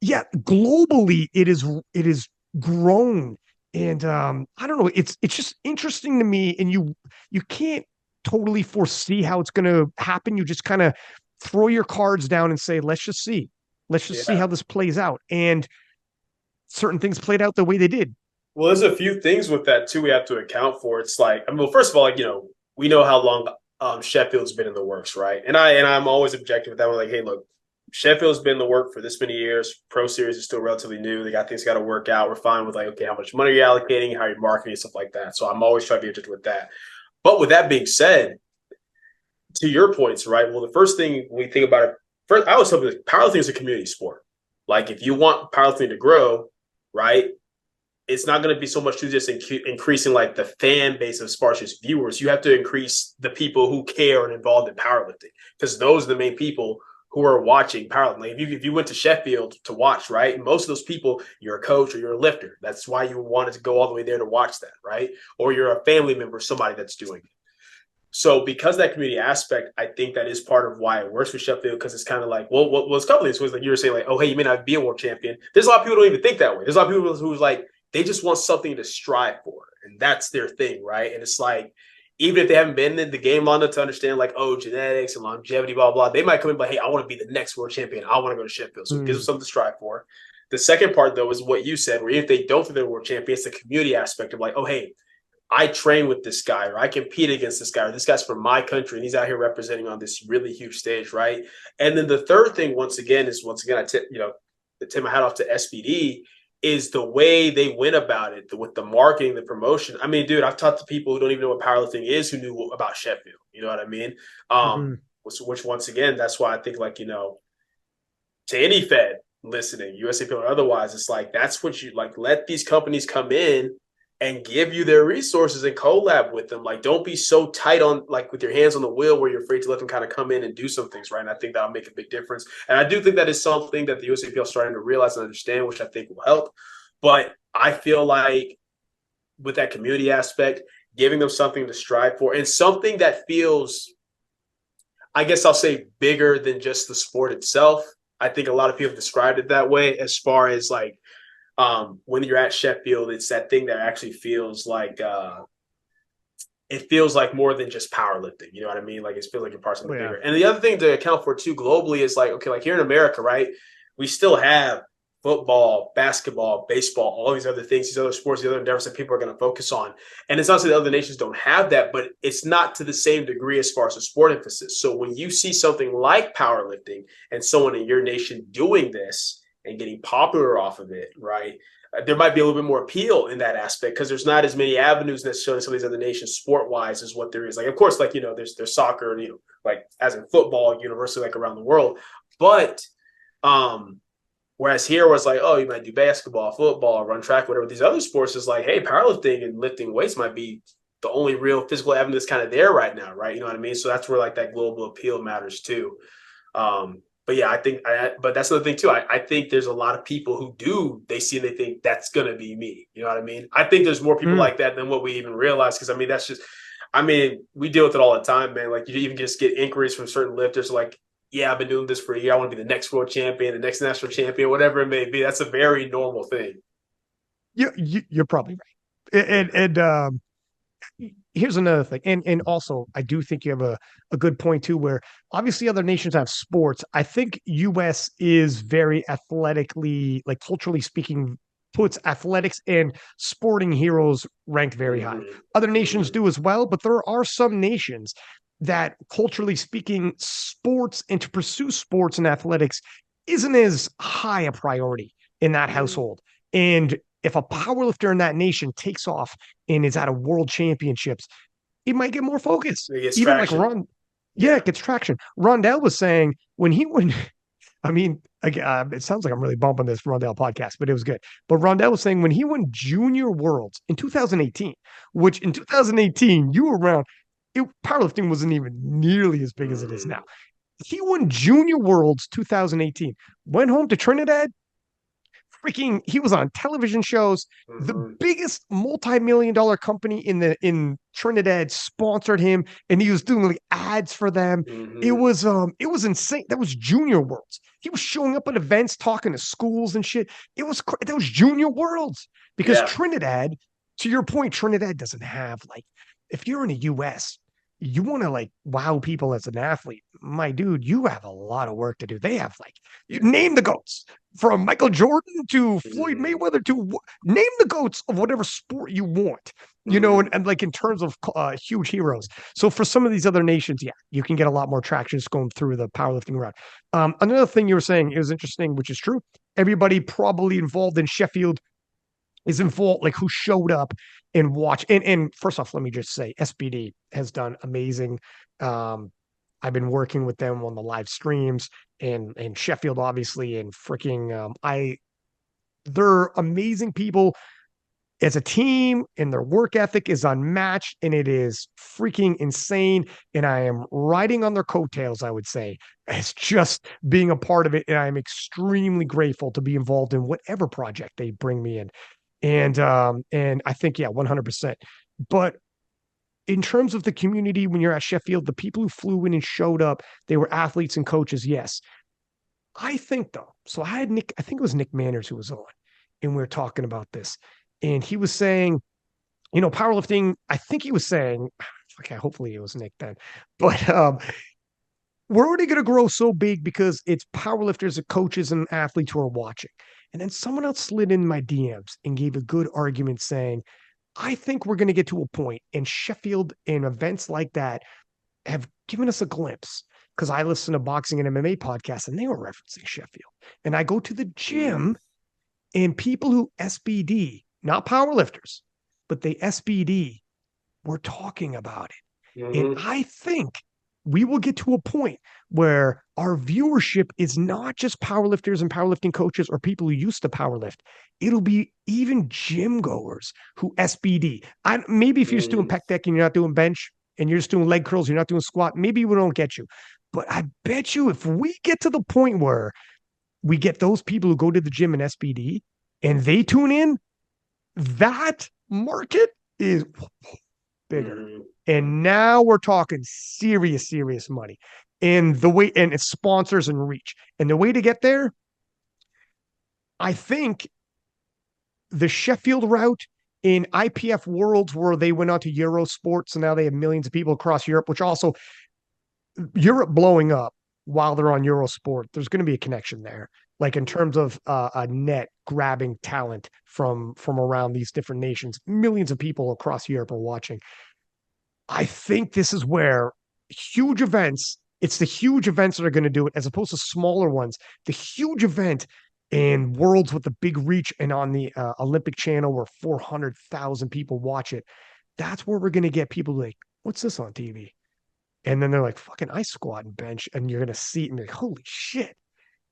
yeah, globally it is grown. And I don't know, it's just interesting to me. And you can't totally foresee how it's gonna happen. You just kind of throw your cards down and say, let's just see. Let's just see Yeah. how this plays out. And certain things played out the way they did. Well, there's a few things with that too we have to account for. It's like, I mean, well, first of all, like, we know how long Sheffield's been in the works, right? And I'm always objective with that. We're like, hey, look, Sheffield's been in the work for this many years. Pro Series is still relatively new. They got things got to work out. We're fine with like, okay, how much money you're allocating, how you're marketing, stuff like that. So I'm always trying to be objective with that. But with that being said, to your points, right? Well, the first thing we think about it, first, I always tell people powerlifting is a community sport. Like, if you want powerlifting to grow, right, it's not going to be so much to just increasing like the fan base of Spartia's viewers. You have to increase the people who care and involved in powerlifting, because those are the main people who are watching powerlifting. Like if you went to Sheffield to watch, right, most of those people, you're a coach or you're a lifter. That's why you wanted to go all the way there to watch that, right? Or you're a family member, somebody that's doing it. So because of that community aspect, I think that is part of why it works for Sheffield, because it's kind of like, well, what's a couple things was like you were saying, like, oh, hey, you may not be a world champion. There's a lot of people who don't even think that way. There's a lot of people who's like, they just want something to strive for, and that's their thing, right? And it's like, even if they haven't been in the game long enough to understand, like, oh, genetics and longevity, blah, blah, they might come in, but hey, I want to be the next world champion. I want to go to Sheffield. So it gives them something to strive for. The second part, though, is what you said, where even if they don't think they're world champion, it's the community aspect of like, oh, hey, I train with this guy, or I compete against this guy, or this guy's from my country, and he's out here representing on this really huge stage, right? And then the third thing, once again, I tip my hat off to SBD, is the way they went about it with the marketing, the promotion. I mean, dude, I've talked to people who don't even know what powerlifting is, who knew about Sheffield. You know what I mean? Mm-hmm. Which once again, that's why I think, like, to any Fed listening, USAPL or otherwise, it's like, that's what you like, let these companies come in and give you their resources and collab with them. Like, don't be so tight on, like, with your hands on the wheel where you're afraid to let them kind of come in and do some things, right? And I think that'll make a big difference. And I do think that is something that the USAPL is starting to realize and understand, which I think will help. But I feel like with that community aspect, giving them something to strive for, and something that feels, I guess I'll say, bigger than just the sport itself. I think a lot of people have described it that way, as far as like, when you're at Sheffield, it's that thing that actually feels like it feels like more than just powerlifting. You know what I mean? Like, it feels like you're part of something bigger. And the other thing to account for too globally is like, okay, like here in America, right? We still have football, basketball, baseball, all these other things, these other sports, the other endeavors that people are going to focus on. And it's not that other nations don't have that, but it's not to the same degree as far as the sport emphasis. So when you see something like powerlifting and someone in your nation doing this and getting popular off of it, right, there might be a little bit more appeal in that aspect, because there's not as many avenues necessarily in some of these other nations sport-wise as what there is. Like, of course, like, there's soccer, like as in football, universally, like around the world. But whereas here was like, oh, you might do basketball, football, run track, whatever. These other sports is like, hey, powerlifting and lifting weights might be the only real physical avenue that's kind of there right now, right? You know what I mean? So that's where like that global appeal matters too. But yeah, but that's another thing too. I think there's a lot of people who they see and they think that's going to be me. You know what I mean? I think there's more people like that than what we even realize. Cause I mean, we deal with it all the time, man. Like, you even just get inquiries from certain lifters like, yeah, I've been doing this for a year. I want to be the next world champion, the next national champion, whatever it may be. That's a very normal thing. You're probably right. And here's another thing. And also, I do think you have a good point too, where obviously other nations have sports. I think US is very athletically, like culturally speaking, puts athletics and sporting heroes ranked very high. Other nations do as well, but there are some nations that, culturally speaking, sports and to pursue sports and athletics isn't as high a priority in that household. And if a powerlifter in that nation takes off and is at a world championships, it might get more focus. It gets Even like traction. it gets traction. Rondell was saying when he went, I mean, it sounds like I'm really bumping this Rondell podcast, but it was good. But Rondell was saying when he won Junior Worlds in 2018, which in 2018 you were around, powerlifting wasn't even nearly as big as it is now. He won Junior Worlds 2018, went home to Trinidad. He was on television shows. The biggest multi-million-dollar company in Trinidad sponsored him, and he was doing like ads for them. It was insane. That was Junior Worlds. He was showing up at events, talking to schools and shit. That was Junior Worlds because Trinidad, to your point, Trinidad doesn't have like, if you're in the US, you want to like wow people as an athlete, my dude, you have a lot of work to do. They have like, you name the goats from Michael Jordan to Floyd Mayweather to name the goats of whatever sport you want, you know, and like in terms of huge heroes. So for some of these other nations, yeah, you can get a lot more traction just going through the powerlifting route. Another thing you were saying is interesting, which is true. Everybody probably involved in Sheffield is involved, like who showed up and watch. And first off, let me just say, SBD has done amazing. I've been working with them on the live streams and Sheffield, obviously, and freaking they're amazing people as a team, and their work ethic is unmatched, and it is freaking insane. And I am riding on their coattails, I would say. It's just being a part of it, and I'm extremely grateful to be involved in whatever project they bring me in. And I think, yeah, 100%. But in terms of the community, when you're at Sheffield, the people who flew in and showed up, they were athletes and coaches. Yes. I think though, so I had Nick, I think it was Nick Manners who was on, and we were talking about this, and he was saying, you know, powerlifting, I think he was saying, okay, hopefully it was Nick then, but we're already going to grow so big because it's powerlifters and coaches and athletes who are watching. And then someone else slid in my DMs and gave a good argument saying, I think we're going to get to a point, and Sheffield and events like that have given us a glimpse, because I listen to boxing and MMA podcasts and they were referencing Sheffield. And I go to the gym and people who SBD, not powerlifters, but they SBD, were talking about it. And I think we will get to a point where our viewership is not just powerlifters and powerlifting coaches or people who used to powerlift. It'll be even gym goers who SBD. Maybe if you're just doing pec deck and you're not doing bench and you're just doing leg curls, you're not doing squat, maybe we don't get you. But I bet you if we get to the point where we get those people who go to the gym and SBD and they tune in, that market is bigger. And now we're talking serious money. And the way, and it's sponsors and reach. And the way to get there, I think the Sheffield route in IPF Worlds, where they went on to Euro Sports, and now they have millions of people across Europe, which also Europe blowing up while they're on Eurosport, there's going to be a connection there. Like in terms of a net grabbing talent from around these different nations, millions of people across Europe are watching. I think this is where huge events, it's the huge events that are going to do it as opposed to smaller ones. The huge event and worlds with the big reach and on the Olympic channel where 400,000 people watch it. That's where we're going to get people like, what's this on TV? And then they're like, fucking ice squat and bench. And you're going to see it and be like, holy shit.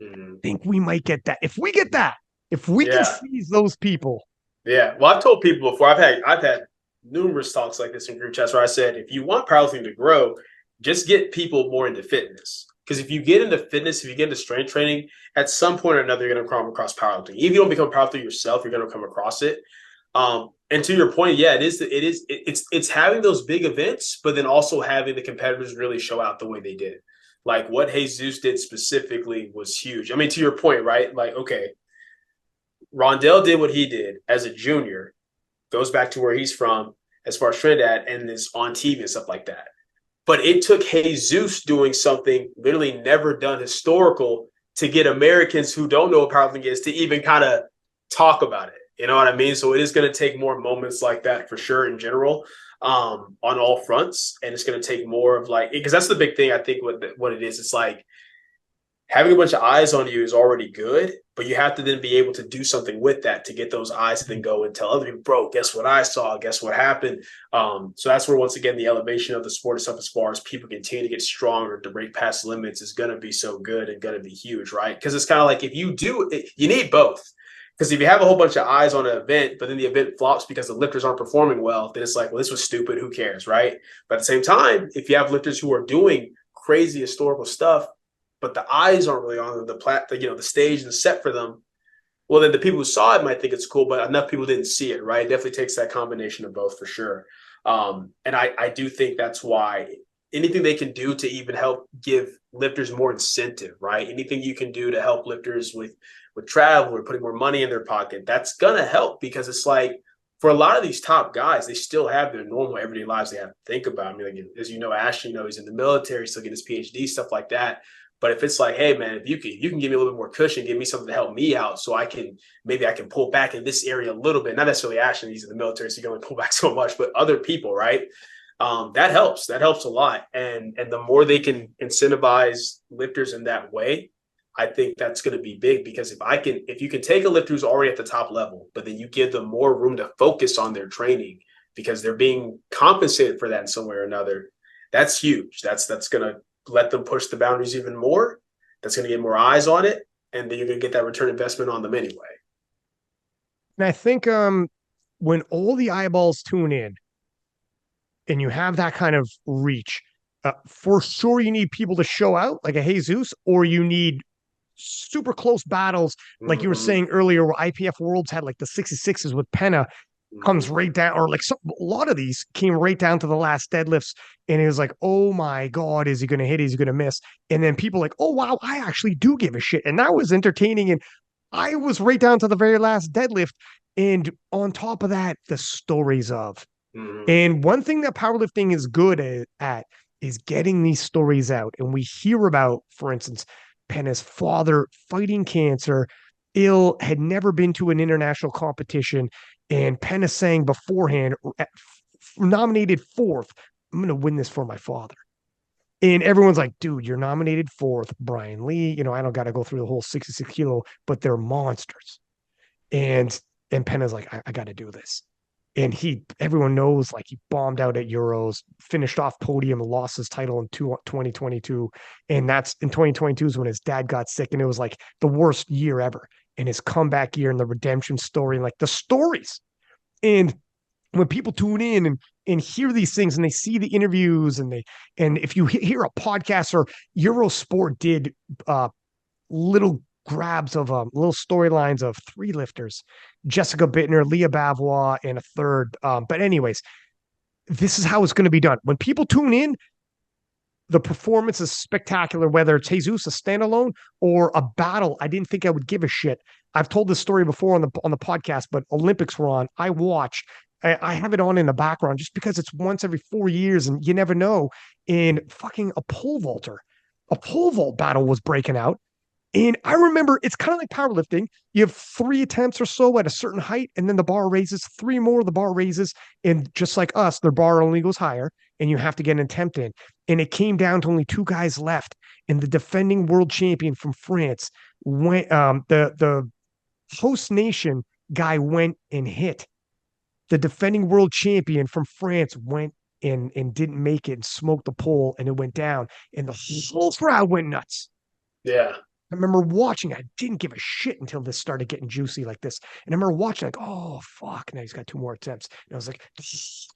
I think we might get that. If we get that, if we can seize those people. Yeah. Well, I've told people before, I've had numerous talks like this in group chats where I said, if you want powerlifting to grow, just get people more into fitness. Because if you get into fitness, if you get into strength training, at some point or another, you're going to come across powerlifting. Even if you don't become a powerlifter yourself, you're going to come across it. And to your point, yeah, it's having those big events, but then also having the competitors really show out the way they did. Like what Jesus did specifically was huge. I mean, to your point, right? Like, okay, Rondell did what he did as a junior, goes back to where he's from as far as Trinidad, and is on TV and stuff like that. But it took Jesus doing something literally never done historical to get Americans who don't know what powerlifting is to even kind of talk about it. You know what I mean? So it is going to take more moments like that for sure in general, on all fronts. And it's going to take more of like, because that's the big thing, I think, what it is. It's like having a bunch of eyes on you is already good, but you have to then be able to do something with that to get those eyes to then go and tell other people, bro, guess what I saw? Guess what happened? So that's where, once again, the elevation of the sport itself, as far as people continue to get stronger to break past limits, is going to be so good and going to be huge, right? Because it's kind of like, if you do it, you need both. Because if you have a whole bunch of eyes on an event, but then the event flops because the lifters aren't performing well, then it's like, well, this was stupid. Who cares, right? But at the same time, if you have lifters who are doing crazy historical stuff, but the eyes aren't really on the stage and set for them, well, then the people who saw it might think it's cool, but enough people didn't see it, right? It definitely takes that combination of both, for sure. And I do think that's why anything they can do to even help give lifters more incentive, right? Anything you can do to help lifters with travel or putting more money in their pocket, that's going to help, because it's like, for a lot of these top guys, they still have their normal everyday lives they have to think about. I mean, like, as you know, Ashton, he's in the military, still getting his PhD, stuff like that. But if it's like, hey, man, if you can give me a little bit more cushion, give me something to help me out, so I can pull back in this area a little bit. Not necessarily Ashton, he's in the military, so he can only pull back so much, but other people, right? That helps. That helps a lot. And the more they can incentivize lifters in that way, I think that's going to be big, because if you can take a lifter who's already at the top level, but then you give them more room to focus on their training because they're being compensated for that in some way or another, that's huge. That's going to let them push the boundaries even more. That's going to get more eyes on it, and then you're going to get that return investment on them anyway. And I think when all the eyeballs tune in and you have that kind of reach, for sure you need people to show out like a Jesus, or you need super close battles, like you were saying earlier, where IPF Worlds had like the 66s with Penna, comes right down, or like a lot of these came right down to the last deadlifts, and it was like, oh my God, is he going to hit? Is he going to miss? And then people like, oh wow, I actually do give a shit, and that was entertaining. And I was right down to the very last deadlift, and on top of that, the stories of. And one thing that powerlifting is good at is getting these stories out. And we hear about, for instance, Penna's father fighting cancer, ill, had never been to an international competition. And Penna saying beforehand, nominated fourth, I'm going to win this for my father. And everyone's like, dude, you're nominated fourth, Brian Lee. I don't got to go through the whole 66 kilo, but they're monsters. And Penna's like, I got to do this. And everyone knows, like, he bombed out at Euros, finished off podium, and lost his title in 2022. And that's in 2022 is when his dad got sick, and it was like the worst year ever. And his comeback year and the redemption story, and like the stories. And when people tune in and hear these things and they see the interviews, and if you hear a podcast, or Eurosport did little grabs of little storylines of three lifters, Jessica Bittner, Leah Bavois, and a third. But anyways, this is how it's going to be done. When people tune in, the performance is spectacular, whether it's Jesus, a standalone, or a battle. I didn't think I would give a shit. I've told this story before on the podcast, but Olympics were on. I watched. I have it on in the background just because it's once every 4 years, and you never know. And fucking a pole vault battle was breaking out. And I remember, it's kind of like powerlifting. You have 3 attempts or so at a certain height, and then the bar raises, 3 more, the bar raises. And just like us, their bar only goes higher, and you have to get an attempt in. And it came down to only 2 guys left. And the defending world champion from France went, the host nation guy went and hit. The defending world champion from France went and didn't make it, and smoked the pole, and it went down. And the whole crowd went nuts. Yeah. I remember watching. I didn't give a shit until this started getting juicy like this. And I remember watching, like, oh, fuck, now he's got 2 more attempts. And I was like, the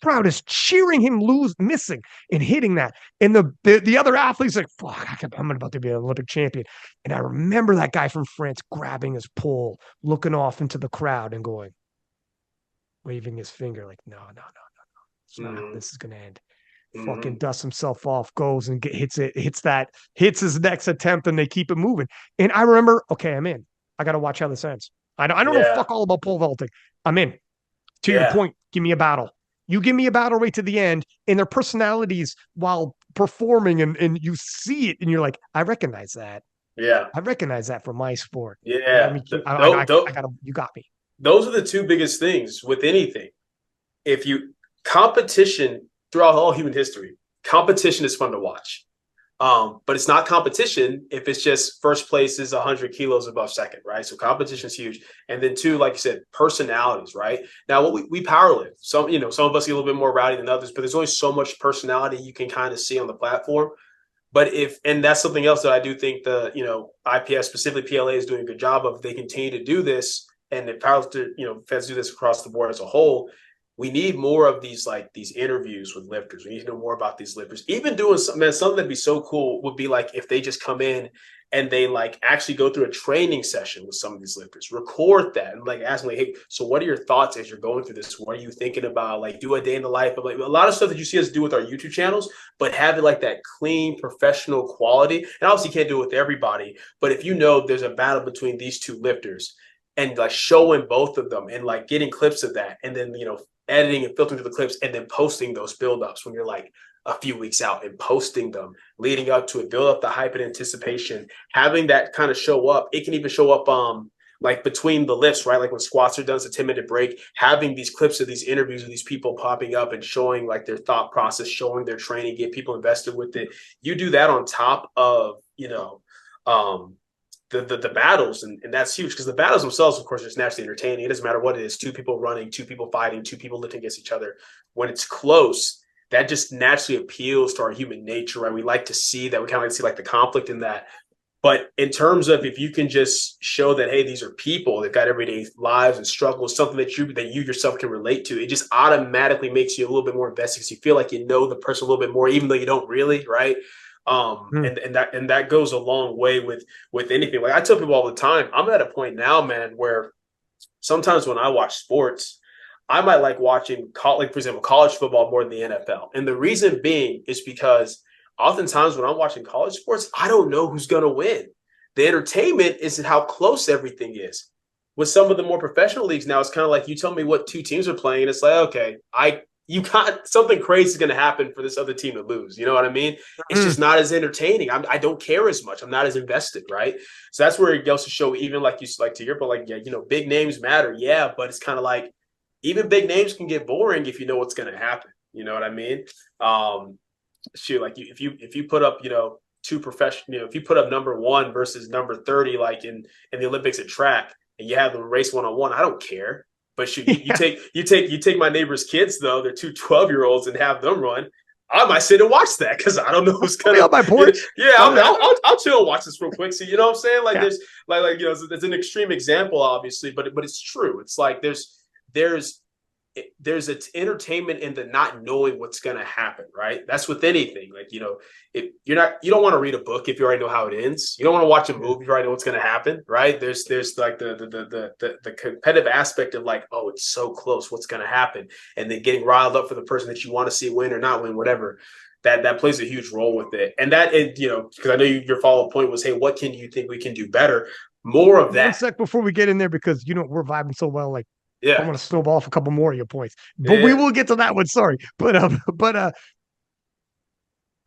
crowd is cheering him missing and hitting that. And the other athletes like, fuck, I'm about to be an Olympic champion. And I remember that guy from France grabbing his pole, looking off into the crowd and going, waving his finger like, no. It's not how this is going to end. Fucking dusts himself off, goes and hits his next attempt, and they keep it moving. And I remember, okay, I'm in. I got to watch how this ends. I don't know fuck all about pole vaulting. I'm in. To your point, give me a battle. You give me a battle right to the end, and their personalities while performing, and you see it, and you're like, I recognize that. Yeah. I recognize that from my sport. Yeah. You got me. Those are the 2 biggest things with anything. Competition throughout all human history, competition is fun to watch. But it's not competition if it's just first place is 100 kilos above second, right? So competition is huge. And then two, like you said, personalities, right? Now, what we power lift. Some of us get a little bit more rowdy than others, but there's only so much personality you can kind of see on the platform. But and that's something else that I do think the, IPF, specifically PLA, is doing a good job of. They continue to do this, and if powerlifters, feds do this across the board as a whole. We need more of these interviews with lifters. We need to know more about these lifters. Even doing something that'd be so cool would be like if they just come in and they actually go through a training session with some of these lifters, record that and ask them hey, so what are your thoughts as you're going through this? What are you thinking about? Do a day in the life of a lot of stuff that you see us do with our YouTube channels, but have it that clean, professional quality. And obviously you can't do it with everybody, but if there's a battle between these two lifters and showing both of them and getting clips of that, and then editing and filtering through the clips and then posting those buildups when you're a few weeks out and posting them leading up to it, build up the hype and anticipation, having that kind of show up. It can even show up between the lifts, right? When squats are done, it's a 10-minute break, having these clips of these interviews of these people popping up and showing their thought process, showing their training, get people invested with it. You do that on top of, the battles, and that's huge because the battles themselves, of course, are just naturally entertaining. It doesn't matter what it is, two people running, two people fighting, two people lifting against each other. When it's close, that just naturally appeals to our human nature, right? We like to see that. We kind of like to see the conflict in that. But in terms of if you can just show that, hey, these are people that got everyday lives and struggles, something that you yourself can relate to, it just automatically makes you a little bit more invested because you feel like you know the person a little bit more, even though you don't really, right? And that goes a long way with anything. I tell people all the time, I'm at a point now, man, where sometimes when I watch sports, I might like watching, for example, college football more than the NFL. And the reason being is because oftentimes when I'm watching college sports, I don't know who's going to win. The entertainment is how close everything is. With some of the more professional leagues now, it's kind of you tell me what two teams are playing, and it's okay, you got something crazy is going to happen for this other team to lose. You know what I mean? It's just not as entertaining. I don't care as much. I'm not as invested, right? So that's where it goes to show, even to your point, big names matter. Yeah, but it's kind of even big names can get boring if you know what's going to happen. You know what I mean? If you put up, two professional, if you put up number 1 versus number 30, in the Olympics at track, and you have them race one-on-one, I don't care. But shoot, you take my neighbor's kids though, they're two 12-year-olds, and have them run. I might sit and watch that because I don't know who's gonna. My porch. Yeah, I'll chill and watch this real quick. So you know what I'm saying? There's an extreme example, obviously, but it's true. It's there's an entertainment in the not knowing what's going to happen, right? That's with anything. If you don't want to read a book if you already know how it ends. You don't want to watch a movie if you already know what's going to happen, right? There's the competitive aspect of oh, it's so close, what's going to happen, and then getting riled up for the person that you want to see win or not win, whatever. That plays a huge role with it, and because I know your follow-up point was, hey, what can you think we can do better? More of that. 1 sec before we get in there, because we're vibing so well, yeah, I want to snowball off a couple more of your points, but we will get to that one. Sorry, but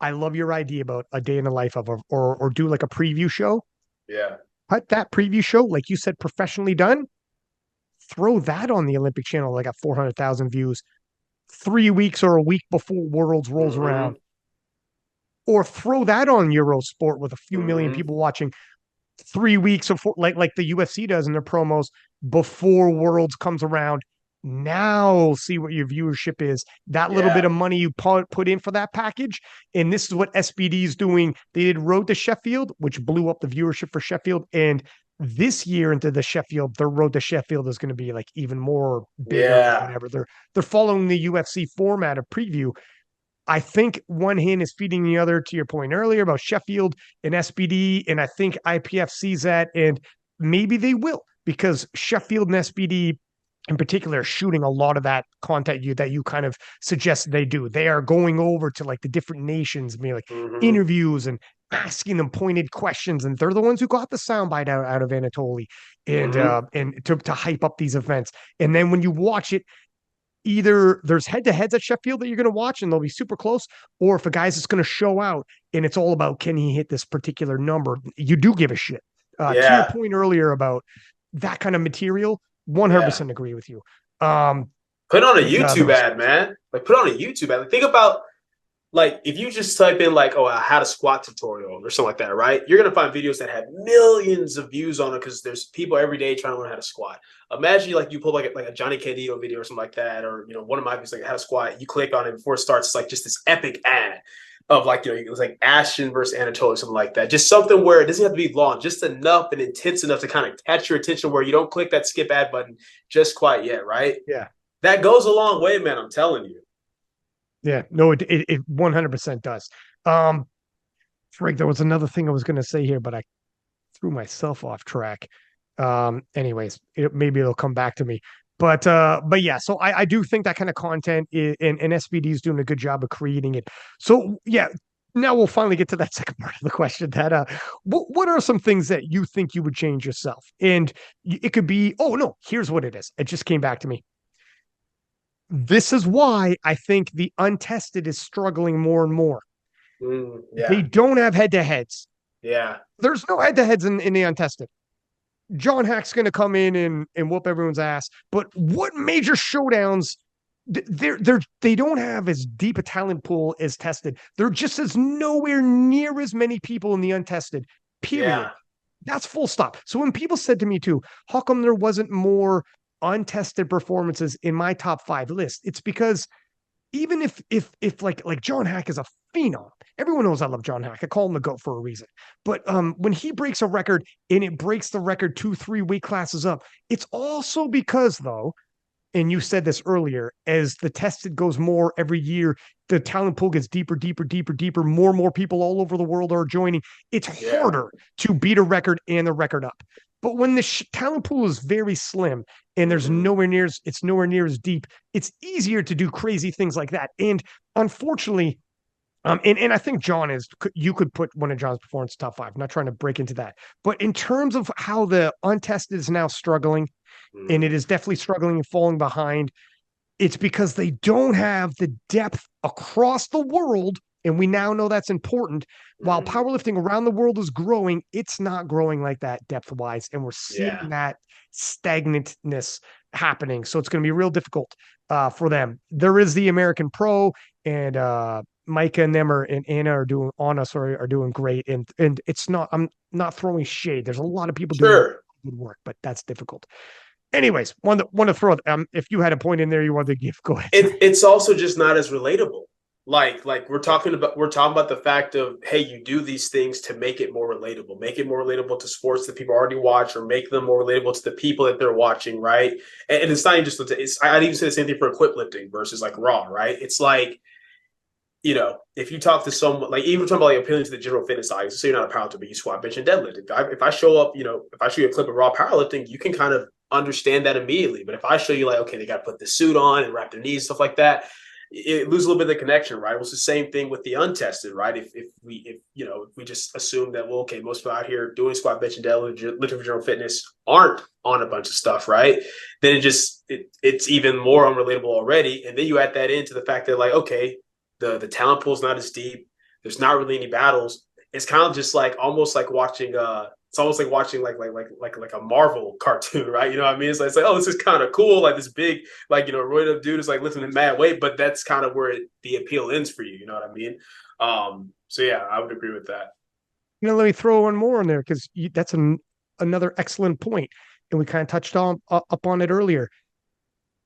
I love your idea about a day in the life of or do a preview show. Yeah, put that preview show, like you said, professionally done. Throw that on the Olympic channel. Got 400,000 views 3 weeks or a week before Worlds rolls around, or throw that on Eurosport with a few million people watching 3 weeks before, like the UFC does in their promos before Worlds comes around. Now see what your viewership is. That little bit of money you put in for that package. And this is what SBD is doing. They did Road to Sheffield, which blew up the viewership for Sheffield. And this year into the Sheffield, their Road to Sheffield is going to be even more bigger than whatever. They're following the UFC format of preview. I think one hand is feeding the other, to your point earlier about Sheffield and SBD. And I think IPF sees that, and maybe they will, because Sheffield and SBD in particular are shooting a lot of that content that you kind of suggest they do. They are going over to the different nations, interviews and asking them pointed questions. And they're the ones who got the soundbite out of Anatoli and to hype up these events. And then when you watch it, either there's head-to-heads at Sheffield that you're going to watch and they'll be super close, or if a guy's just going to show out and it's all about, can he hit this particular number? You do give a shit. To your point earlier about that kind of material, 100% agree with you. Put on a YouTube ad, man. Put on a YouTube ad. Think about like if you just type in like, oh, how to squat tutorial or something like that, right? You're gonna find videos that have millions of views on it because there's people every day trying to learn how to squat. Imagine like you pull like a Johnny Candido video or something like that, or one of my videos like how to squat. You click on it before it starts, it's like just this epic ad of like it was like Ashton versus Anatoli or something like that. Just something where it doesn't have to be long, just enough and intense enough to kind of catch your attention where you don't click that skip ad button just quite yet, right? Yeah. That goes a long way, man. I'm telling you. Yeah. No, it 100% does. Frank, there was another thing I was going to say here, but I threw myself off track. Anyways, maybe it'll come back to me. But yeah, so I do think that kind of content and SBD is doing a good job of creating it. So yeah, now we'll finally get to that second part of the question. That what are some things that you think you would change yourself? And it could be, oh no, here's what it is. It just came back to me. This is why I think the untested is struggling more and more. They Yeah. don't have head to heads. Yeah. There's no head to heads in the untested. John Hack's going to come in and whoop everyone's ass. But what major showdowns? They don't have as deep a talent pool as tested. They're just as nowhere near as many people in the untested. Period. Yeah. That's full stop. So when people said to me too, how come there wasn't more untested performances in my top 5 list? It's because even if like John Hack is a phenom. Everyone knows I love John Hack. I call him the GOAT for a reason. But when he breaks a record and it breaks the record 2-3 weight classes up, it's also because though, and you said this earlier, as the tested goes more every year, the talent pool gets deeper, deeper, deeper, deeper. More and more people all over the world are joining. It's harder to beat a record and the record up. But when the talent pool is very slim and there's it's nowhere near as deep, it's easier to do crazy things like that. And unfortunately, and I think you could put one of John's performance top 5. I'm not trying to break into that. But in terms of how the untested is now struggling, and it is definitely struggling and falling behind, it's because they don't have the depth across the world. And we now know that's important. While powerlifting around the world is growing, it's not growing like that depth-wise. And we're seeing that stagnantness happening. So it's going to be real difficult for them. There is the American Pro, and Micah and them and Anna are doing great. And it's not, I'm not throwing shade. There's a lot of people doing good work, but that's difficult. Anyways, want to throw if you had a point in there you wanted to give, go ahead. It's also just not as relatable. Like we're talking about the fact of, hey, you do these things to make it more relatable to sports that people already watch, or make them more relatable to the people that they're watching, right? And it's not even just I'd even say the same thing for equip lifting versus like raw, right? It's like, if you talk to someone, like even talking about like appealing to the general fitness audience, so you're not a powerlifter, but you squat, bench, and deadlift. If I show up, if I show you a clip of raw powerlifting, you can kind of understand that immediately. But if I show you like, okay, they got to put the suit on and wrap their knees, stuff like that, it loses a little bit of the connection, right? Well, it's the same thing with the untested, right? If we just assume that, well, okay, most people out here doing squat, bench, and deadlift, lifting for general fitness aren't on a bunch of stuff, right? Then it's even more unrelatable already. And then you add that into the fact that like, okay, the talent pool is not as deep. There's not really any battles. It's kind of just like almost like watching it's almost like watching like a Marvel cartoon, right? You know what I mean? It's like oh, this is kind of cool, like this big, like roided up dude is like lifting a mad weight, but that's kind of where the appeal ends for you. You know what I mean? So yeah, I would agree with that. Let me throw one more in there because that's another excellent point, and we kind of touched on up on it earlier.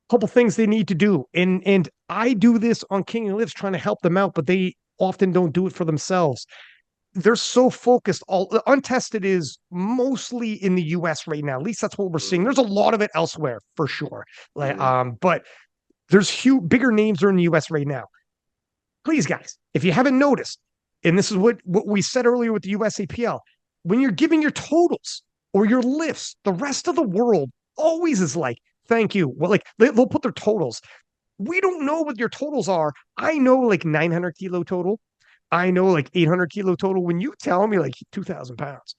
Couple things they need to do, and I do this on King of Lifts trying to help them out, but they often don't do it for themselves. They're so focused. All untested is mostly in the US right now. At least that's what we're seeing. There's a lot of it elsewhere for sure. But there's bigger names are in the US right now. Please, guys, if you haven't noticed, and this is what we said earlier with the USAPL, when you're giving your totals or your lifts, the rest of the world always is like, thank you. Well, like they'll put their totals. We don't know what your totals are. I know like 900 kilo total. I know like 800 kilo total. When you tell me like 2,000 pounds,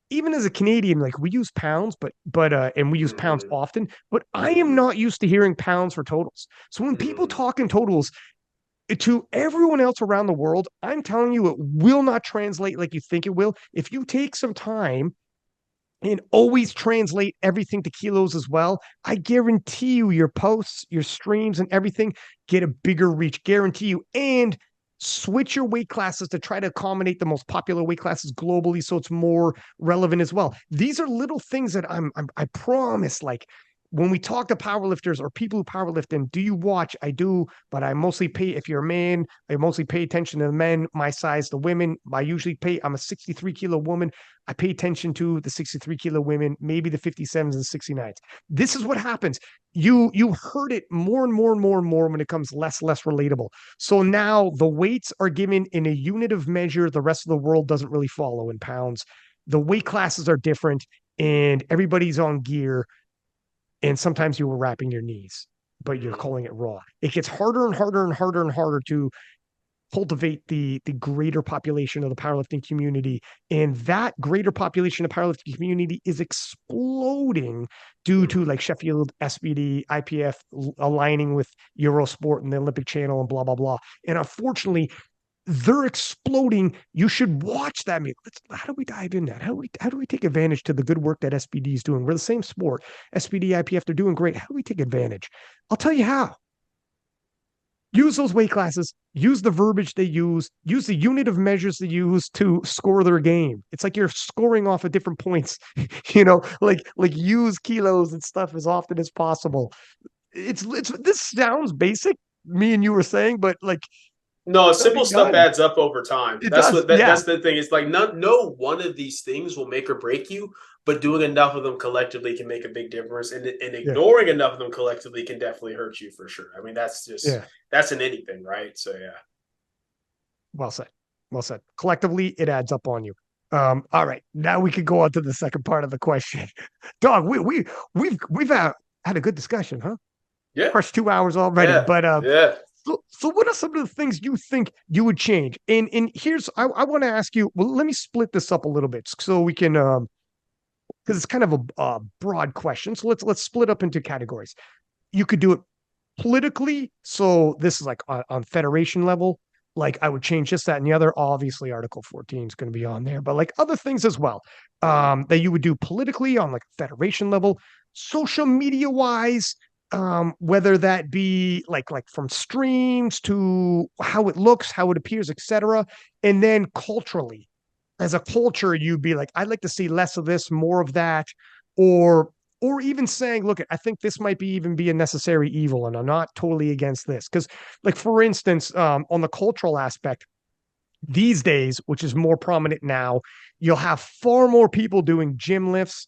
even as a Canadian, like we use pounds, and we use pounds often, but I am not used to hearing pounds for totals. So when people talk in totals to everyone else around the world, I'm telling you, it will not translate like you think it will. If you take some time and always translate everything to kilos as well, I guarantee you your posts, your streams, and everything get a bigger reach. Guarantee you. And switch your weight classes to try to accommodate the most popular weight classes globally so it's more relevant as well. These are little things that I promise, like when we talk to powerlifters or people who powerlift, and do you watch? I do, but I mostly pay, if you're a man, I mostly pay attention to the men, my size, the women. I'm a 63 kilo woman. I pay attention to the 63 kilo women, maybe the 57s and 69s. This is what happens. You heard it more and more and more and more when it comes less relatable. So now the weights are given in a unit of measure the rest of the world doesn't really follow, in pounds. The weight classes are different and everybody's on gear. And sometimes you were wrapping your knees, but you're calling it raw. It gets harder and harder and harder and harder to cultivate the greater population of the powerlifting community. And that greater population of powerlifting community is exploding due to like Sheffield, SBD, IPF aligning with Eurosport and the Olympic Channel and blah, blah, blah. And unfortunately, they're exploding. You should watch that. How do we dive in that? How do we take advantage to the good work that SBD is doing? We're the same sport. SBD, IPF, they're doing great. How do we take advantage? I'll tell you how. Use those weight classes, use the verbiage they use the unit of measures they use to score their game. It's like you're scoring off at different points, like use kilos and stuff as often as possible. It's this sounds basic, me and you were saying, but like, no, simple stuff adds up over time. It does. That's the thing. It's like no one of these things will make or break you, but doing enough of them collectively can make a big difference. And ignoring enough of them collectively can definitely hurt you for sure. I mean, that's in anything, right? So yeah. Well said. Well said. Collectively, it adds up on you. All right. Now we could go on to the second part of the question. Dog, we've had a good discussion, huh? Yeah. First 2 hours already. Yeah. But yeah. So what are some of the things you think you would change? And here's I want to ask you, well, let me split this up a little bit so we can because it's kind of a broad question. So let's split up into categories. You could do it politically. So this is like on federation level. Like I would change this, that, and the other. Obviously, Article 14 is going to be on there, but like other things as well that you would do politically on like federation level, social media wise, whether that be like from streams to how it looks, how it appears, etc. And then culturally, as a culture, you'd be like, I'd like to see less of this, more of that, or even saying, look, I think this might even be a necessary evil, and I'm not totally against this. Because, like, for instance, on the cultural aspect, these days, which is more prominent now, you'll have far more people doing gym lifts,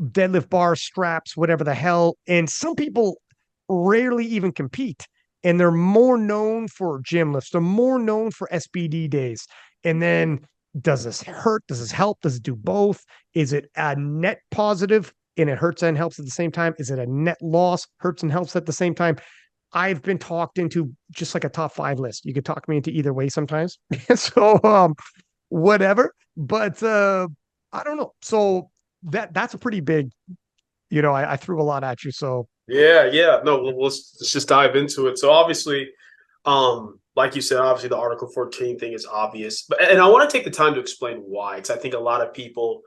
deadlift bars, straps, whatever the hell. And some people rarely even compete. And they're more known for gym lifts. They're more known for SBD days. And then does this hurt? Does this help? Does it do both? Is it a net positive and it hurts and helps at the same time? Is it a net loss, hurts and helps at the same time? I've been talked into just like a top 5 list. You could talk me into either way sometimes. So whatever. But I don't know. So that's a pretty big, I threw a lot at you. So yeah. No, let's just dive into it. So obviously, like you said, obviously the Article 14 thing is obvious, and I want to take the time to explain why, because I think a lot of people,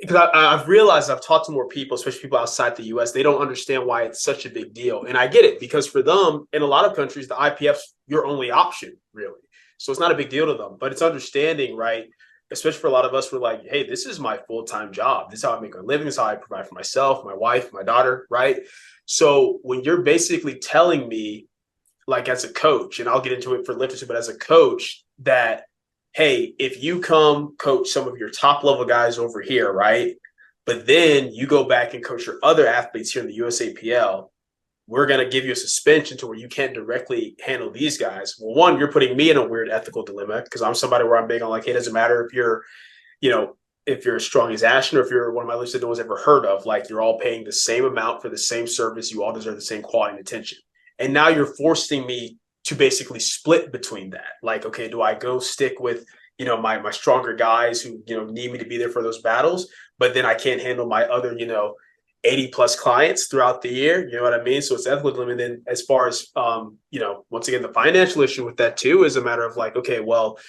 because I've realized I've talked to more people, especially people outside the US, they don't understand why it's such a big deal. And I get it, because for them, in a lot of countries, the IPF's your only option, really. So it's not a big deal to them, but it's understanding, right? Especially for a lot of us, we're like, hey, this is my full-time job. This is how I make a living. This is how I provide for myself, my wife, my daughter, right? So when you're basically telling me, like as a coach, and I'll get into it for lifters, but as a coach, that, hey, if you come coach some of your top level guys over here, right? But then you go back and coach your other athletes here in the USAPL, we're going to give you a suspension to where you can't directly handle these guys. Well, one, you're putting me in a weird ethical dilemma, because I'm somebody where I'm big on like, hey, it doesn't matter if you're, if you're as strong as Ashton, or if you're one of my listeners that no one's ever heard of, like you're all paying the same amount for the same service. You all deserve the same quality and attention. And now you're forcing me to basically split between that. Like, okay, do I go stick with, my stronger guys who, need me to be there for those battles, but then I can't handle my other, 80 plus clients throughout the year, you know what I mean? So it's ethical dilemma. And then as far as, once again, the financial issue with that too is a matter of like, okay, well,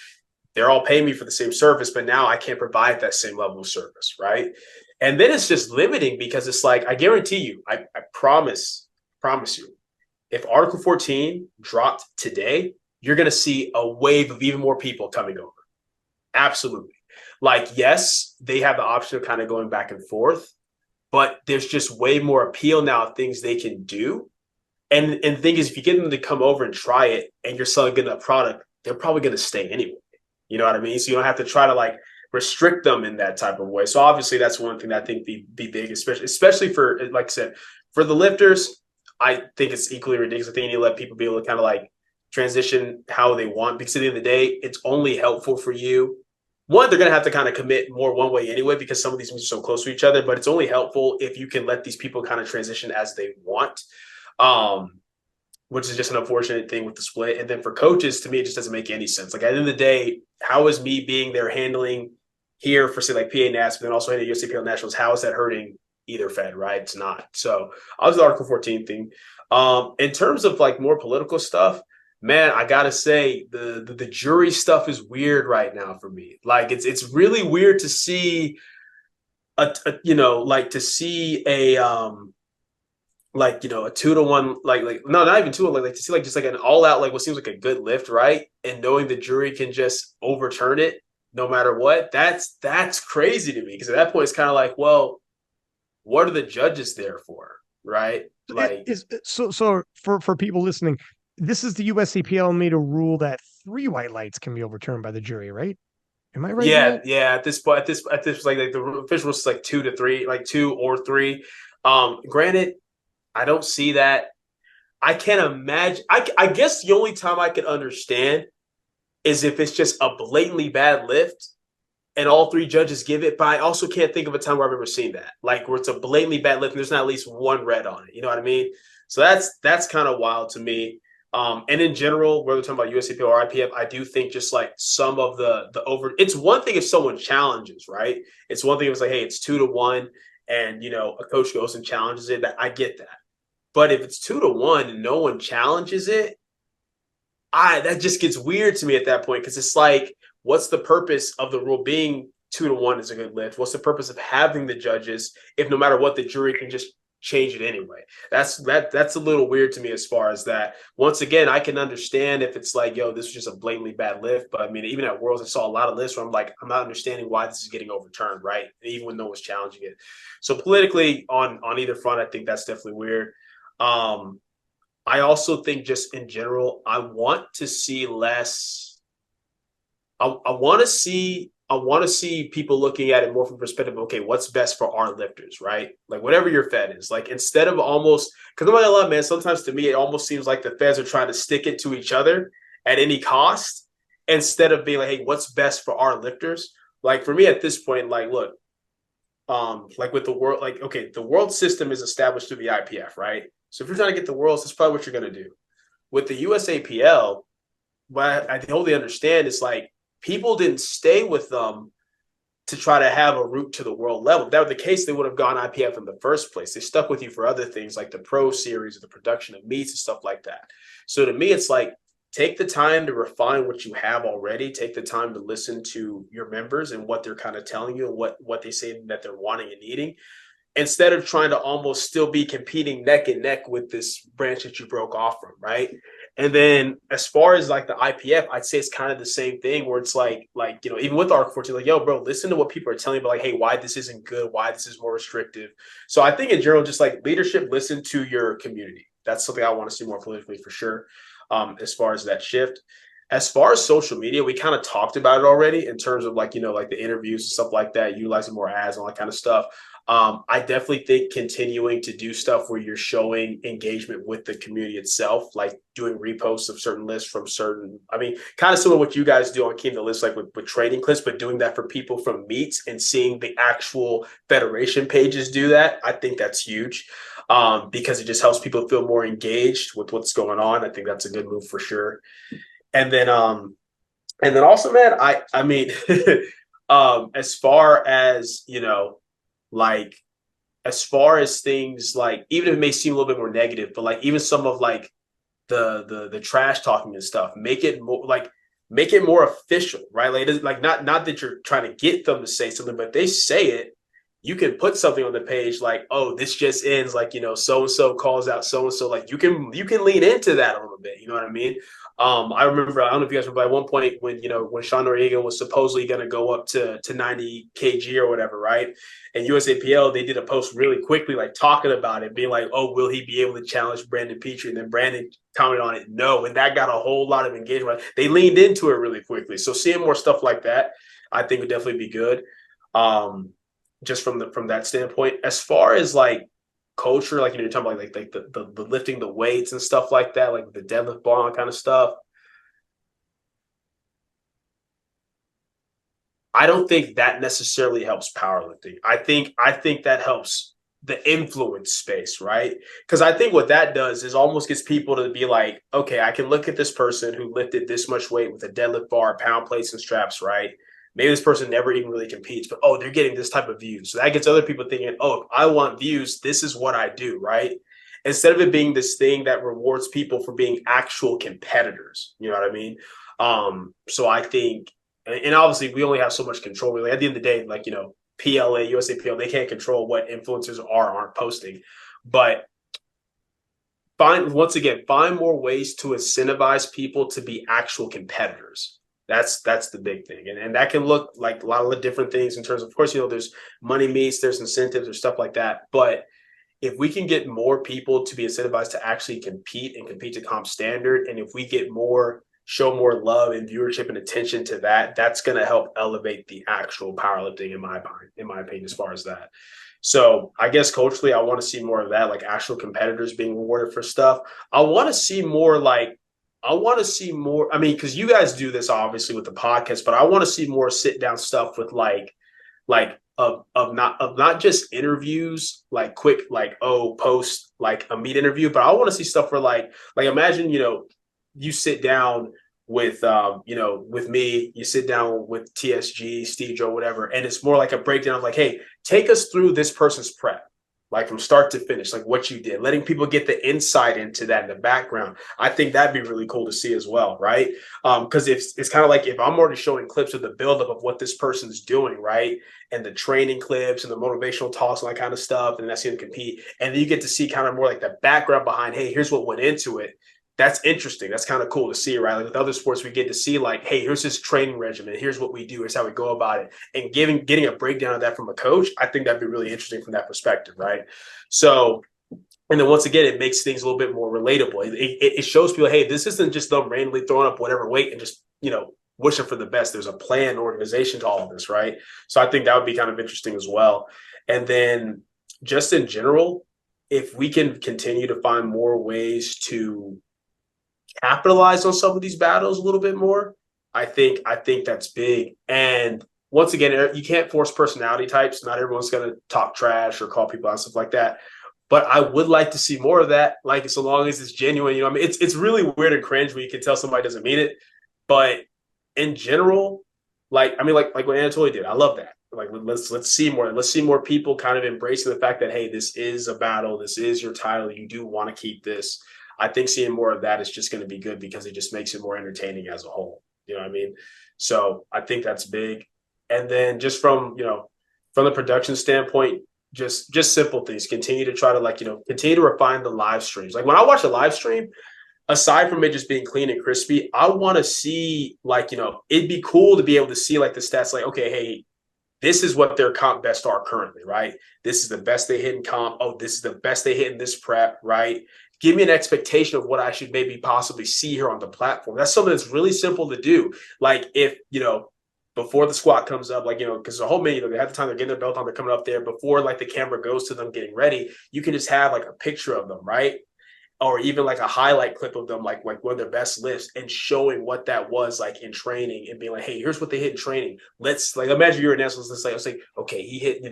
they're all paying me for the same service, but now I can't provide that same level of service, right? And then it's just limiting, because it's like, I guarantee you, I promise you, if Article 14 dropped today, you're going to see a wave of even more people coming over. Absolutely. Like, yes, they have the option of kind of going back and forth, but there's just way more appeal now of things they can do. And the thing is, if you get them to come over and try it and you're selling good enough product, they're probably going to stay anyway. You know what I mean? So you don't have to try to like restrict them in that type of way. So obviously that's one thing that I think be big, especially for, like I said, for the lifters. I think it's equally ridiculous. I think you need to let people be able to kind of like transition how they want, because at the end of the day, it's only helpful for you. One, they're going to have to kind of commit more one way anyway, because some of these moves are so close to each other, but it's only helpful if you can let these people kind of transition as they want. Which is just an unfortunate thing with the split. And then for coaches, to me, it just doesn't make any sense. Like, at the end of the day, how is me being there handling here for, say, like PA NAS, but then also handling USAPL Nationals, how is that hurting either Fed, right? It's not. So I was the Article 14 thing. In terms of like more political stuff, man, I gotta say the jury stuff is weird right now for me. Like, it's really weird to see a like, you know, a 2-to-1, like no, not even 2, like to see like just like an all out, like what seems like a good lift, right? And knowing the jury can just overturn it no matter what, that's crazy to me, because at that point it's kind of like, well, what are the judges there for, right? Like, So for people listening, this is the USAPL made a rule that 3 white lights can be overturned by the jury, right? Am I right in yeah, that? yeah. At this point, like the official was like 2 to 3, like 2 or 3. Granted, I don't see that. I can't imagine. I guess the only time I could understand is if it's just a blatantly bad lift and all 3 judges give it. But I also can't think of a time where I've ever seen that, like where it's a blatantly bad lift and there's not at least 1 red on it. You know what I mean? So that's kind of wild to me. And in general, whether we're talking about USAPL or IPF, I do think just like some of the over. It's one thing if someone challenges, right? It's one thing if it's like, hey, it's 2-to-1, and you know a coach goes and challenges it. That I get that. But if it's 2-to-1 and no one challenges it, that just gets weird to me at that point, because it's like, what's the purpose of the rule being 2-to-1 is a good lift? What's the purpose of having the judges if no matter what the jury can just change it anyway? That's a little weird to me as far as that. Once again, I can understand if it's like, yo, this was just a blatantly bad lift. But I mean, even at Worlds, I saw a lot of lifts where I'm like, I'm not understanding why this is getting overturned, right? Even when no one's challenging it. So politically, on either front, I think that's definitely weird. I also think just in general, I want to see less. I want to see people looking at it more from the perspective of, okay, what's best for our lifters, right? Like whatever your Fed is, like instead of almost, because I'm not gonna lie, man, sometimes to me it almost seems like the Feds are trying to stick it to each other at any cost instead of being like, hey, what's best for our lifters? Like for me at this point, like look, like with the world, like okay, the world system is established through the IPF, right? So if you're trying to get the worlds, that's probably what you're going to do. With the USAPL, what I totally understand is like people didn't stay with them to try to have a route to the world level. If that were the case, they would have gone IPF in the first place. They stuck with you for other things like the pro series or the production of meats and stuff like that. So to me, it's like, take the time to refine what you have already. Take the time to listen to your members and what they're kind of telling you and what they say that they're wanting and needing, instead of trying to almost still be competing neck and neck with this branch that you broke off from, right? And then as far as like the IPF, I'd say it's kind of the same thing where it's like, you know, even with Arc 14, like, yo, bro, listen to what people are telling you about, like, hey, why this isn't good, why this is more restrictive. So I think in general, just like leadership, listen to your community. That's something I want to see more politically for sure, as far as that shift. As far as social media, we kind of talked about it already in terms of like, you know, like the interviews and stuff like that, utilizing more ads and all that kind of stuff. I definitely think continuing to do stuff where you're showing engagement with the community itself, like doing reposts of certain lists from certain, I mean, kind of similar to what you guys do on Keeping the List, like with trading clips, but doing that for people from meets and seeing the actual federation pages do that. I think that's huge, because it just helps people feel more engaged with what's going on. I think that's a good move for sure. And then also, man, I mean, as far as, you know, like as far as things like, even if it may seem a little bit more negative, but like even some of like the trash talking and stuff, make it more official, right? Like it is like not that you're trying to get them to say something, but if they say it, you can put something on the page like, oh, this just ends, like, so and so calls out so and so. Like you can lean into that a little bit. You know what I mean? I remember, I don't know if you guys remember, at one point when when Sean Noriega was supposedly going to go up to 90 kg or whatever, right? And USAPL, they did a post really quickly, like talking about it, being like, oh, will he be able to challenge Brandon Pitre? And then Brandon commented on it, no, and that got a whole lot of engagement. They leaned into it really quickly. So seeing more stuff like that, I think would definitely be good. Just from that standpoint, as far as like culture, like you're talking about like the lifting the weights and stuff like that, like the deadlift bar kind of stuff. I don't think that necessarily helps powerlifting. I think that helps the influence space, right? Because I think what that does is almost gets people to be like, okay, I can look at this person who lifted this much weight with a deadlift bar, pound plates, and straps, right? Maybe this person never even really competes, but oh, they're getting this type of views. So that gets other people thinking, oh, if I want views, this is what I do, right? Instead of it being this thing that rewards people for being actual competitors. You know what I mean? So I think, and obviously we only have so much control. Really, at the end of the day, like, PLA, USAPL, they can't control what influencers aren't posting. But find more ways to incentivize people to be actual competitors. That's the big thing. And that can look like a lot of different things in terms of course, there's money meets, there's incentives or stuff like that. But if we can get more people to be incentivized to actually compete and compete to comp standard, and if we get show more love and viewership and attention to that, that's going to help elevate the actual powerlifting in my opinion, as far as that. So I guess culturally, I want to see more of that, like actual competitors being rewarded for stuff. I want to see more, I mean, because you guys do this obviously with the podcast, but I want to see more sit down stuff with of not just interviews, like quick, like, oh, post like a meet interview, but I want to see stuff where like imagine, you sit down with with me, you sit down with TSG, Steve Joe, whatever, and it's more like a breakdown of like, hey, take us through this person's prep, like from start to finish, like what you did, letting people get the insight into that in the background. I think that'd be really cool to see as well, right? Because it's kind of like if I'm already showing clips of the buildup of what this person's doing, right? And the training clips and the motivational talks and that kind of stuff, and that's going to compete. And then you get to see kind of more like the background behind, hey, here's what went into it. That's interesting. That's kind of cool to see, right? Like with other sports, we get to see like, hey, here's this training regimen. Here's what we do. Here's how we go about it. And getting a breakdown of that from a coach, I think that'd be really interesting from that perspective, right? So, and then once again, it makes things a little bit more relatable. It shows people, hey, this isn't just them randomly throwing up whatever weight and just, wishing for the best. There's a plan, organization to all of this, right? So I think that would be kind of interesting as well. And then just in general, if we can continue to find more ways to capitalize on some of these battles a little bit more, I think that's big. And once again, you can't force personality types. Not everyone's going to talk trash or call people out and stuff like that. But I would like to see more of that. Like, so long as it's genuine, I mean, it's really weird and cringe when you can tell somebody doesn't mean it. But in general, like what Anatoli did, I love that. Like, let's see more. Let's see more people kind of embracing the fact that, hey, this is a battle. This is your title. You do want to keep this. I think seeing more of that is just going to be good because it just makes it more entertaining as a whole. You know what I mean? So I think that's big. And then just from the production standpoint, just simple things. Continue to try to continue to refine the live streams. Like when I watch a live stream, aside from it just being clean and crispy, I want to see it'd be cool to be able to see like the stats, like, okay, hey, this is what their comp best are currently, right? This is the best they hit in comp. Oh, this is the best they hit in this prep, right? Give me an expectation of what I should maybe possibly see here on the platform. That's something that's really simple to do. Like if, before the squat comes up, because the whole minute, they have the time they're getting their belt on, they're coming up there before the camera goes to them getting ready, you can just have a picture of them, right? Or even a highlight clip of them, like one of their best lifts and showing what that was like in training and being like, hey, here's what they hit in training. Let's imagine you're an athlete. Let's say, okay, he hit,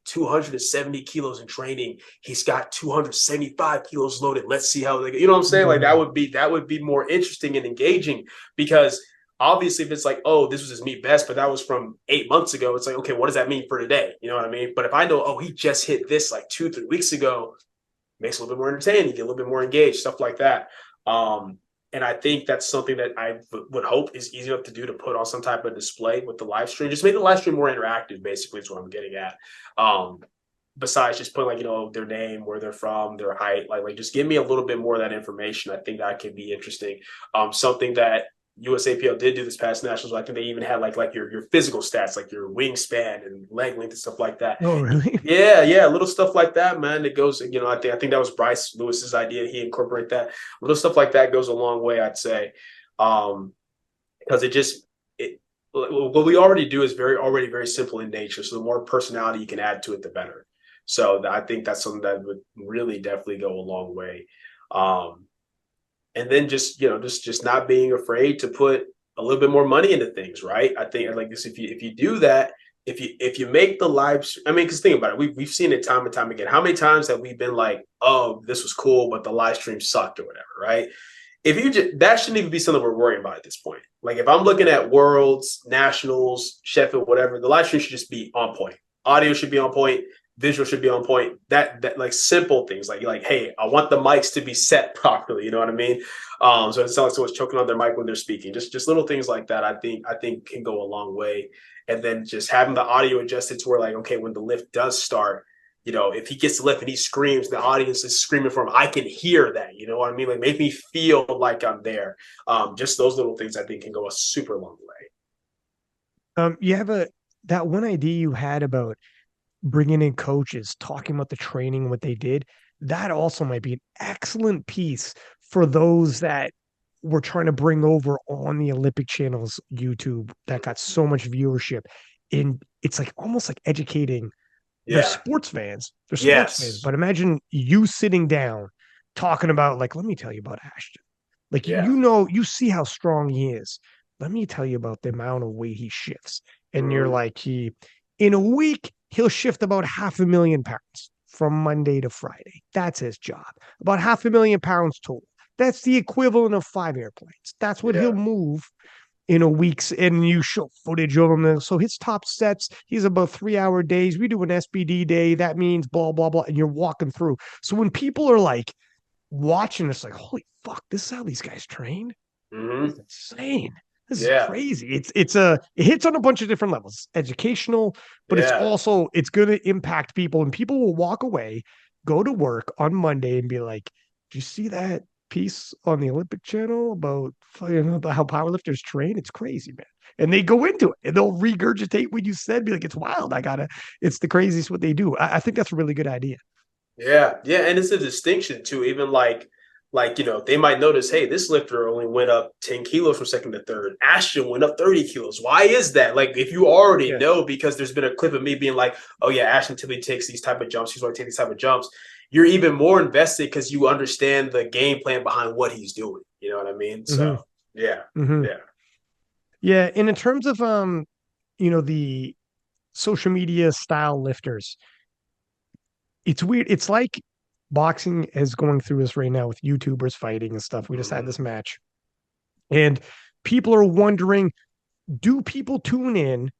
270 kilos in training. He's got 275 kilos loaded. Let's see how they, you know what I'm saying? Like that would be more interesting and engaging, because obviously if it's like, oh, this was his meet best, but that was from 8 months ago. It's like, okay, what does that mean for today? You know what I mean? But if I know, oh, he just hit this 2-3 weeks ago, makes it a little bit more entertaining, you get a little bit more engaged, stuff like that. And I think that's something that I would hope is easy enough to do, to put on some type of display with the live stream. Just make the live stream more interactive, basically, is what I'm getting at. Um, Besides just putting, like, their name, where they're from, their height, like just give me a little bit more of that information. I think that could be interesting. Something that USAPL did do this past nationals, I think they even had like your physical stats, like your wingspan and leg length and stuff like that. Oh, really? Yeah, little stuff like that, man. It goes, I think that was Bryce Lewis's idea. He incorporated that. Little stuff like that goes a long way, I'd say. Because what we already do is already very simple in nature. So the more personality you can add to it, the better. So I think that's something that would really definitely go a long way. And then just not being afraid to put a little bit more money into things, right? I think like this, if you do that, if you make the I mean, because think about it, we've seen it time and time again. How many times have we been like, oh, this was cool, but the live stream sucked or whatever, right? If you just, that shouldn't even be something we're worrying about at this point. Like if I'm looking at Worlds, Nationals, Sheffield, whatever, the live stream should just be on point. Audio should be on point. Visual should be on point. That like simple things like, hey, I want the mics to be set properly. You know what I mean? So it's not like someone's choking on their mic when they're speaking. Just little things like that. I think can go a long way. And then just having the audio adjusted to where, like, okay, when the lift does start, if he gets the lift and he screams, the audience is screaming for him. I can hear that. You know what I mean? Like, make me feel like I'm there. Just those little things I think can go a super long way. You have that one idea you had about bringing in coaches, talking about the training, what they did. That also might be an excellent piece for those that we're trying to bring over on the Olympic channels YouTube that got so much viewership. And it's like almost like educating. They're Yeah. sports fans. They're sports fans. Yes. But imagine you sitting down talking about, like, let me tell you about Ashton. Like, Yeah. you see how strong he is. Let me tell you about the amount of weight he shifts. And you're Mm-hmm. like, in a week, he'll shift about 500,000 pounds from Monday to Friday. That's his job. About 500,000 pounds total. That's the equivalent of 5 airplanes. That's what he'll Yeah. move in a week's, and you show footage of him. So his top sets, he's about 3 hour days. We do an SBD day. That means blah, blah, blah. And you're walking through. So when people are like watching, it's like, holy fuck, this is how these guys train. This Mm-hmm. is insane. This is Yeah. crazy. It hits on a bunch of different levels. Educational, but Yeah. it's going to impact people, and people will walk away, go to work on Monday and be like, "Do you see that piece on the Olympic Channel about how powerlifters train? It's crazy, man." And they go into it and they'll regurgitate what you said, be like, "It's wild. It's the craziest what they do." I think that's a really good idea. Yeah, and it's a distinction too. Even they might notice, hey, this lifter only went up 10 kilos from second to third. Ashton went up 30 kilos. Why is that? Like, if you already Yeah. know, because there's been a clip of me being like, oh yeah, Ashton typically takes these type of jumps. He's going to take these type of jumps. You're even more invested because you understand the game plan behind what he's doing. You know what I mean? Mm-hmm. So yeah, Mm-hmm. yeah. Yeah. And in terms of the social media style lifters, it's weird. It's like boxing is going through this right now with YouTubers fighting and stuff. We just had Mm-hmm. this match, and people are wondering, do people tune in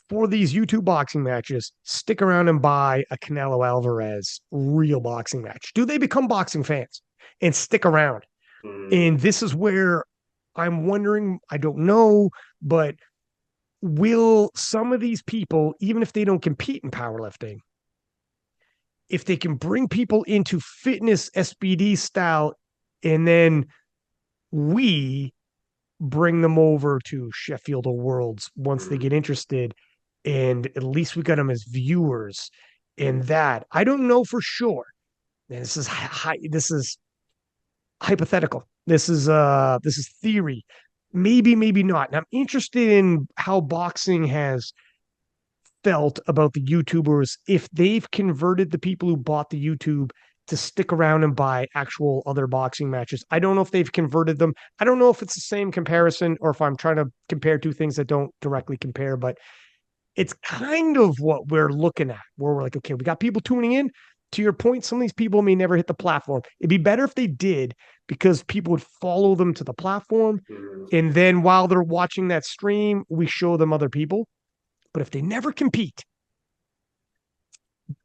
for these YouTube boxing matches, stick around and buy a Canelo Alvarez real boxing match? Do they become boxing fans and stick around? Mm-hmm. And this is where I'm wondering, I don't know, but will some of these people, even if they don't compete in powerlifting, if they can bring people into fitness SBD style, and then we bring them over to Sheffield or Worlds once they get interested, and at least we got them as viewers in that. I don't know for sure. And this is hypothetical. This is theory. Maybe not. And I'm interested in how boxing has felt about the YouTubers, if they've converted the people who bought the YouTube to stick around and buy actual other boxing matches. I don't know if they've converted them. I don't know if it's the same comparison or if I'm trying to compare two things that don't directly compare, but it's kind of what we're looking at, where we're like, okay, we got people tuning in. To your point, some of these people may never hit the platform. It'd be better if they did, because people would follow them to the platform. Mm-hmm. And then while they're watching that stream, we show them other people. But if they never compete,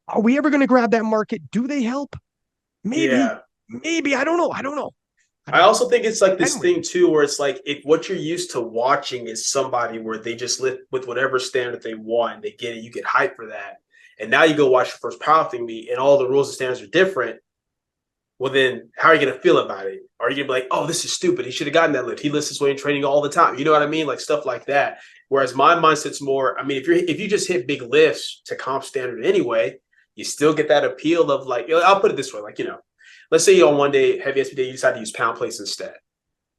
are we ever going to grab that market? Do they help? Maybe, Yeah. maybe. I don't know. I also think it's like this 10 thing weight. too, where it's like if what you're used to watching is somebody where they just lift with whatever standard they want, they get it, you get hyped for that, and now you go watch your first powerlifting meet, and all the rules and standards are different. Well, then how are you going to feel about it? Are you going to be like, oh, this is stupid. He should have gotten that lift. He lifts this way in training all the time. You know what I mean? Like stuff like that. Whereas my mindset's more, I mean, if you just hit big lifts to comp standard anyway, you still get that appeal of like, I'll put it this way, like, let's say on one day, heavy SB day, you decide to use pound plates instead.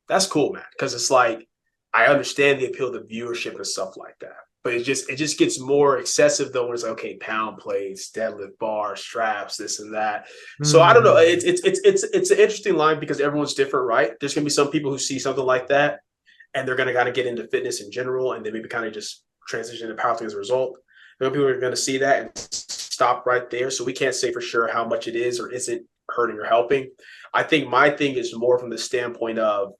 That's cool, man. Because it's like, I understand the appeal to viewership and stuff like that. But it just gets more excessive though when it's like, okay, pound plates, deadlift bars, straps, this and that. So I don't know. Mm. It's an interesting line because everyone's different, right? There's gonna be some people who see something like that and they're gonna kind of get into fitness in general and then maybe kind of just transition to powerlifting as a result. There are people who are gonna see that and stop right there. So we can't say for sure how much it is or isn't hurting or helping. I think my thing is more from the standpoint of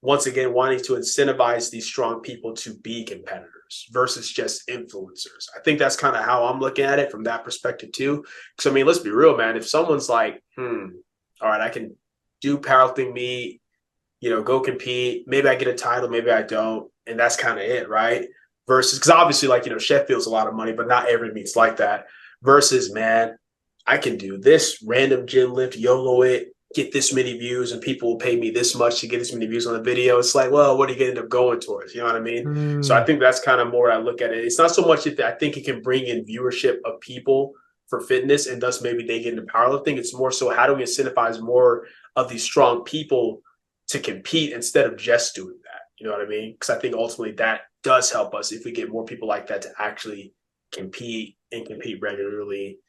once again, wanting to incentivize these strong people to be competitors versus just influencers. I think that's kind of how I'm looking at it from that perspective too. Because I mean, let's be real, man. If someone's like, all right, I can do powerlifting meet, go compete. Maybe I get a title, maybe I don't, and that's kind of it, right? Versus, because obviously, like Sheffield's a lot of money, but not every meet's like that. Versus, man, I can do this random gym lift, YOLO it, get this many views and people will pay me this much to get this many views on the video. It's like, well, what are you going to end up going towards? You know what I mean? So I Mm. think that's kind of more I look at it. It's not so much that I think it can bring in viewership of people for fitness and thus maybe they get into powerlifting. It's more so how do we incentivize more of these strong people to compete instead of just doing that? You know what I mean? Because I think ultimately that does help us if we get more people like that to actually compete and compete regularly.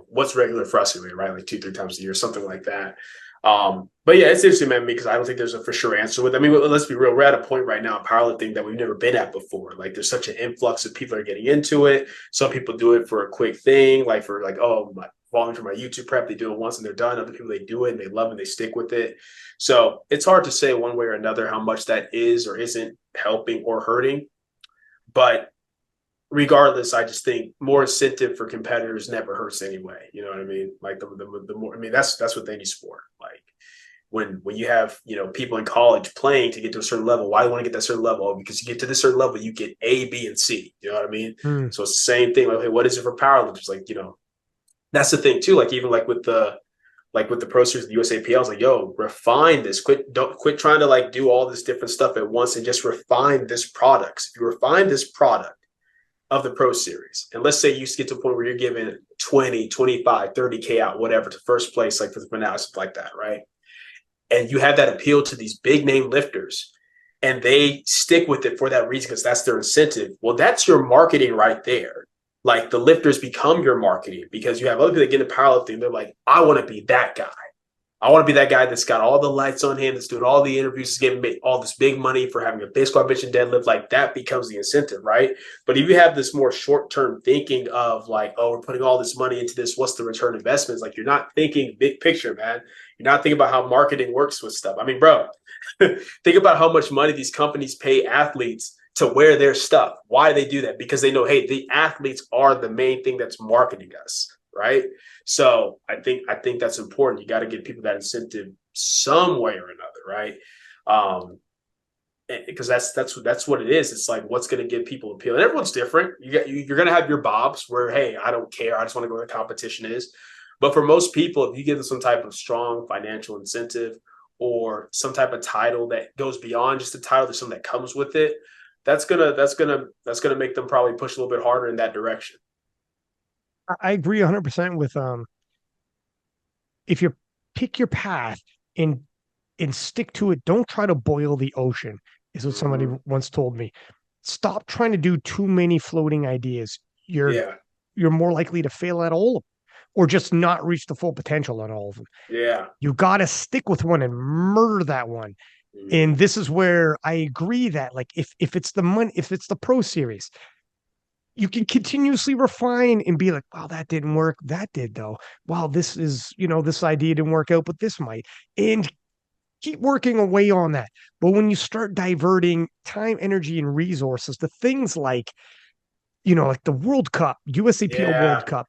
What's regular for us anyway, right? Like 2-3 times a year, something like that. But yeah, it's interesting, man, because I don't think there's a for sure answer with it. I mean, let's be real. We're at a point right now in powerlifting that we've never been at before. Like there's such an influx of people are getting into it. Some people do it for a quick thing, like for like, oh, my volume for my YouTube prep, they do it once and they're done. Other people, they do it and they love it and they stick with it. So it's hard to say one way or another how much that is or isn't helping or hurting. But regardless, I just think more incentive for competitors never hurts anyway. You know what I mean? Like the more, I mean, that's with any sport. Like when you have, people in college playing to get to a certain level, why do you want to get that certain level? Because you get to this certain level, you get A, B, and C. You know what I mean? Mm. So it's the same thing. Like, hey, what is it for powerlifters? Like, that's the thing too. Like even like with the pro series, the USAPL, I was like, yo, refine this. Don't quit trying to like do all this different stuff at once and just refine this product. If you refine this product of the pro series, and let's say you get to a point where you're giving 20, 25, 30K out, whatever, to first place, like for the finale, stuff like that, right? And you have that appeal to these big name lifters and they stick with it for that reason because that's their incentive. Well, that's your marketing right there. Like the lifters become your marketing because you have other people that get into powerlifting. They're like, I want to be that guy. I want to be that guy that's got all the lights on him, that's doing all the interviews, getting all this big money for having a big squat, bench, and deadlift. Like that becomes the incentive, right? But if you have this more short-term thinking of like, oh, we're putting all this money into this, what's the return investments? Like you're not thinking big picture, man. You're not thinking about how marketing works with stuff. I mean, bro, think about how much money these companies pay athletes to wear their stuff. Why do they do that? Because they know, hey, the athletes are the main thing that's marketing us, right? So I think that's important. You got to give people that incentive some way or another, right? Because that's what it is. It's like what's going to give people appeal, and everyone's different. You're going to have your Bobbs where, hey, I don't care. I just want to go where the competition is. But for most people, if you give them some type of strong financial incentive or some type of title that goes beyond just the title, there's something that comes with it. That's gonna make them probably push a little bit harder in that direction. I agree 100% with if you pick your path and stick to it, don't try to boil the ocean, is what somebody Mm-hmm. once told me. Stop trying to do too many floating ideas. You're Yeah, you're more likely to fail at all of them or just not reach the full potential on all of them. yeah. You got to stick with one and murder that one. Mm-hmm. And this is where I agree that like if it's the money, if it's the pro series, you can continuously refine and be like, wow, that didn't work. That did though. Wow, this is, this idea didn't work out, but this might. And keep working away on that. But when you start diverting time, energy, and resources to things like, like the World Cup, USAPL World Yeah. Cup,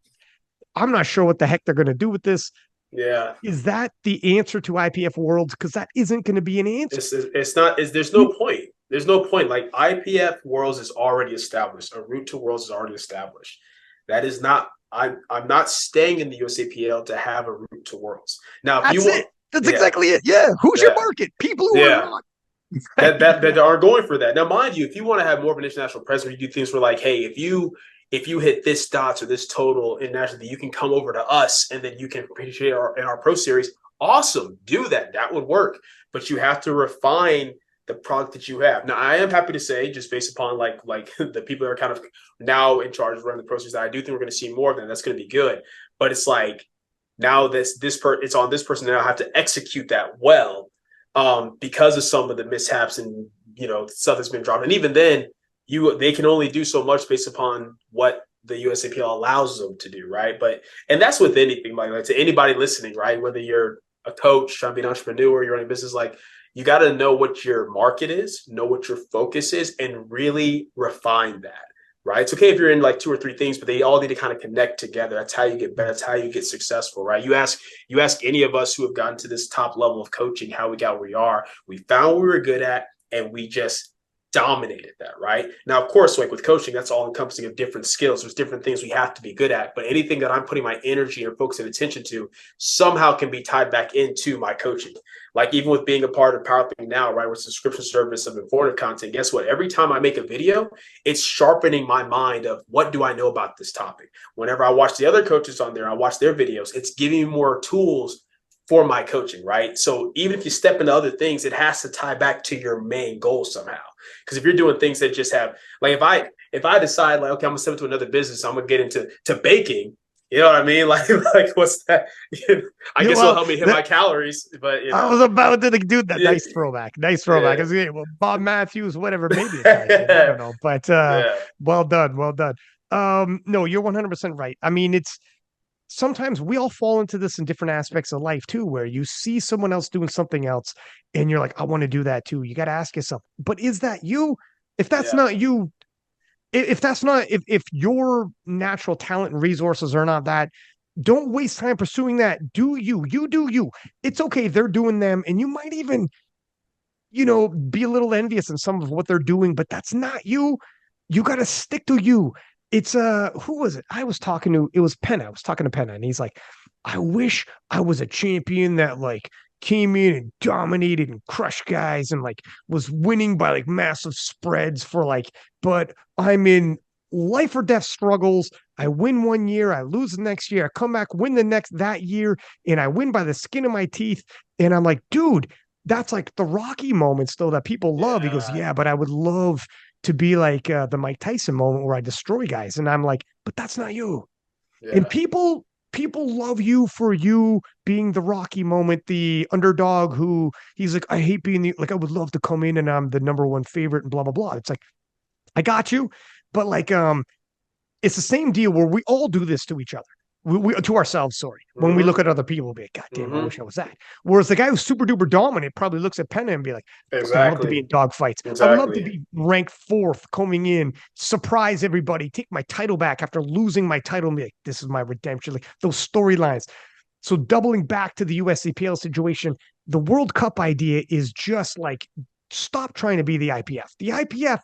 I'm not sure what the heck they're going to do with this. Yeah. Is that the answer to IPF Worlds? Because that isn't going to be an answer. It's not, there's no point. There's no point. Like IPF Worlds is already established. A route to Worlds is already established. That is not, I'm not staying in the USAPL to have a route to Worlds. Now, if you That's want, it. That's yeah, exactly it. Yeah. Who's your yeah, market? People who are yeah. not. That are going for that. Now, mind you, if you want to have more of an international presence, you do things where like, hey, if you hit this dots or this total internationally, you can come over to us and then you can participate in our pro series. Awesome, do that. That would work. But you have to refine the product that you have. Now, I am happy to say, just based upon like the people that are kind of now in charge of running the pro series, that I do think we're going to see more of them. That's going to be good. But it's like now it's on this person to now have to execute that well, because of some of the mishaps and stuff that's been dropped. And even then, they can only do so much based upon what the USAPL allows them to do, right? And that's with anything, like to anybody listening, right? Whether you're a coach trying to be an entrepreneur, you're running a business, like you got to know what your market is, know what your focus is, and really refine that. Right. It's okay if you're in like 2 or 3 things, but they all need to kind of connect together. That's how you get better. That's how you get successful. Right. You ask any of us who have gotten to this top level of coaching how we got where we are. We found what we were good at and we just dominated that. Right. Now, of course, like with coaching, that's all encompassing of different skills. There's different things we have to be good at. But anything that I'm putting my energy or focus and attention to somehow can be tied back into my coaching. Like even with being a part of Powerlifting Now, right, with subscription service of informative content, guess what? Every time I make a video, it's sharpening my mind of what do I know about this topic. Whenever I watch the other coaches on there, I watch their videos, it's giving me more tools for my coaching, right? So even if you step into other things, it has to tie back to your main goal somehow. Because if you're doing things that just have, like if I decide like, okay, I'm gonna step into another business, I'm gonna get into baking. You know what I mean? Like what's that? I guess it'll help me hit my calories, but I was about to do that. Yeah. Nice throwback. Nice throwback. Yeah. Well, Bob Matthews, whatever, maybe Italian. I don't know. But Yeah. well done. Well done. No, you're 100% right. I mean, it's sometimes we all fall into this in different aspects of life too, where you see someone else doing something else and you're like, I want to do that too. You got to ask yourself, but is that you? If that's not you, if your natural talent and resources are not that, don't waste time pursuing that. Do you do you. It's okay, they're doing them, and you might even be a little envious in some of what they're doing, but that's not you. You got to stick to you. It's who was it I was talking to? It was Penna. I was talking to Penna, and he's like, I wish I was a champion that like came in and dominated and crushed guys and like was winning by like massive spreads for like, but I'm in life or death struggles. I win one year, I lose the next year, I come back, win that year, and I win by the skin of my teeth. And I'm like, dude, that's like the Rocky moments though that people love. He goes, yeah, but I would love to be like the Mike Tyson moment where I destroy guys. And I'm like, but that's not you. Yeah. And people love you for you being the Rocky moment, the underdog who he's like, I hate being I would love to come in and I'm the number one favorite and blah, blah, blah. It's like, I got you. But like, it's the same deal where we all do this to each other. We to ourselves, sorry. When we look at other people, we'll be like, God damn, I wish I was that. Whereas the guy who's super duper dominant probably looks at Penna and be like, exactly. I love to be in dog fights. Exactly. I would love to be ranked 4th coming in, surprise everybody, take my title back after losing my title and be like, this is my redemption. Like those storylines. So doubling back to the USAPL situation, the World Cup idea is just like, stop trying to be the IPF. The IPF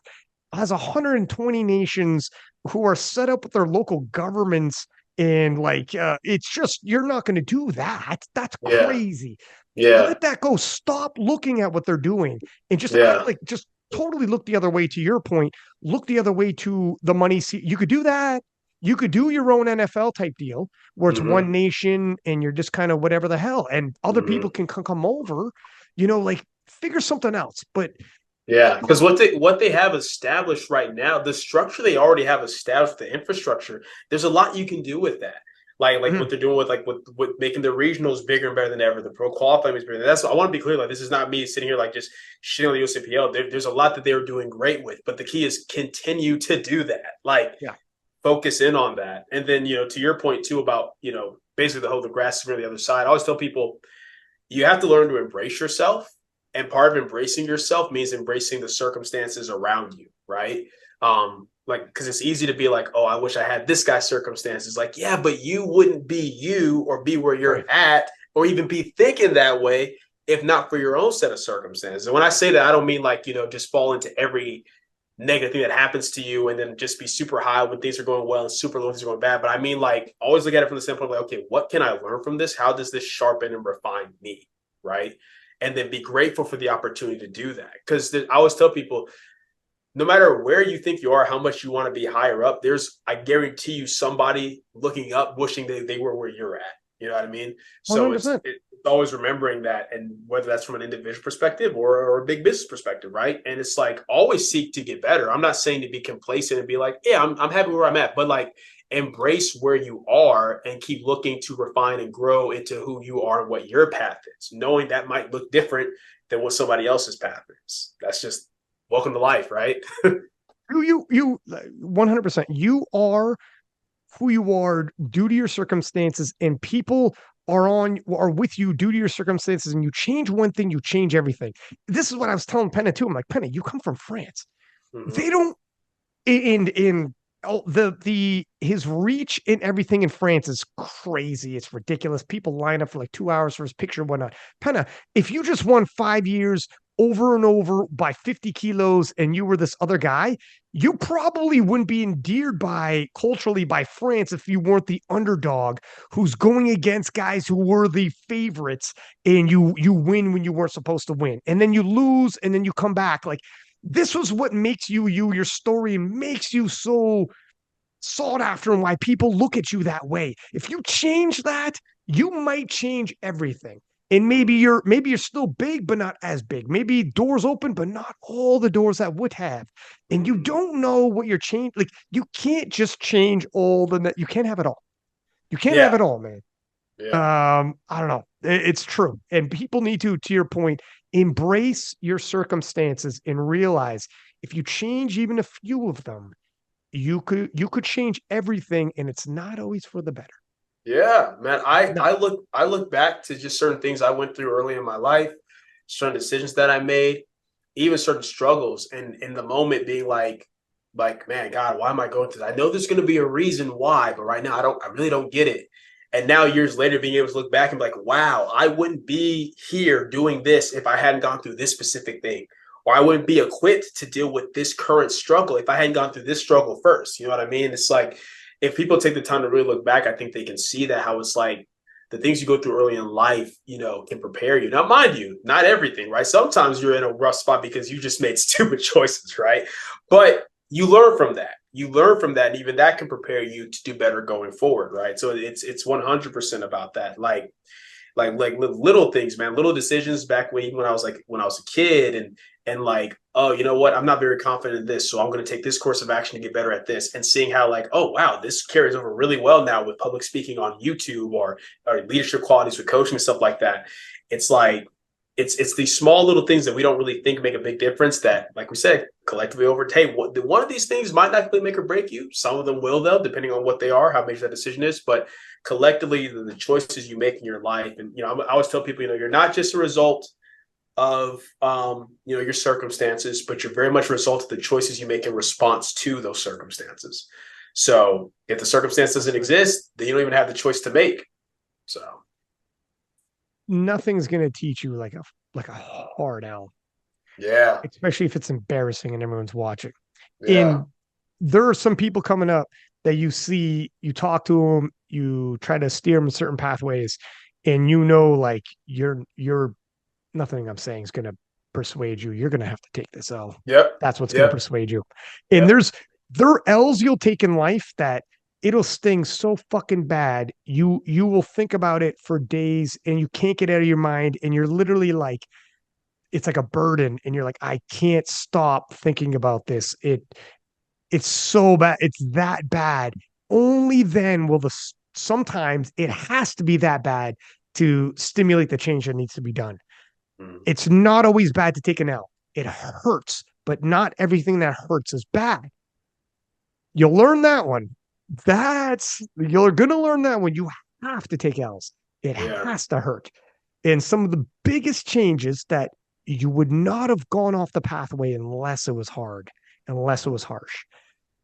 has 120 nations who are set up with their local governments. And like, it's just, you're not going to do that. That's crazy. Yeah. Let that go. Stop looking at what they're doing and just act like, just totally look the other way. To your point, look the other way to the money. See, you could do that. You could do your own NFL type deal where it's one nation and you're just kind of whatever the hell. And other people can come over, like figure something else. But yeah, because what they have established right now, the structure they already have established, the infrastructure, there's a lot you can do with that. Like what they're doing with making the regionals bigger and better than ever, the pro qualifying is bigger. That's I want to be clear. Like this is not me sitting here like just shitting on the USAPL. There's a lot that they're doing great with, but the key is continue to do that. Like focus in on that, and then to your point too about basically the grass is really the other side. I always tell people you have to learn to embrace yourself. And part of embracing yourself means embracing the circumstances around you, right? like, because it's easy to be like, oh, I wish I had this guy's circumstances. Like, yeah, but you wouldn't be you or be where Right. you're at or even be thinking that way if not for your own set of circumstances. And when I say that, I don't mean like, just fall into every negative thing that happens to you and then just be super high when things are going well and super low when things are going bad. But I mean, like, always look at it from the standpoint of like, okay, what can I learn from this? How does this sharpen and refine me? Right. And then be grateful for the opportunity to do that. Because I always tell people, no matter where you think you are, how much you want to be higher up, I guarantee you somebody looking up wishing they were where you're at. You know what I mean? So it's 100%. always remembering that, and whether that's from an individual perspective or a big business perspective, right? And it's like always seek to get better. I'm not saying to be complacent and be like, yeah, I'm happy where I'm at, but like embrace where you are and keep looking to refine and grow into who you are and what your path is, knowing that might look different than what somebody else's path is. That's just welcome to life, right? You 100%. You are who you are due to your circumstances, and people are with you due to your circumstances, and you change one thing, you change everything. This is what I was telling Penna too. I'm like, Penna, you come from France. Mm-hmm. They don't in oh, the his reach in everything in France is crazy. It's ridiculous. People line up for like 2 hours for his picture and whatnot. Penna, if you just won 5 years over and over by 50 kilos and you were this other guy, you probably wouldn't be endeared by culturally by France if you weren't the underdog who's going against guys who were the favorites, and you win when you weren't supposed to win. And then you lose and then you come back. Like, this was what makes you you. Your story makes you so sought after, and why people look at you that way. If you change that, you might change everything. And maybe you're still big, but not as big. Maybe doors open, but not all the doors that would have. And you don't know what you're changing. Like, you can't just change all you can't have it all. You can't have Yeah. it all, man. Yeah. I don't know. It's true. And people need to your point, embrace your circumstances and realize if you change even a few of them, you could change everything, and it's not always for the better. Yeah, man. It's I not. I look I look back to just certain things I went through early in my life, certain decisions that I made, even certain struggles, and in the moment being like, man, God, why am I going through that? I know there's going to be a reason why, but right now I really don't get it. And now years later, being able to look back and be like, wow, I wouldn't be here doing this if I hadn't gone through this specific thing, or I wouldn't be equipped to deal with this current struggle if I hadn't gone through this struggle first. You know what I mean? It's like if people take the time to really look back, I think they can see that how it's like the things you go through early in life, can prepare you. Now, mind you, not everything, right? Sometimes you're in a rough spot because you just made stupid choices, right? But you learn from that. You learn from that, and even that can prepare you to do better going forward, right? So it's 100% about that. Like little things, man, little decisions back when I was a kid, and like, oh, you know what, I'm not very confident in this, so I'm going to take this course of action to get better at this, and seeing how like, oh wow, this carries over really well now with public speaking on YouTube or leadership qualities with coaching and stuff like that. It's like it's these small little things that we don't really think make a big difference that, like we said, collectively overtake. One of these things might not really make or break you. Some of them will, though, depending on what they are, how major that decision is. But collectively, the choices you make in your life, and I always tell people, you're not just a result of your circumstances, but you're very much a result of the choices you make in response to those circumstances. So if the circumstance doesn't exist, then you don't even have the choice to make. So Nothing's gonna teach you like a hard L, yeah, especially if it's embarrassing and everyone's watching. yeah, And there are some people coming up that you see, you talk to them, you try to steer them in certain pathways, and like you're nothing I'm saying is gonna persuade you. You're gonna have to take this L. yep, That's what's gonna yep, persuade you. And yep. there are L's you'll take in life that it'll sting so fucking bad. You will think about it for days and you can't get out of your mind. And you're literally like, it's like a burden. And you're like, I can't stop thinking about this. It's so bad. It's that bad. Only then will sometimes it has to be that bad to stimulate the change that needs to be done. Mm. It's not always bad to take an L. It hurts, but not everything that hurts is bad. You'll learn that one. You're going to learn that one. You have to take L's. It Yeah. has to hurt. And some of the biggest changes that you would not have gone off the pathway unless it was hard, unless it was harsh.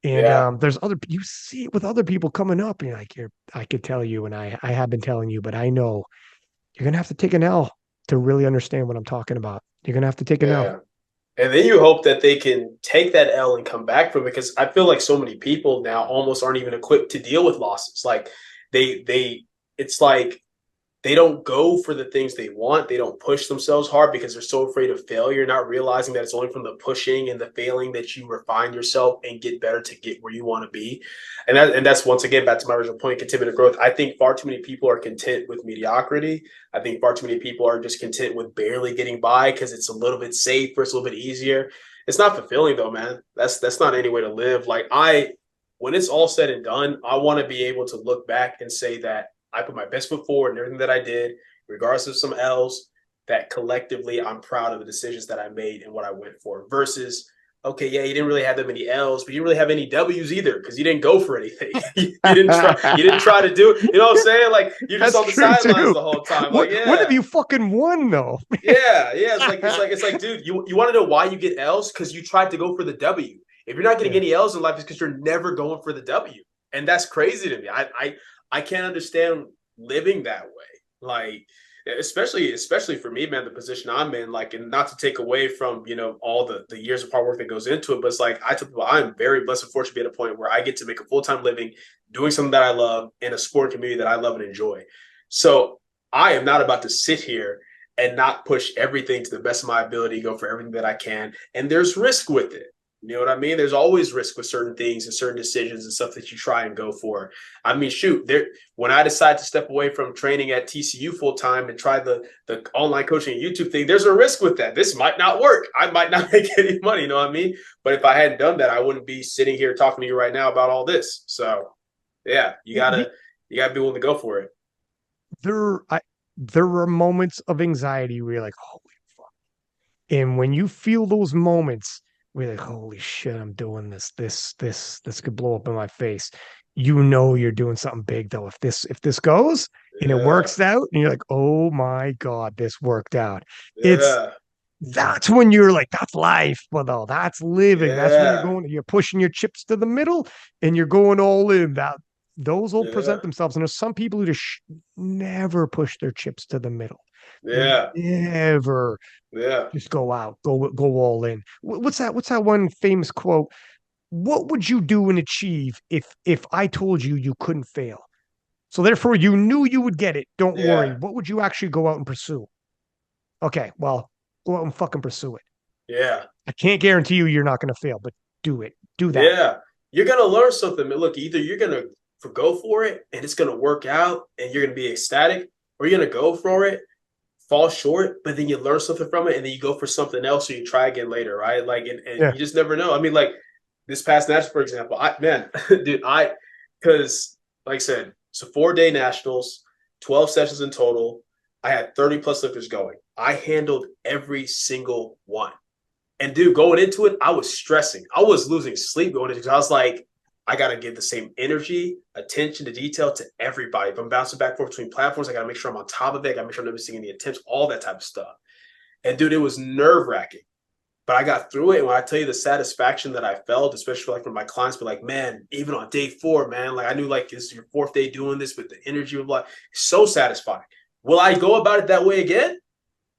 And Yeah. there's other, you see it with other people coming up, and you're like, I could tell you, and I have been telling you, but I know you're gonna have to take an L to really understand what I'm talking about. You're gonna have to take an L. Yeah. And then you hope that they can take that L and come back from it, because I feel like so many people now almost aren't even equipped to deal with losses. Like it's like they don't go for the things they want. They don't push themselves hard because they're so afraid of failure, not realizing that it's only from the pushing and the failing that you refine yourself and get better to get where you want to be. And that's once again back to my original point, contentment and growth. I think far too many people are content with mediocrity. I think far too many people are just content with barely getting by because it's a little bit safer, it's a little bit easier. It's not fulfilling though, man. That's not any way to live. Like when it's all said and done, I want to be able to look back and say that I put my best foot forward in everything that I did, regardless of some L's, that collectively I'm proud of the decisions that I made and what I went for, versus, okay, yeah, you didn't really have that many L's, but you didn't really have any W's either because you didn't go for anything. You didn't try to do it. You know what I'm saying? Like you're just That's on the true sidelines too. the whole time. Like, What have yeah. you fucking won though? Yeah. It's like, dude, you want to know why you get L's? Because you tried to go for the W. If you're not getting Yeah. any L's in life, it's because you're never going for the W. And that's crazy to me. I can't understand living that way, like especially for me, man, the position I'm in, like, and not to take away from all the years of hard work that goes into it, but it's like I tell people I'm very blessed and fortunate to be at a point where I get to make a full-time living doing something that I love in a sport community that I love and enjoy. So I am not about to sit here and not push everything to the best of my ability, go for everything that I can, and there's risk with it. You know what I mean? There's always risk with certain things and certain decisions and stuff that you try and go for. I mean, shoot, when I decided to step away from training at TCU full time and try the online coaching and YouTube thing, there's a risk with that. This might not work. I might not make any money, you know what I mean? But if I hadn't done that, I wouldn't be sitting here talking to you right now about all this. So yeah, you gotta be willing to go for it. There were moments of anxiety where you're like, holy fuck. And when you feel those moments where you're like, holy shit, I'm doing this. This could blow up in my face. You know you're doing something big though. If this goes and it Yeah, works out, and you're like, oh my God, this worked out. It's yeah, that's when you're like, that's life, but though that's living. That's when yeah, you're pushing your chips to the middle and you're going all in. That those will present yeah, themselves. And there's some people who just never push their chips to the middle. They yeah, never yeah. just go out, go all in. What's that one famous quote? What would you do and achieve if I told you you couldn't fail? So therefore you knew you would get it. Don't worry. Yeah, What would you actually go out and pursue? Okay, well, go out and fucking pursue it. yeah, I can't guarantee you're not going to fail, but do it. Do that. yeah. You're gonna learn something. Look, either you're gonna go for it and it's gonna work out and you're gonna be ecstatic, or you're gonna go for it, fall short, but then you learn something from it and then you go for something else or you try again later, right? Like, and Yeah. you just never know. I mean, like this past national, for example, dude, because like I said, it's a 4-day nationals, 12 sessions in total. I had 30 plus lifters going. I handled every single one. And dude, going into it, I was stressing. I was losing sleep going into it because I was like, I got to give the same energy, attention to detail to everybody. If I'm bouncing back and forth between platforms, I got to make sure I'm on top of it. I got to make sure I'm never seeing any attempts, all that type of stuff. And dude, it was nerve wracking, but I got through it. And when I tell you the satisfaction that I felt, especially like when my clients be like, man, even on day 4, man, like I knew like this is your 4th day doing this, but the energy of like so satisfying. Will I go about it that way again?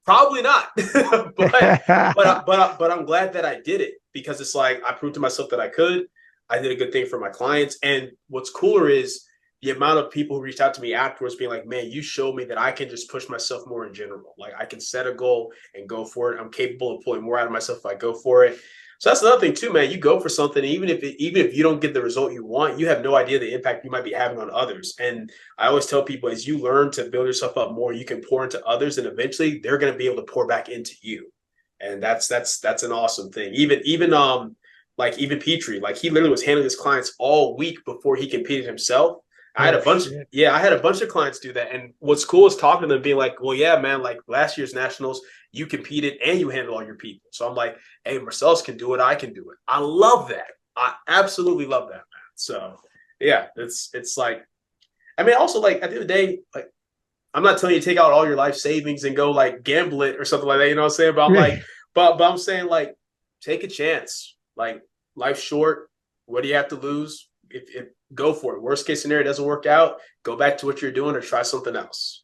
Probably not, but I'm glad that I did it because it's like I proved to myself that I could. I did a good thing for my clients, and what's cooler is the amount of people who reached out to me afterwards, being like, "Man, you showed me that I can just push myself more in general. Like I can set a goal and go for it. I'm capable of pulling more out of myself if I go for it." So that's another thing too, man. You go for something, even if you don't get the result you want, you have no idea the impact you might be having on others. And I always tell people, as you learn to build yourself up more, you can pour into others, and eventually they're going to be able to pour back into you. And that's an awesome thing. Even Pitre, like he literally was handling his clients all week before he competed himself. Oh shit. I had a bunch of clients do that. And what's cool is talking to them, being like, well, yeah, man, like last year's nationals, you competed and you handled all your people. So I'm like, hey, Marcellus can do it. I can do it. I love that. I absolutely love that, man. So yeah, it's like, I mean, also like at the end of the day, like I'm not telling you to take out all your life savings and go like gamble it or something like that. You know what I'm saying? But I'm like, but I'm saying like, take a chance. Like life's short. What do you have to lose? If go for it. Worst case scenario doesn't work out, go back to what you're doing or try something else.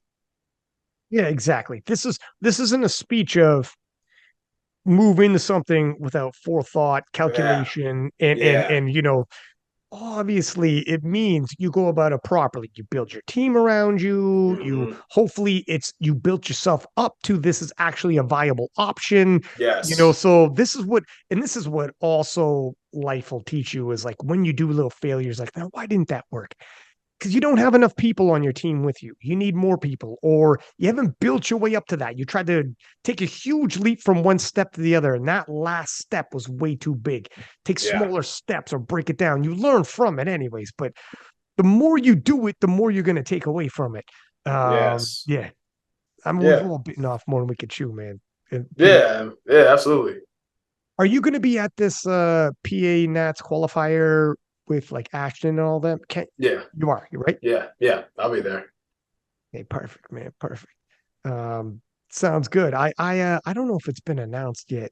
Yeah, exactly. This isn't a speech of move into something without forethought, Yeah. calculation, and Yeah. obviously it means you go about it properly. You build your team around you. You Mm-hmm. hopefully it's you built yourself up to this is actually a viable option. Yes. So this is what also life will teach you is like when you do little failures, like, man, why didn't that work? Because you don't have enough people on your team with you. You need more people, or you haven't built your way up to that. You tried to take a huge leap from one step to the other, and that last step was way too big. Take Yeah. smaller steps or break it down. You learn from it, anyways. But the more you do it, the more you're going to take away from it. Yes. Yeah. I mean, we've Yeah. all bitten off more than we could chew, man. And Yeah. Yeah. Absolutely. are you going to be at this PA Nats qualifier with like Ashton and all that? Yeah. You are, you're right. Yeah. Yeah. I'll be there. Hey, perfect, man. Perfect. Um, sounds good. I don't know if it's been announced yet.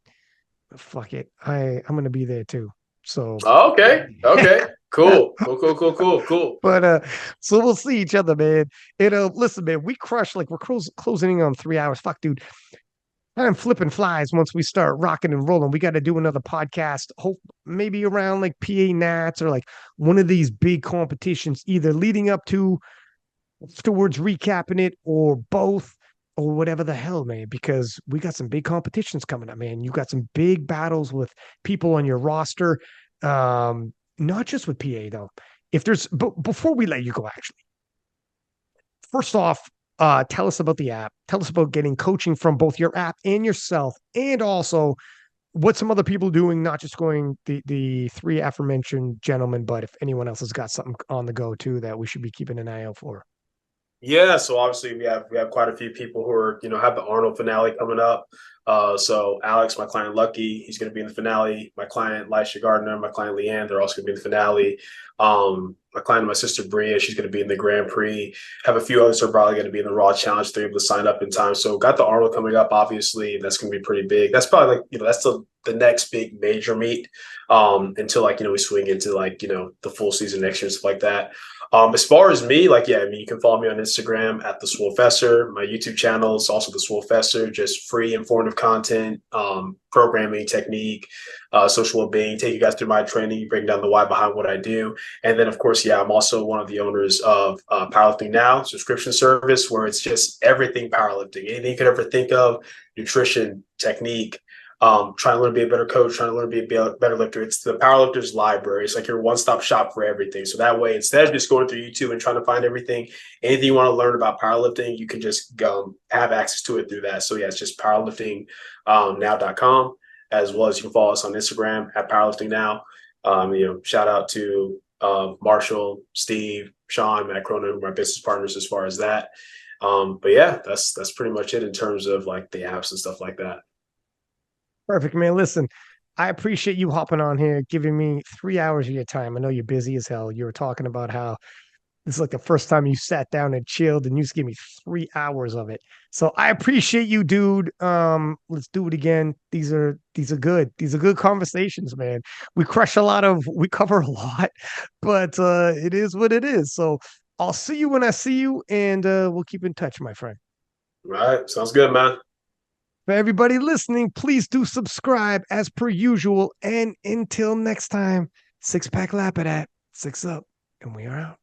But fuck it. I'm gonna be there too. So Oh, okay. Okay. Cool. Cool. Cool. Cool. Cool. Cool. but so we'll see each other, man. Listen, man, we crush like we're closing in on 3 hours. Fuck, dude. I'm flipping flies once we start rocking and rolling. We got to do another podcast, hope maybe around like PA Nats or like one of these big competitions, either leading up to towards recapping it or both or whatever the hell, man, because we got some big competitions coming up, man. You got some big battles with people on your roster. Not just with PA though. If there's but before we let you go, actually, first off, tell us about the app. Tell us about getting coaching from both your app and yourself, and also what some other people doing, not just going the three aforementioned gentlemen, but if anyone else has got something on the go too that we should be keeping an eye out for. Yeah, so obviously we have quite a few people who are have the Arnold finale coming up. So Alex, my client Lucky, he's going to be in the finale. My client Lisha Gardner, my client Leanne, they're also going to be in the finale. My client, my sister Bria, she's going to be in the Grand Prix. Have a few others who are probably going to be in the Raw Challenge. They're able to sign up in time. So got the Arnold coming up. Obviously, that's going to be pretty big. That's probably like that's the next big major meet. Until like we swing into like the full season next year and stuff like that. As far as me, like, yeah, I mean, you can follow me on Instagram at the Swolefessor. My YouTube channel is also the Swolefessor, just free informative content, programming technique, social well-being, take you guys through my training, breaking down the why behind what I do. And then, of course, yeah, I'm also one of the owners of Powerlifting Now subscription service, where it's just everything powerlifting, anything you could ever think of, nutrition, technique, trying to learn to be a better coach, trying to learn to be a better lifter. It's the Powerlifters Library. It's like your one-stop shop for everything. So that way, instead of just going through YouTube and trying to find everything, anything you want to learn about powerlifting, you can just go have access to it through that. So yeah, it's just powerliftingnow.com, as well as you can follow us on Instagram at Powerlifting Now. Shout out to Marshall, Steve, Sean, Matt Cronin, my business partners as far as that. But yeah, that's pretty much it in terms of like the apps and stuff like that. Perfect, man. Listen, I appreciate you hopping on here, giving me 3 hours of your time. I know you're busy as hell. You were talking about how this is like the first time you sat down and chilled, and you just gave me 3 hours of it. So I appreciate you, dude. Let's do it again. These are good. These are good conversations, man. We cover a lot, but it is what it is. So I'll see you when I see you, and we'll keep in touch, my friend. All right. Sounds good, man. For everybody listening, please do subscribe as per usual. And until next time, six pack Lapadat, six up, and we are out.